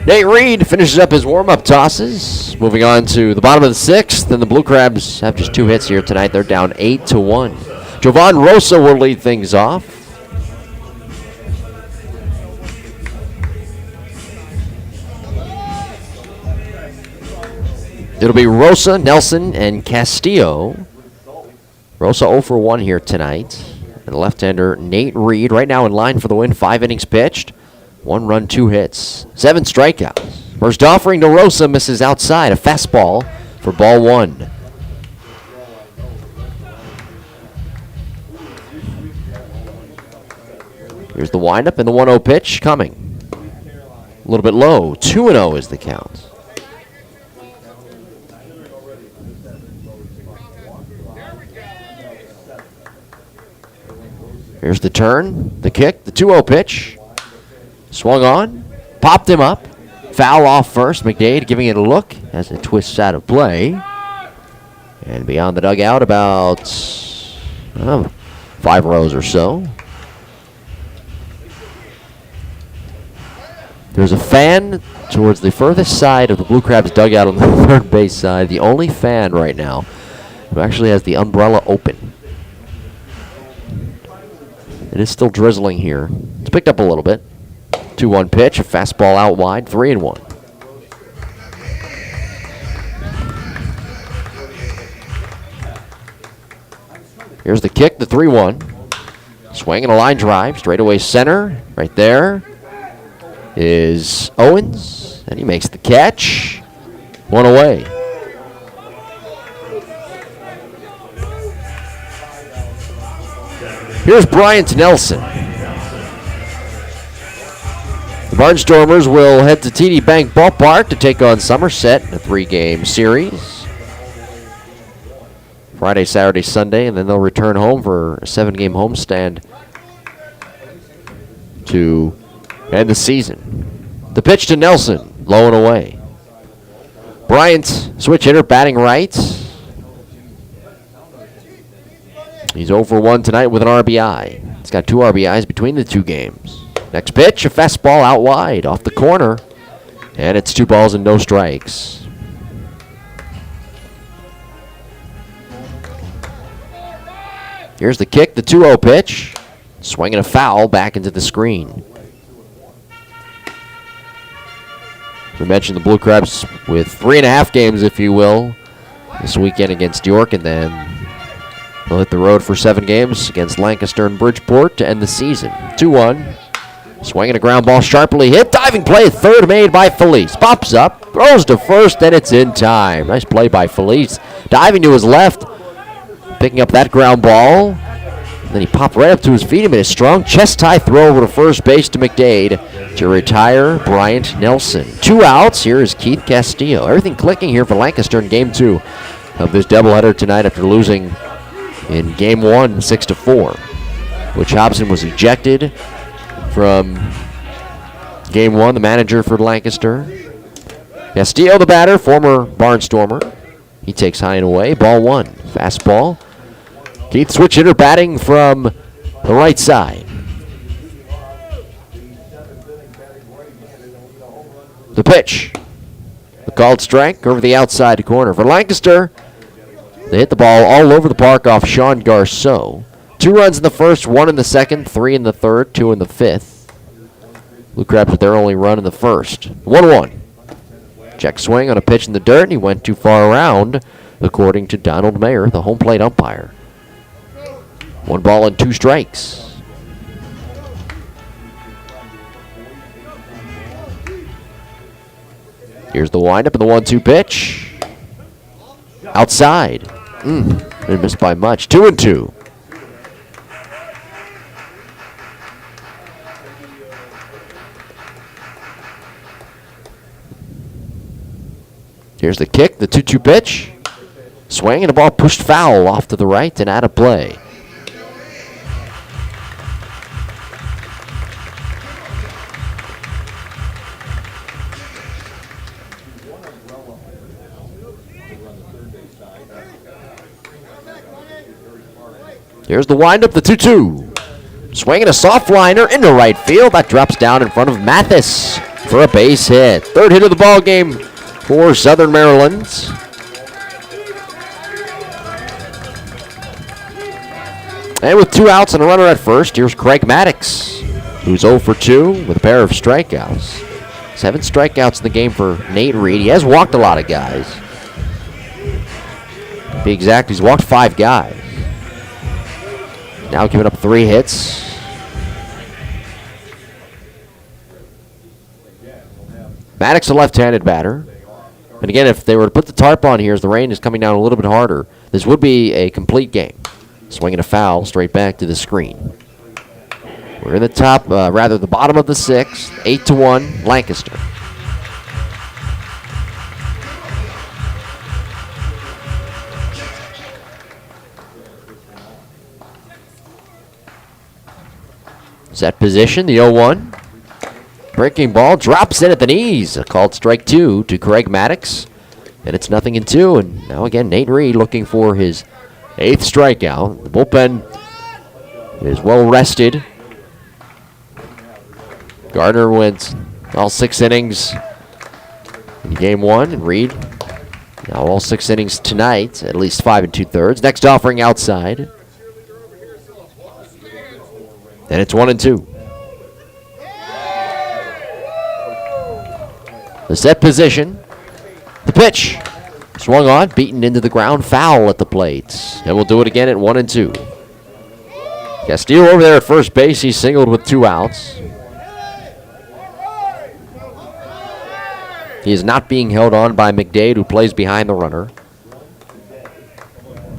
A: Nate Reed finishes up his warm-up tosses. Moving on to the bottom of the 6th, and the Blue Crabs have just 2 hits here tonight. They're down 8-1. Jovan Rosa will lead things off. It'll be Rosa, Nelson, and Castillo. Rosa 0 for 1 here tonight. And the left-hander Nate Reed right now in line for the win. 5 innings pitched. 1 run, 2 hits, 7 strikeouts. First offering to Rosa misses outside. A fastball for ball 1. Here's the windup and the 1-0 pitch coming. A little bit low. 2-0 is the count. Here's the turn, the kick, the 2-0 pitch. Swung on, popped him up. Foul off first. McDade giving it a look as it twists out of play. And beyond the dugout, about 5 rows or so. There's a fan towards the furthest side of the Blue Crabs dugout on the third base side. The only fan right now who actually has the umbrella open. It is still drizzling here. It's picked up a little bit. 2-1 pitch, a fastball out wide, 3-1. Here's the kick, the 3-1. Swing and a line drive, straightaway center. Right there is Owens, and he makes the catch. 1 away. Here's Bryant Nelson. The Barnstormers will head to TD Bank Ballpark to take on Somerset in a 3-game series. Friday, Saturday, Sunday, and then they'll return home for a 7-game homestand to end the season. The pitch to Nelson, low and away. Bryant, switch hitter, batting right. He's 0 for 1 tonight with an RBI. He's got 2 RBIs between the 2 games. Next pitch, a fastball out wide, off the corner. And it's 2 balls and no strikes. Here's the kick, the 2-0 pitch. Swinging a foul back into the screen. We mentioned the Blue Crabs with 3.5 games, if you will, this weekend against York, and then they'll hit the road for 7 games against Lancaster and Bridgeport to end the season. 2-1. Swinging a ground ball sharply hit. Diving play, third made by Felice. Pops up, throws to first, and it's in time. Nice play by Felice. Diving to his left, picking up that ground ball. And then he popped right up to his feet. He made a strong chest tie throw over to first base to McDade to retire Bryant Nelson. 2 outs. Here is Keith Castillo. Everything clicking here for Lancaster in Game 2 of this doubleheader tonight after losing in Game 1 6-4. Which Hobson was ejected from Game 1, the manager for Lancaster. Castillo, the batter, former Barnstormer. He takes high and away. Ball 1. Fastball. Keith switch hitter batting from the right side. The pitch. The called strike over the outside corner. For Lancaster, they hit the ball all over the park off Sean Garceau. 2 runs in the first, 1 in the second, 3 in the third, 2 in the fifth. Blue Crabs with their only run in the first. 1-1. Check swing on a pitch in the dirt, and he went too far around, according to Donald Mayer, the home plate umpire. 1 ball and 2 strikes. Here's the windup and the 1-2 pitch. Outside. Didn't miss by much. 2-2. Here's the kick, the 2-2 pitch. Swing and a ball pushed foul off to the right and out of play. Here's the windup, the 2-2. Swinging a soft liner into right field. That drops down in front of Mathis for a base hit. 3rd hit of the ball game for Southern Maryland. And with 2 outs and a runner at first, here's Craig Maddox, who's 0 for 2 with a pair of strikeouts. 7 strikeouts in the game for Nate Reed. He has walked a lot of guys. To be exact, he's walked 5 guys. Now giving up 3 hits. Maddox, a left-handed batter. And again, if they were to put the tarp on here as the rain is coming down a little bit harder, this would be a complete game. Swinging a foul straight back to the screen. We're in the top, the bottom of the 6th. 8-1, Lancaster. Set position, the 0-1. Breaking ball, drops in at the knees. A called strike 2 to Craig Maddox. And it's 0-2. And now again, Nate Reed looking for his 8th strikeout. The bullpen is well rested. Gardner went all 6 innings in Game 1. And Reed now all 6 innings tonight, at least 5 2/3. Next offering outside. And it's 1-2. The set position. The pitch. Swung on, beaten into the ground, foul at the plate. And we'll do it again at 1-2. Castillo over there at first base. He singled with 2 outs. He is not being held on by McDade, who plays behind the runner.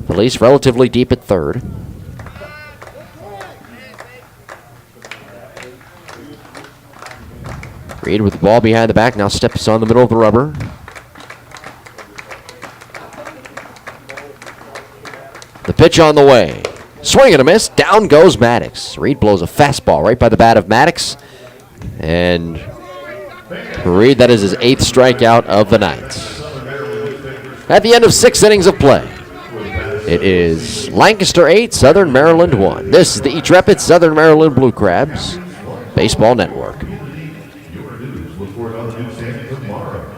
A: Felice relatively deep at third. Reed with the ball behind the back, now steps on the middle of the rubber. The pitch on the way. Swing and a miss. Down goes Maddox. Reed blows a fastball right by the bat of Maddox. And Reed, that is his 8th strikeout of the night. At the end of 6 innings of play, it is Lancaster 8, Southern Maryland 1. This is the Intrepid Southern Maryland Blue Crabs Baseball Network.
B: Your news. Look for it on the newsstand tomorrow.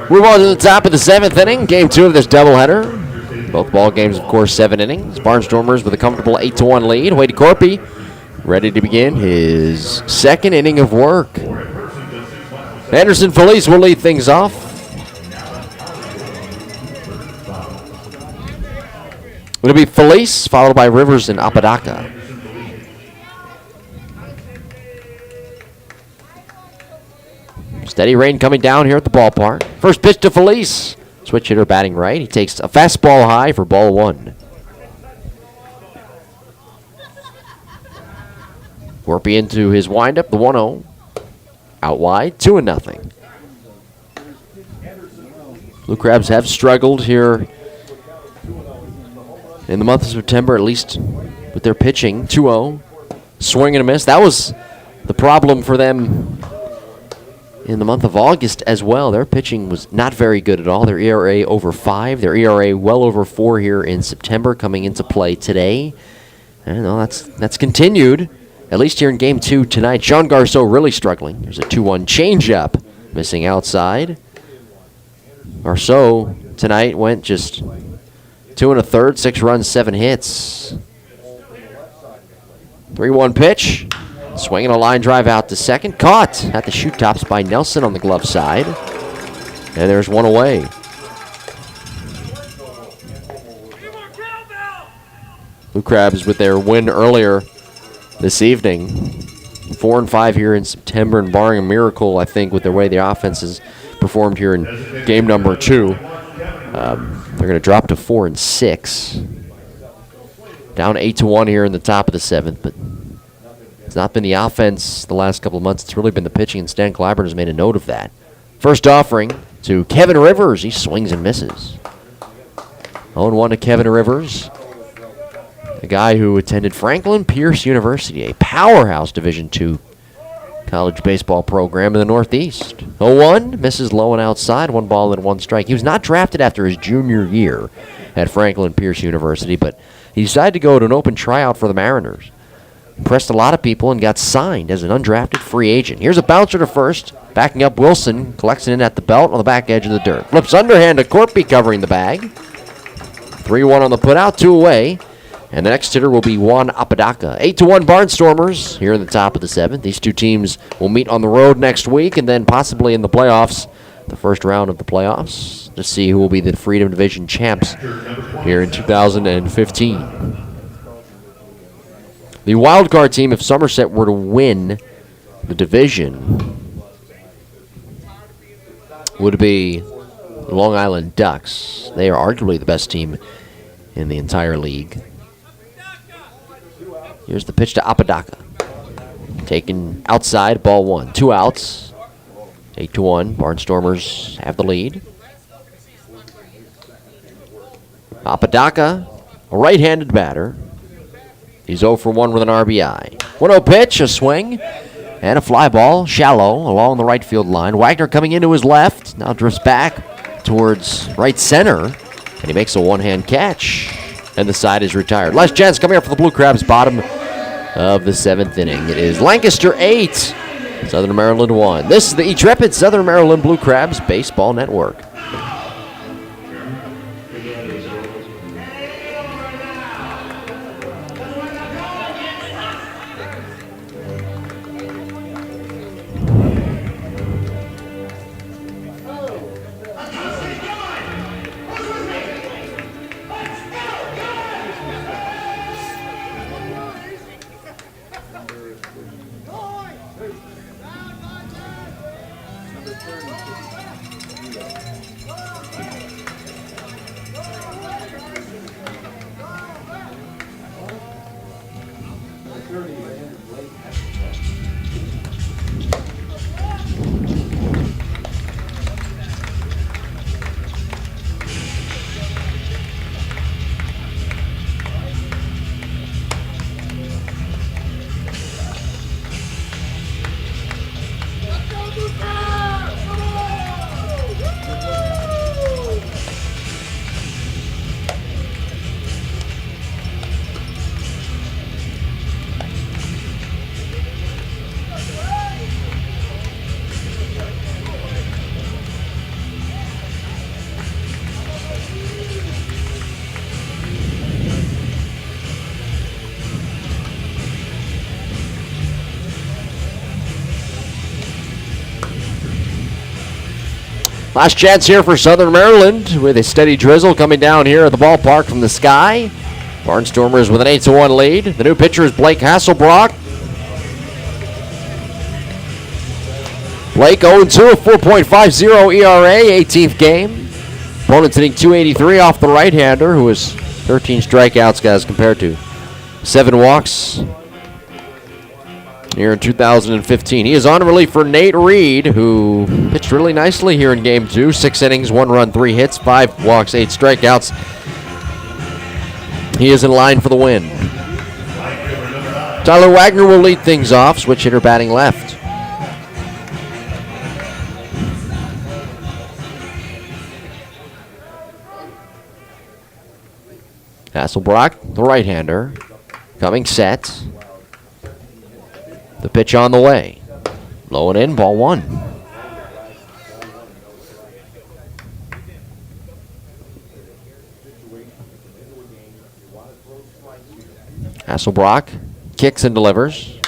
A: Move on to the top of the 7th inning, game 2 of this doubleheader. Both ball games, of course, 7 innings. Barnstormers with a comfortable 8-1 lead. Wade Corpy ready to begin his 2nd inning of work. Anderson Felice will lead things off. It'll be Felice, followed by Rivers and Apodaca. Steady rain coming down here at the ballpark. First pitch to Felice. Switch hitter batting right. He takes a fastball high for ball 1. Corpy into his windup, the 1-0. Out wide, 2-0. Blue Crabs have struggled here in the month of September, at least with their pitching. 2-0. Swing and a miss. That was the problem for them in the month of August as well. Their pitching was not very good at all. Their ERA over 5. Their ERA well over 4 here in September coming into play today. And that's continued, at least here in Game 2 tonight. Sean Garceau really struggling. There's a 2-1 changeup missing outside. Garceau tonight went just 2 1/3, 6 runs, 7 hits. 3-1 pitch. Swinging a line drive out to second. Caught at the shoot tops by Nelson on the glove side. And there's one away. Blue Crabs with their win earlier this evening. 4-5 here in September, and barring a miracle, I think, with the way the offense has performed here in game number 2, they're going to drop to 4-6. Down 8-1 here in the top of the 7th, but it's not been the offense the last couple of months. It's really been the pitching, and Stan Clyburn has made a note of that. First offering to Kevin Rivers. He swings and misses. 0-1 to Kevin Rivers, a guy who attended Franklin Pierce University, a powerhouse Division II college baseball program in the Northeast. 0-1, misses low and outside, 1 ball and 1 strike. He was not drafted after his junior year at Franklin Pierce University, but he decided to go to an open tryout for the Mariners. Impressed a lot of people and got signed as an undrafted free agent. Here's a bouncer to first. Backing up Wilson, collects it in at the belt on the back edge of the dirt. Flips underhand to Corpy covering the bag. 3-1 on the putout, 2 away. And the next hitter will be Juan Apodaca. 8-1 Barnstormers here in the top of the 7th. These two teams will meet on the road next week and then possibly in the playoffs, the first round of the playoffs, to see who will be the Freedom Division champs here in 2015. The wild card team, if Somerset were to win the division, would be Long Island Ducks. They are arguably the best team in the entire league. Here's the pitch to Apodaca. Taken outside, ball 1. 2 outs. 8-1. Barnstormers have the lead. Apodaca, a right-handed batter. He's 0 for 1 with an RBI. 1-0 pitch, a swing, and a fly ball, shallow, along the right field line. Wagner coming into his left, now drifts back towards right center, and he makes a one-hand catch, and the side is retired. Last chance coming up for the Blue Crabs, bottom of the 7th inning. It is Lancaster 8, Southern Maryland 1. This is the intrepid Southern Maryland Blue Crabs Baseball Network. Last chance here for Southern Maryland with a steady drizzle coming down here at the ballpark from the sky. Barnstormers with an 8-1 lead. The new pitcher is Blake Hasselbrock. Blake 0-2, a 4.50 ERA, 18th game. Opponent's hitting .283 off the right-hander, who has 13 strikeouts, guys, compared to 7 walks here in 2015. He is on relief for Nate Reed, who pitched really nicely here in Game 2. 6 innings, 1 run, 3 hits, 5 walks, 8 strikeouts. He is in line for the win. Tyler Wagner will lead things off. Switch hitter batting left. Hasselbrock, the right-hander, coming set. The pitch on the way. Low and in, ball 1. Hasselbrock kicks and delivers.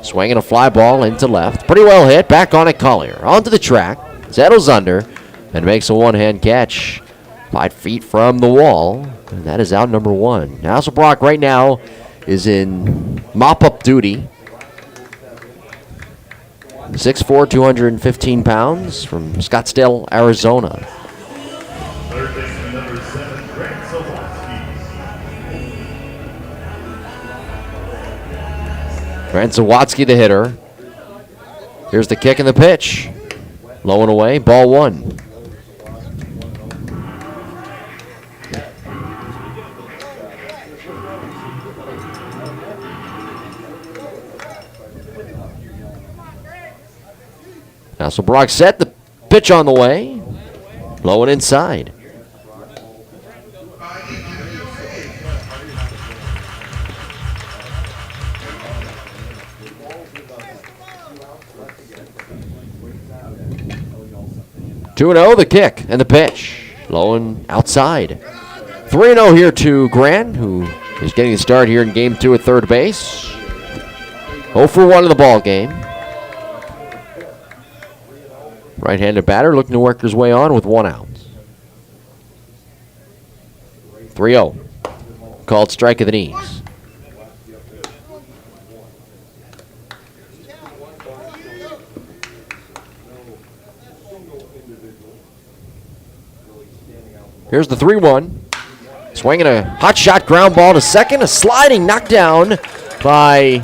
A: Swinging a fly ball into left. Pretty well hit. Back on it, Collier. Onto the track. Settles under and makes a one-hand catch. 5 feet from the wall. And that is out number 1. Hasselbrock right now is in mop-up duty. 6'4", 215 pounds from Scottsdale, Arizona.
B: Third baseman number 7, Grant
A: Grant Zawatsky, the hitter. Here's the kick and the pitch. Low and away, ball 1. Hasselbrock set, the pitch on the way. Low and inside. Two 2-0, the kick and the pitch. Low and outside. 3-0 here to Grant, who is getting the start here in Game 2 at third base. 0 for 1 in the ball game. Right-handed batter looking to work his way on with 1 out. 3-0. Called strike of the knees. Here's the 3-1. Swinging a hot shot ground ball to second. A sliding knockdown by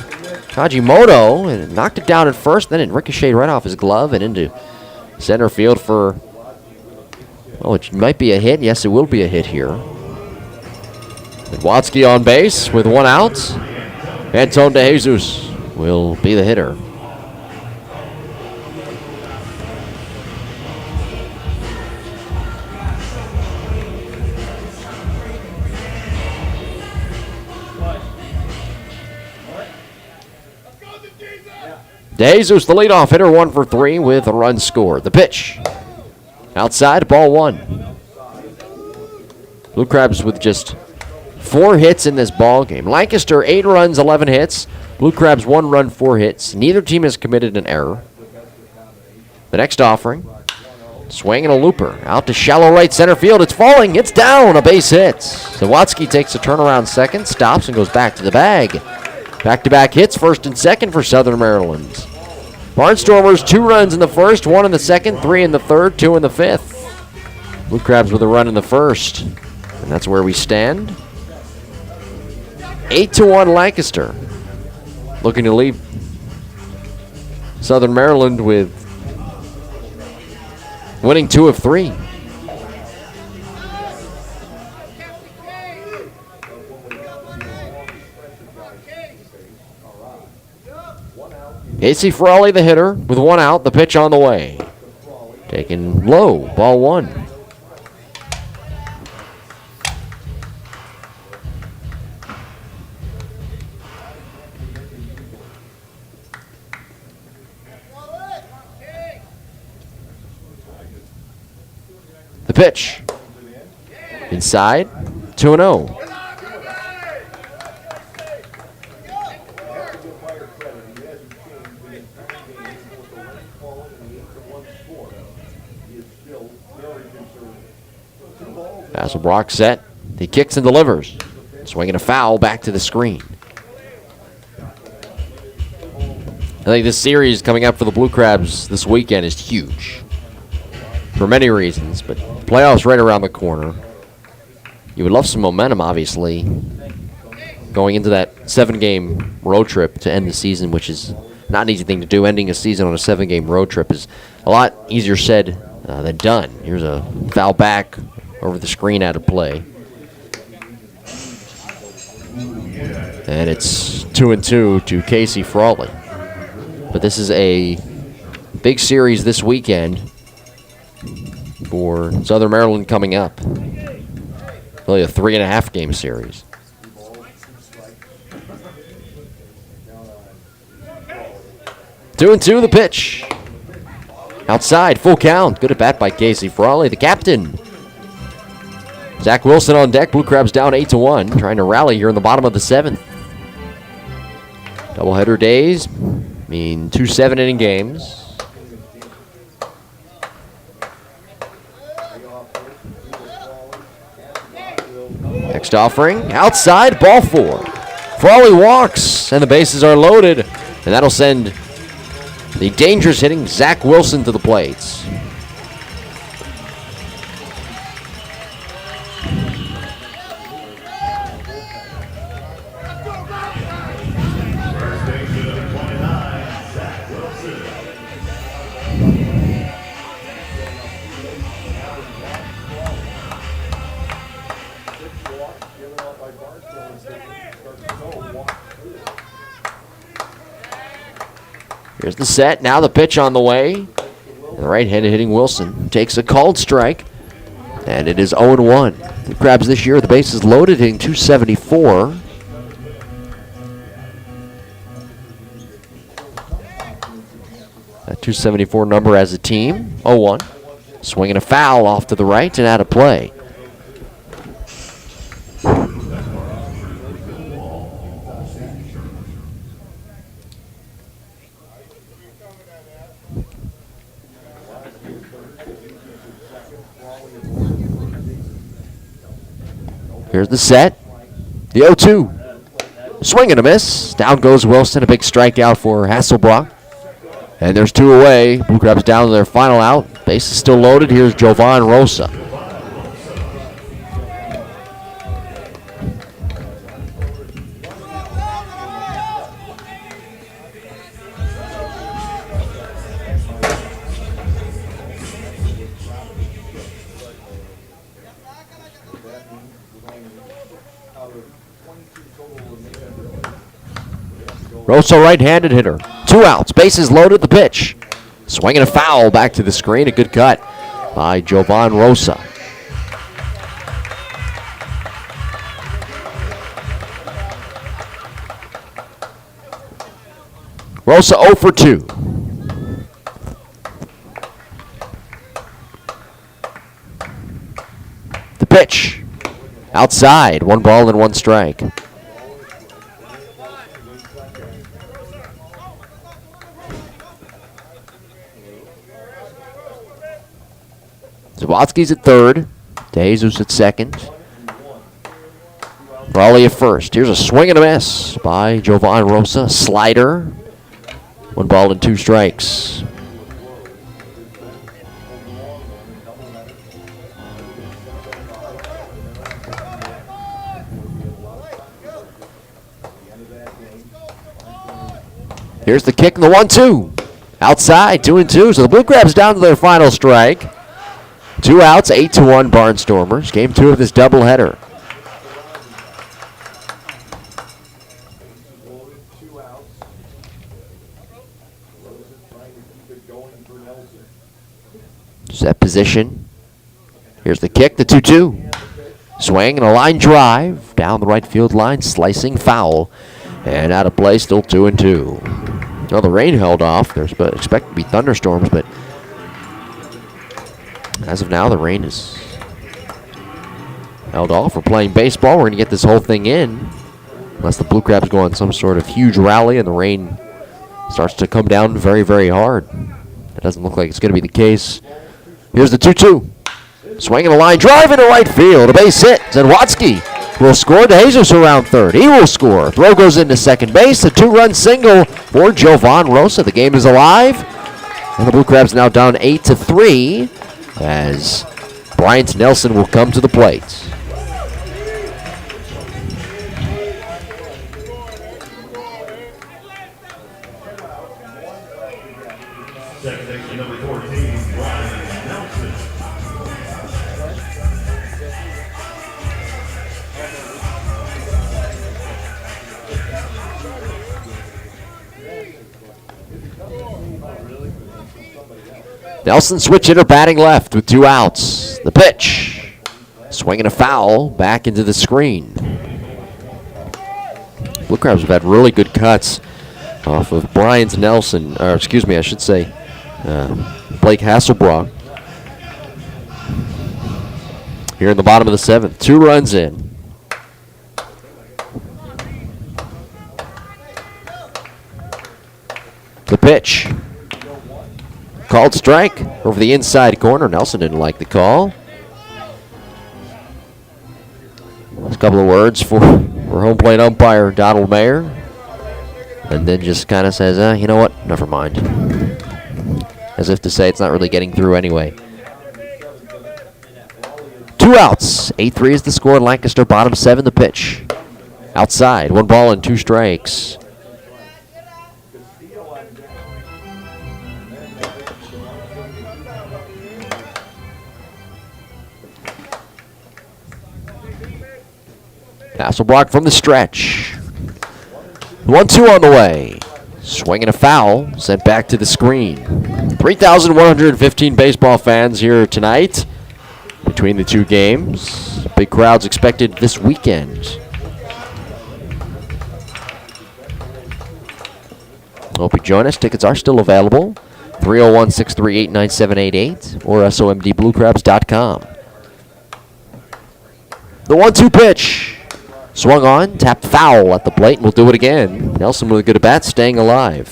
A: Kajimoto. And it knocked it down at first. Then it ricocheted right off his glove and into center field for, oh, it might be a hit. Yes, it will be a hit here. And Watsky on base with 1 out. Anton De Jesus will be the hitter. De Jesus, the leadoff hitter, 1 for 3 with a run scored. The pitch. Outside, ball 1. Blue Crabs with just 4 hits in this ball game. Lancaster, 8 runs, 11 hits. Blue Crabs, 1 run, 4 hits. Neither team has committed an error. The next offering. Swing and a looper. Out to shallow right center field. It's falling. It's down. A base hit. Zawatsky takes a turnaround second, stops, and goes back to the bag. Back-to-back hits, first and second for Southern Maryland. Barnstormers, 2 runs in the first, 1 in the second, 3 in the third, 2 in the fifth. Blue Crabs with a run in the first. And that's where we stand. 8-1 Lancaster. Looking to leave Southern Maryland with winning 2 of 3. Casey Frawley, the hitter, with 1 out. The pitch on the way. Taken low, ball 1. The pitch. Inside, 2-0. Hasselbrock set. He kicks and delivers. Swinging a foul back to the screen. I think this series coming up for the Blue Crabs this weekend is huge. For many reasons, but playoffs right around the corner. You would love some momentum, obviously, going into that 7-game road trip to end the season, which is not an easy thing to do. Ending a season on a 7-game road trip is a lot easier said than done. Here's a foul back over the screen out of play. And it's 2-2 to Casey Frawley. But this is a big series this weekend for Southern Maryland coming up. Really a 3.5-game series. 2-2 the pitch. Outside, full count. Good at bat by Casey Frawley, the captain. Zach Wilson on deck. Blue Crabs down 8-1. Trying to rally here in the bottom of the 7th. Doubleheader days mean 2 7-inning games. Next offering. Outside, ball 4. Frawley walks, and the bases are loaded. And that'll send the dangerous hitting Zach Wilson to the plates. Here's the set. Now the pitch on the way. And the right-handed hitting Wilson takes a called strike. And it is 0-1. The Crabs this year, the bases loaded, hitting .274. That .274 number as a team. 0-1. Swinging a foul off to the right and out of play. Here's the set. The 0-2. Swing and a miss. Down goes Wilson. A big strikeout for Hasselbrock. And there's 2 away. Blue Crabs down to their final out. Base is still loaded. Here's Jovan Rosa. Rosa, right-handed hitter. 2 outs. Bases loaded. The pitch. Swinging a foul back to the screen. A good cut by Jovan Rosa. Rosa 0 for 2. The pitch. Outside. 1 ball and 1 strike. Zawadzki's at third. DeJesus at second. Raleigh at first. Here's a swing and a miss by Jovan Rosa. Slider. 1 ball and 2 strikes. Here's the kick and the 1-2. Outside, 2-2. So the Blue Crabs down to their final strike. 2 outs, 8-1 Barnstormers. Game 2 of this doubleheader. Set position. Here's the kick, the 2-2. Swing and a line drive down the right field line, slicing foul. And out of play, still 2-2. Well, the rain held off. There's expected to be thunderstorms, but as of now, the rain is held off. We're playing baseball. We're going to get this whole thing in. Unless the Blue Crabs go on some sort of huge rally and the rain starts to come down very, very hard. It doesn't look like it's going to be the case. Here's the 2-2. Swinging a line drive into right field. A base hit. Zawadzki will score. DeJesus around third. He will score. Throw goes into second base. A 2-run single for Jovan Rosa. The game is alive. And the Blue Crabs now down 8-3 as Bryant Nelson will come to the plate.
B: Second baseman number 14, Bryant Nelson.
A: Nelson switch hitter batting left with 2 outs. The pitch. Swinging a foul back into the screen. Blue Crabs have had really good cuts off of Bryant Nelson, or excuse me, I should say Blake Hasselbrock. Here in the bottom of the 7th. 2 runs in. The pitch. Called strike over the inside corner. Nelson didn't like the call. A couple of words for home plate umpire Donald Mayer. And then just kind of says, you know what, never mind. As if to say it's not really getting through anyway. 2 outs. 8-3 is the score in Lancaster. Bottom 7, the pitch. Outside. 1 ball and 2 strikes. Hasselbrock from the stretch. 1-2 on the way. Swinging a foul, sent back to the screen. 3,115 baseball fans here tonight between the 2 games. Big crowds expected this weekend. Hope you join us. Tickets are still available. 301-638-9788 or somdbluecrabs.com. The 1-2 pitch. Swung on, tapped foul at the plate, and we'll do it again. Nelson with a good at bat, staying alive.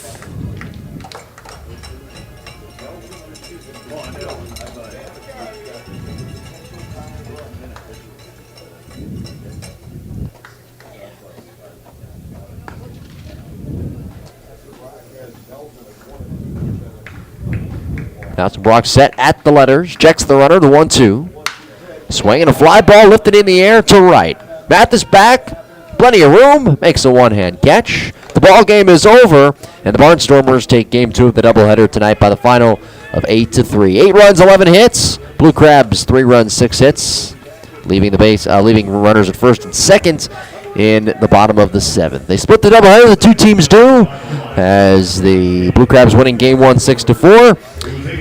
A: Hasselbrock set at the letters, checks the runner, the 1-2. Swinging a fly ball lifted in the air to right. Mathis back, plenty of room, makes a one-hand catch. The ball game is over, and the Barnstormers take game 2 of the doubleheader tonight by the final of 8-3. 8 runs, 11 hits. Blue Crabs, 3 runs, 6 hits. leaving the base, leaving runners at first and second in the bottom of the 7th. They split the doubleheader. The two teams do, as the Blue Crabs winning Game 1 6-4,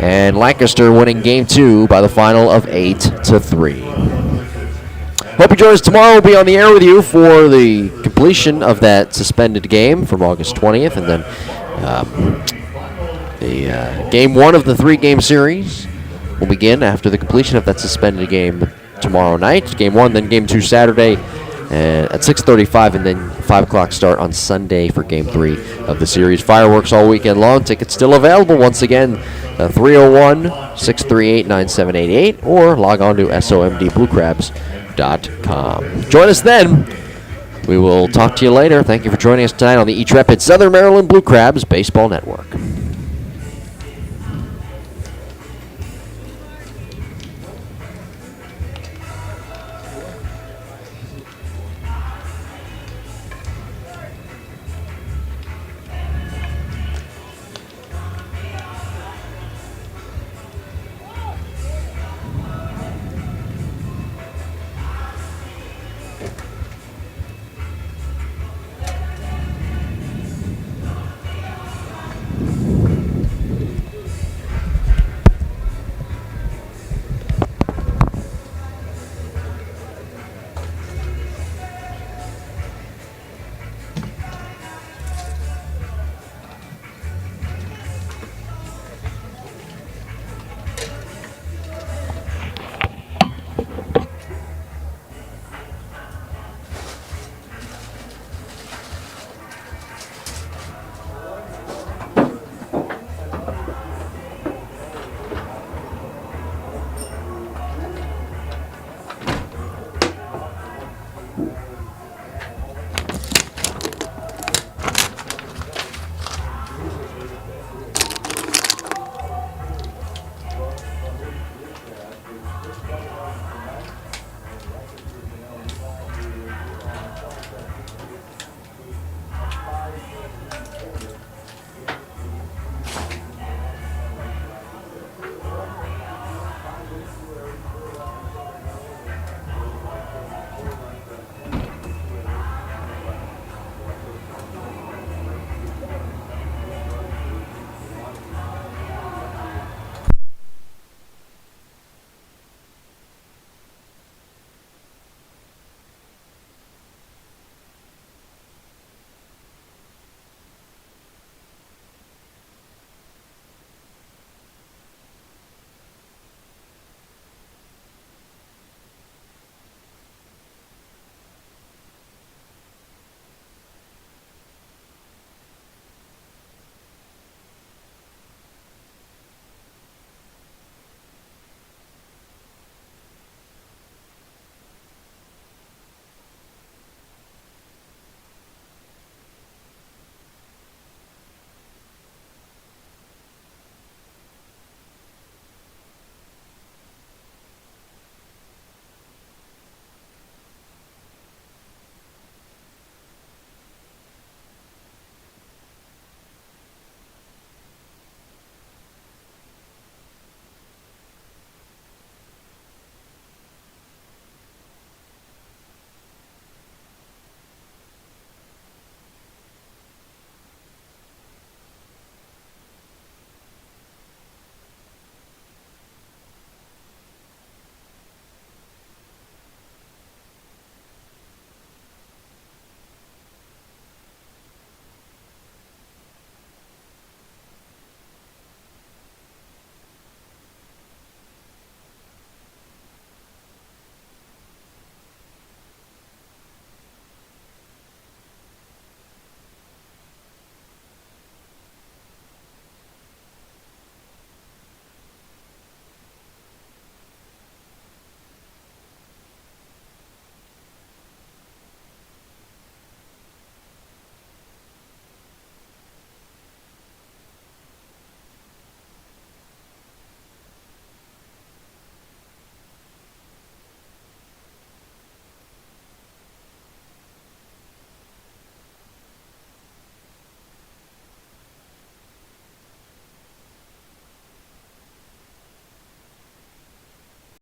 A: and Lancaster winning Game 2 by the final of 8-3. Hope you join us tomorrow. We'll be on the air with you for the completion of that suspended game from August 20th, and then the Game 1 of the 3-game series will begin after the completion of that suspended game tomorrow night. Game 1, then Game 2 Saturday at 6:35, and then 5 o'clock start on Sunday for Game 3 of the series. Fireworks all weekend long. Tickets still available. Once again, 301-638-9788, or log on to somdbluecrabs.com. Join us then. We will talk to you later. Thank you for joining us tonight on the Intrepid Southern Maryland Blue Crabs Baseball Network.